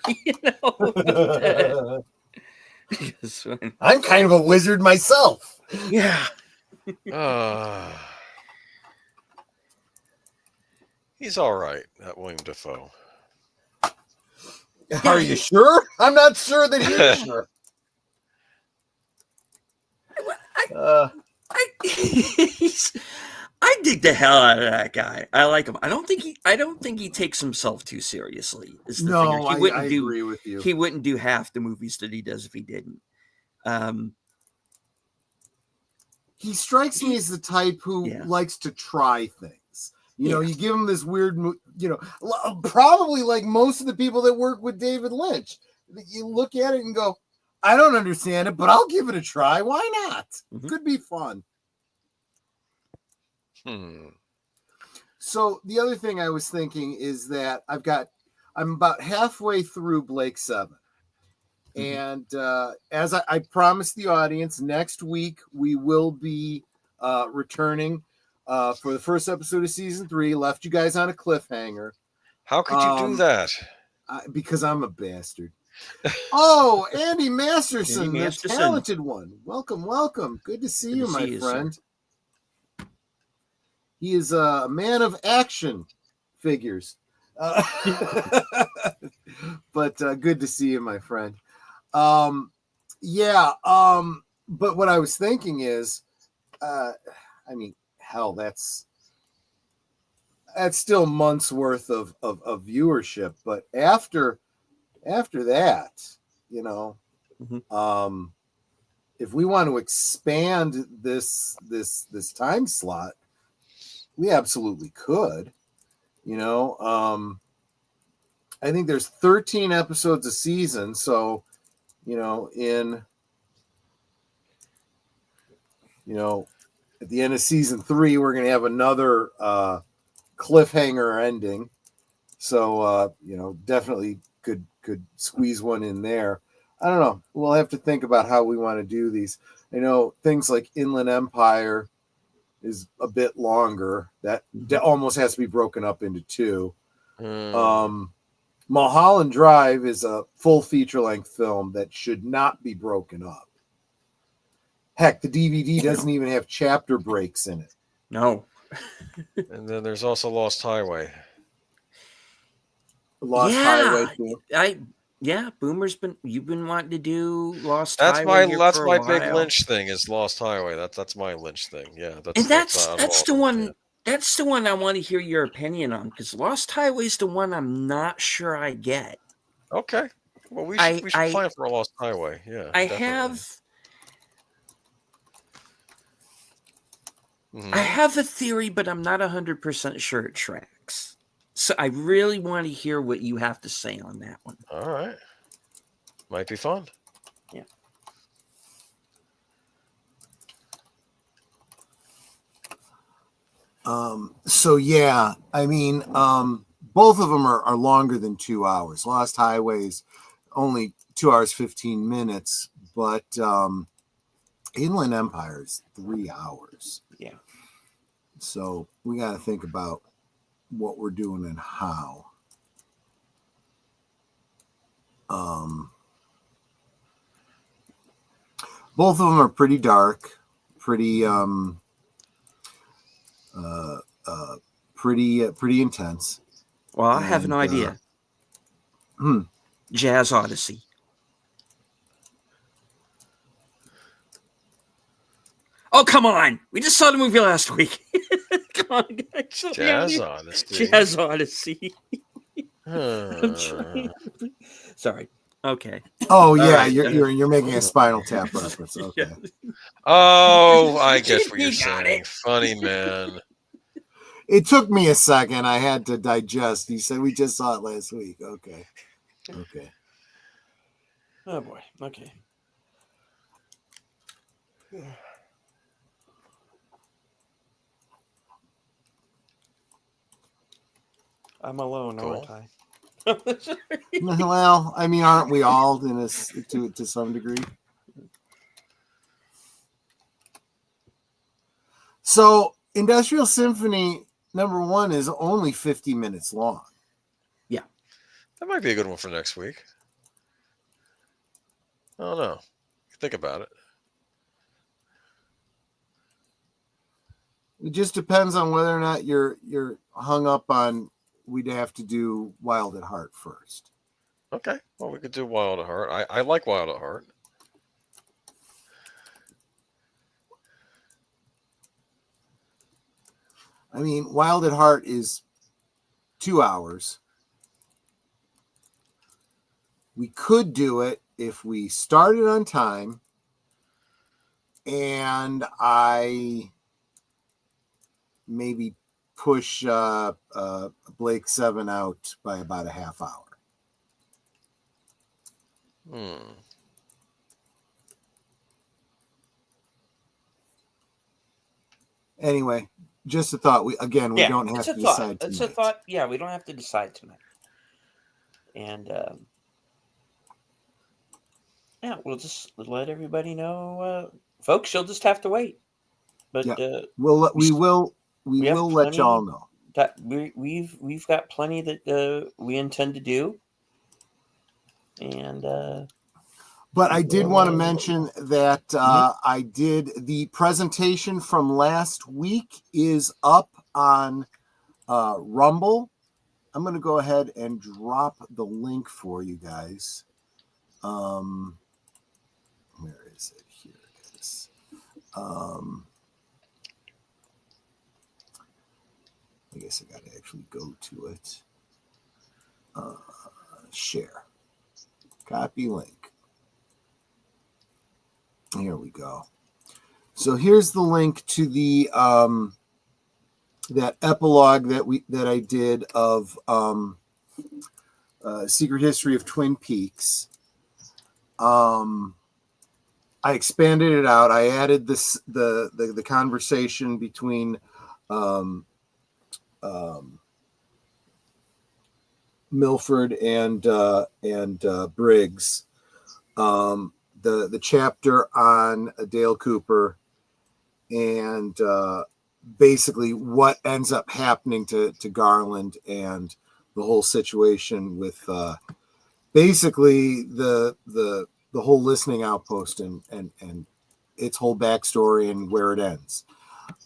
I'm kind of a wizard myself. Yeah. He's all right, that William Dafoe. Are you sure? I'm not sure that he's sure. I dig the hell out of that guy. I like him. I don't think he takes himself too seriously. Is the thing. No, I agree with you. He wouldn't do half the movies that he does if he didn't. He strikes me as the type who likes to try things. You know, you give him this weird, probably like most of the people that work with David Lynch. You look at it and go, I don't understand it, but I'll give it a try. Why not? Could be fun. So the other thing I was thinking is that I'm about halfway through Blake 7. And as I promised the audience, next week we will be returning for the first episode of season 3. Left you guys on a cliffhanger. How could you do that? Because I'm a bastard. Oh, Andy Masterson, the talented one. Welcome. Good to see you, my friend. Sir. He is a man of action figures. But good to see you, my friend. But what I was thinking is, hell, that's still months worth of viewership. But after that, if we want to expand this time slot, we absolutely could. I think there's 13 episodes a season, so at the end of season 3, we're going to have another cliffhanger ending. So, definitely could squeeze one in there. I don't know. We'll have to think about how we want to do these. I know things like Inland Empire is a bit longer. That almost has to be broken up into 2. Mulholland Drive is a full feature-length film that should not be broken up. Heck, the DVD doesn't even have chapter breaks in it. No. And then there's also Lost Highway. Highway too. You've been wanting to do Lost Highway. That's my big Lynch thing is Lost Highway. That's my Lynch thing. Yeah, that's the one. Yeah. That's the one I want to hear your opinion on, because Lost Highway is the one I'm not sure I get. Okay. Well, we should plan for a Lost Highway. Yeah. I have a theory, but I'm not 100% sure it tracks. So I really want to hear what you have to say on that one. All right. Might be fun. Yeah. Both of them are longer than 2 hours. Lost Highway is only 2 hours, 15 minutes, but Inland Empire is 3 hours. Yeah. So we got to think about what we're doing and how. Both of them are pretty dark, pretty intense. Well, I have an idea. Jazz Odyssey. Oh, come on. We just saw the movie last week. Come on, guys. Jazz Odyssey. Jazz Odyssey. Sorry. Okay. Oh, yeah. Right. You're making a Spinal Tap reference. Okay. Yeah. Oh, I guess what you're saying. Funny, man. It took me a second. I had to digest. He said we just saw it last week. Okay. Oh, boy. Okay. I'm alone, aren't I? Well, aren't we all to some degree? So, Industrial Symphony #1 is only 50 minutes long. Yeah. That might be a good one for next week. I don't know. Think about it. It just depends on whether or not you're hung up on we'd have to do Wild at Heart first. Okay. Well, we could do Wild at Heart. I like Wild at Heart. I mean, Wild at Heart is 2 hours. We could do it if we started on time and I maybe push Blake 7 out by about a half hour. Anyway, just a thought. We don't have to decide tonight. It's a thought. Yeah, we don't have to decide tonight. And yeah, we'll just let everybody know, folks. You'll just have to wait. But we will let y'all know that we've got plenty that we intend to do. And but I did want to mention that I did the presentation from last week is up on Rumble. I'm going to go ahead and drop the link for you guys. Where is it? Here it is. I guess I got to actually go to it. Share. Copy link. Here we go. So here's the link to the that epilogue that I did of Secret History of Twin Peaks. I expanded it out. I added the conversation between Milford and Briggs. The chapter on Dale Cooper and basically what ends up happening to Garland and the whole situation with basically the whole listening outpost and its whole backstory and where it ends.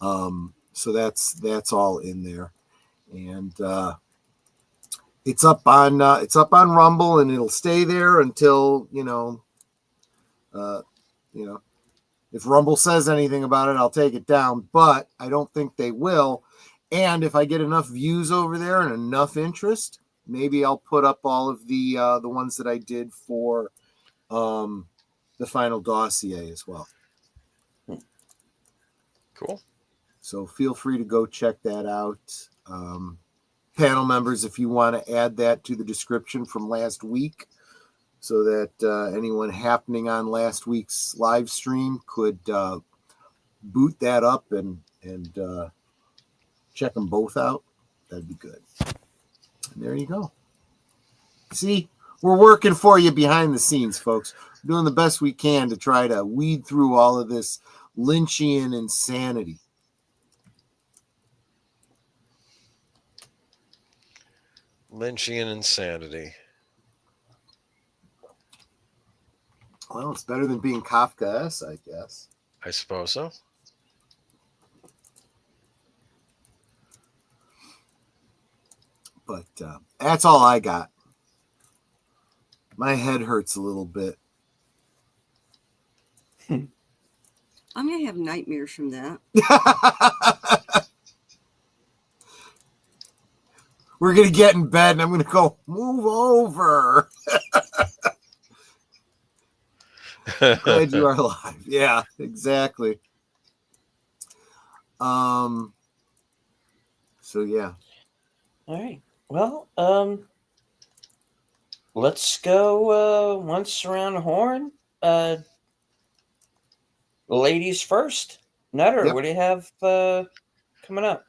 So that's all in there, and it's up on Rumble, and it'll stay there until if Rumble says anything about it, I'll take it down, but I don't think they will. And if I get enough views over there and enough interest, maybe I'll put up all of the ones that I did for the final dossier as well. Cool. So feel free to go check that out. Panel members, if you want to add that to the description from last week, so that anyone happening on last week's live stream could boot that up and check them both out. That'd be good. And there you go. See, we're working for you behind the scenes, folks. We're doing the best we can to try to weed through all of this Lynchian insanity. Lynchian insanity. Well, it's better than being Kafka-esque, I guess. I suppose so. But that's all I got. My head hurts a little bit. I'm going to have nightmares from that. We're going to get in bed and I'm going to go, move over. Glad you are alive. Yeah, exactly. So yeah. All right. Well, let's go once around the horn. Ladies first. Nutter, Yep. what do you have coming up?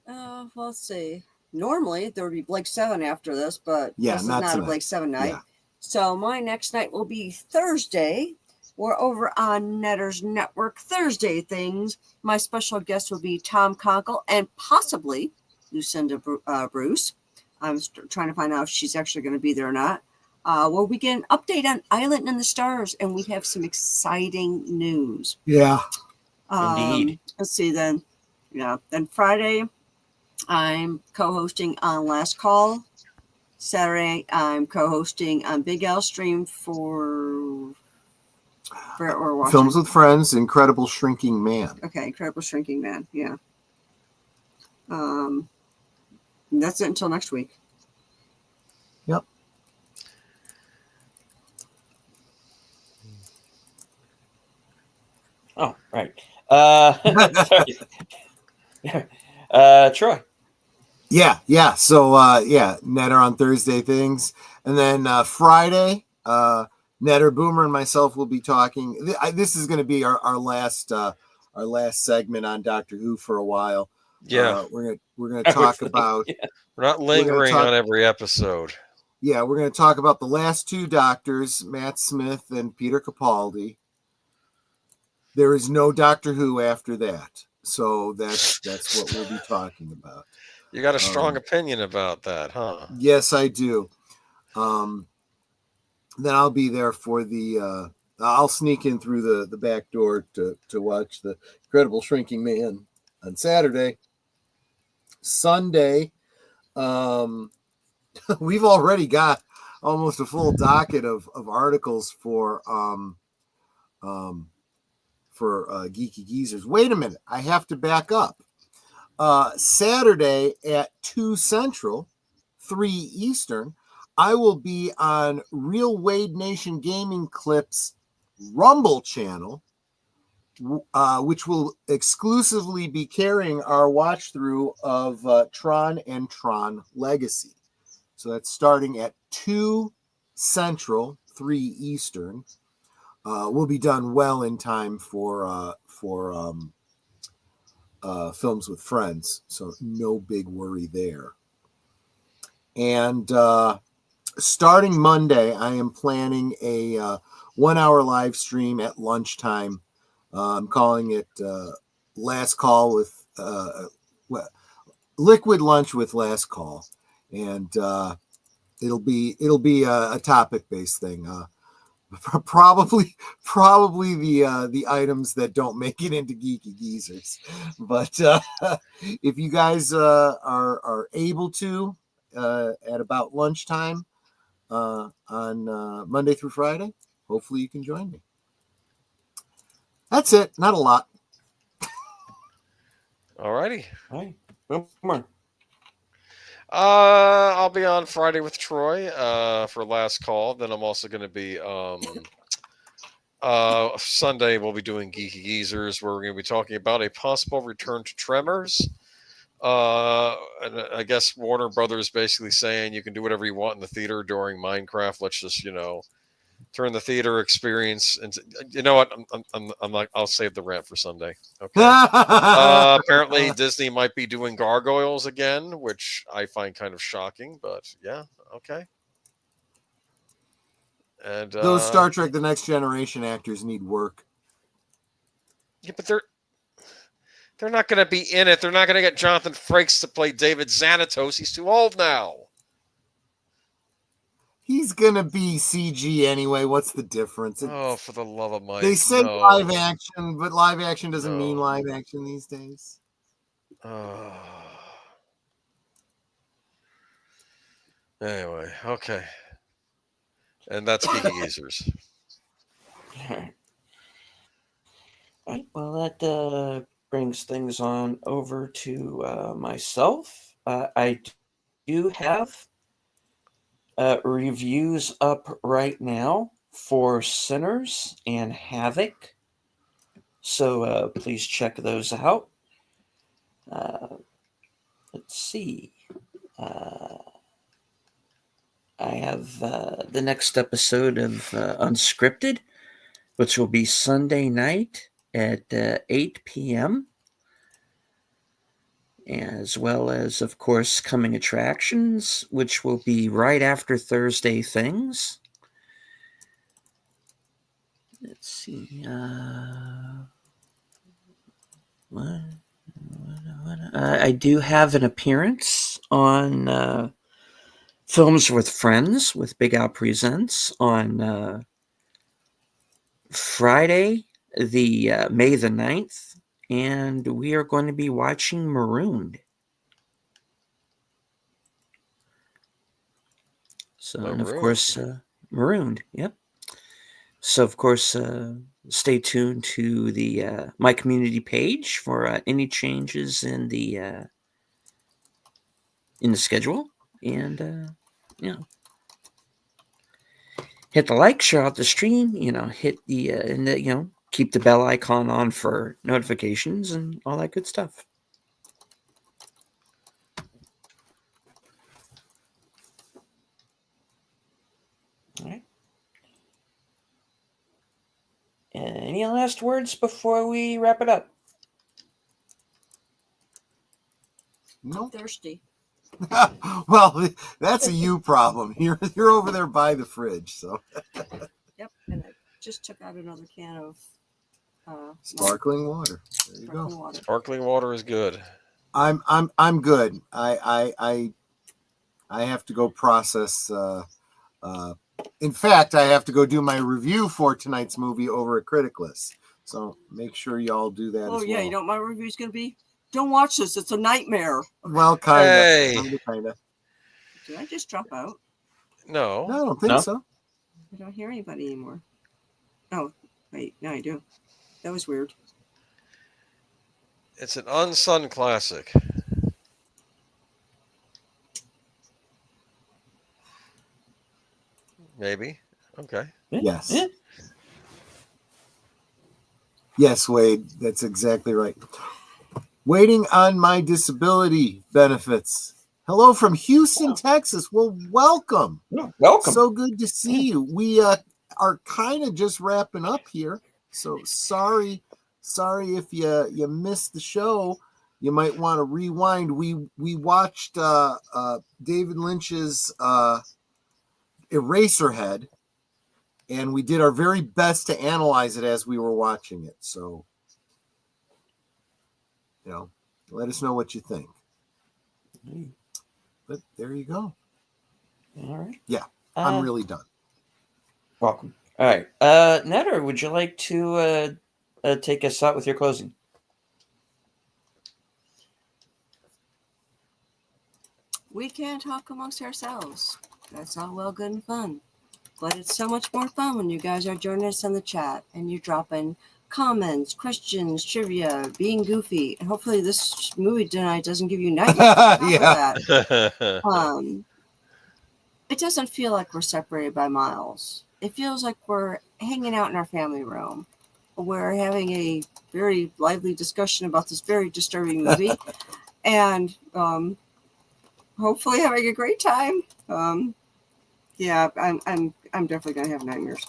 Well, let's see. Normally there would be Blake 7 after this, but Yeah, this is not not a tonight. Blake 7 night. Yeah. So my next night will be Thursday. We're over on Netter's Network Thursday things. My special guest will be Tom Conkle and possibly Lucinda Bruce. I'm trying to find out if she's actually going to be there or not. Where we get an update on Island in the Stars, and we have some exciting news. Yeah. Indeed. Let's see then. Yeah. Then Friday, I'm co-hosting on Last Call. Saturday, I'm co-hosting on Big L stream for or watching. Films with Friends, Incredible Shrinking Man. Okay, Incredible Shrinking Man. Yeah. And that's it until next week. Yep. Oh, right. Sorry. Troy. Yeah. So Netter on Thursday things, and then Friday, Netter, Boomer, and myself will be talking. This is going to be our last segment on Doctor Who for a while. Yeah. We're gonna talk about. Yeah. We're not lingering on every episode. Yeah, we're going to talk about the last two Doctors, Matt Smith and Peter Capaldi. There is no Doctor Who after that, so that's what we'll be talking about. You got a strong opinion about that, huh? Yes, I do. Then I'll be there for the. I'll sneak in through the back door to watch the Incredible Shrinking Man on Saturday. Sunday, we've already got almost a full docket of articles for Geeky Geezers. Wait a minute, I have to back up. Saturday at 2 Central, 3 Eastern, I will be on Real Wade Nation Gaming Clips Rumble channel, which will exclusively be carrying our watch through of Tron and Tron Legacy. So that's starting at 2 Central, 3 Eastern. We'll be done well in time for Films with Friends, so no big worry there. And starting Monday, I am planning a 1 hour live stream at lunchtime. I'm calling it Last Call with Liquid Lunch with Last Call, and it'll be a topic based thing. Probably the items that don't make it into Geeky Geezers, but if you guys are able to at about lunchtime on Monday through Friday, hopefully you can join me. That's it. Not a lot. Alrighty. All right. Boomer. I'll be on Friday with Troy for Last Call. Then I'm also going to be Sunday. We'll be doing Geeky Geezers, where we're going to be talking about a possible return to Tremors. And I guess Warner Brothers basically saying you can do whatever you want in the theater during Minecraft. Let's just turn the theater experience into. You know what? I'm like, I'll save the rant for Sunday. Okay. Apparently Disney might be doing gargoyles again, which I find kind of shocking, but yeah, okay. And those Star Trek The Next Generation actors need work. Yeah, but they're not going to be in it. They're not going to get Jonathan Frakes to play David Xanatos. He's too old now. He's going to be CG anyway. What's the difference? For the love of Mike. They say live action, but live action doesn't mean live action these days. Anyway, okay. And that's Geeky Geezers. All right, well, that brings things on over to myself. I do have reviews up right now for Sinners and Havoc, so please check those out. Let's see. I have the next episode of Unscripted, which will be Sunday night at 8 p.m., as well as, of course, Coming Attractions, which will be right after Thursday Things. Let's see. I do have an appearance on Films with Friends with Big Al Presents on Friday, the May the 9th, and we are going to be watching Marooned. So, and of course, Marooned, yep. So, of course, stay tuned to the my community page for any changes in the in the schedule, and hit the like, share out the stream, hit the and keep the bell icon on for notifications and all that good stuff. All right. Any last words before we wrap it up? No. Thirsty. Well, that's a you problem. You're over there by the fridge, so. Yep, and I just took out another can of Sparkling water. There you sparkling go. water. Sparkling water is good. I'm good. I have to go process. In fact, I have to go do my review for tonight's movie over at Criticless. So make sure y'all do that. Oh as yeah, well. you know what my review's gonna be? Don't watch this; it's a nightmare. Well, kind Hey. of. Did I just drop out? No. No, I don't think No? so. I don't hear anybody anymore. Oh, wait, now I do. That was weird. It's an unsung classic. Maybe. Okay. Yes. Yeah. Yes, Wade, that's exactly right. Waiting on my disability benefits. Hello from Houston, Texas. Well, welcome. Welcome. So good to see you. We are kind of just wrapping up here. So sorry if you missed the show. You might want to rewind. We watched David Lynch's Eraserhead, and we did our very best to analyze it as we were watching it. So, let us know what you think. But there you go. All right. Yeah, I'm really done. Welcome. All right. Netter, would you like to take us out with your closing? We can talk amongst ourselves. That's all well, good, and fun. But it's so much more fun when you guys are joining us in the chat and you're dropping comments, questions, trivia, being goofy. And hopefully this movie tonight doesn't give you nightmares. Yeah. It doesn't feel like we're separated by miles. It feels like we're hanging out in our family room. We're having a very lively discussion about this very disturbing movie. And hopefully having a great time. Yeah, I'm definitely gonna have nightmares.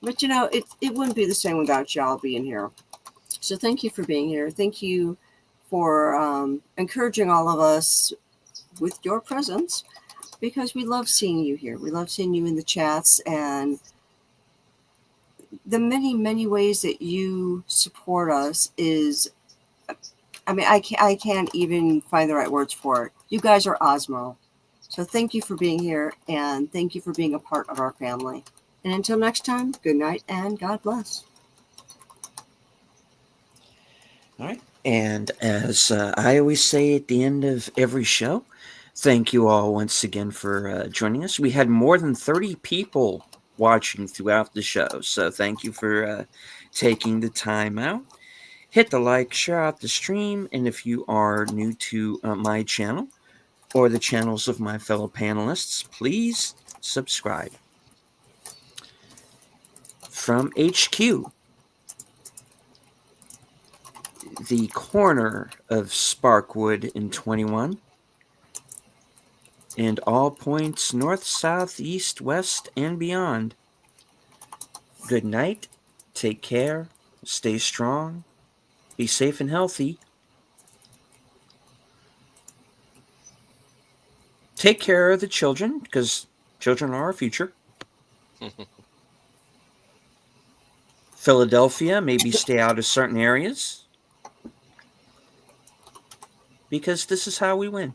But it wouldn't be the same without y'all being here. So thank you for being here. Thank you for encouraging all of us with your presence, because we love seeing you here. We love seeing you in the chats and the many, many ways that you support us is, I can't even find the right words for it. You guys are Osmo. So thank you for being here, and thank you for being a part of our family. And until next time, good night and God bless. All right. And as I always say at the end of every show, thank you all once again for joining us. We had more than 30 people watching throughout the show, so thank you for taking the time out. Hit the like, share out the stream, and if you are new to my channel or the channels of my fellow panelists, please subscribe. From HQ, the corner of Sparkwood in 21, and all points north, south, east, west, and beyond. Good night, take care, stay strong, be safe and healthy. Take care of the children, because children are our future. Philadelphia, maybe stay out of certain areas, because this is how we win.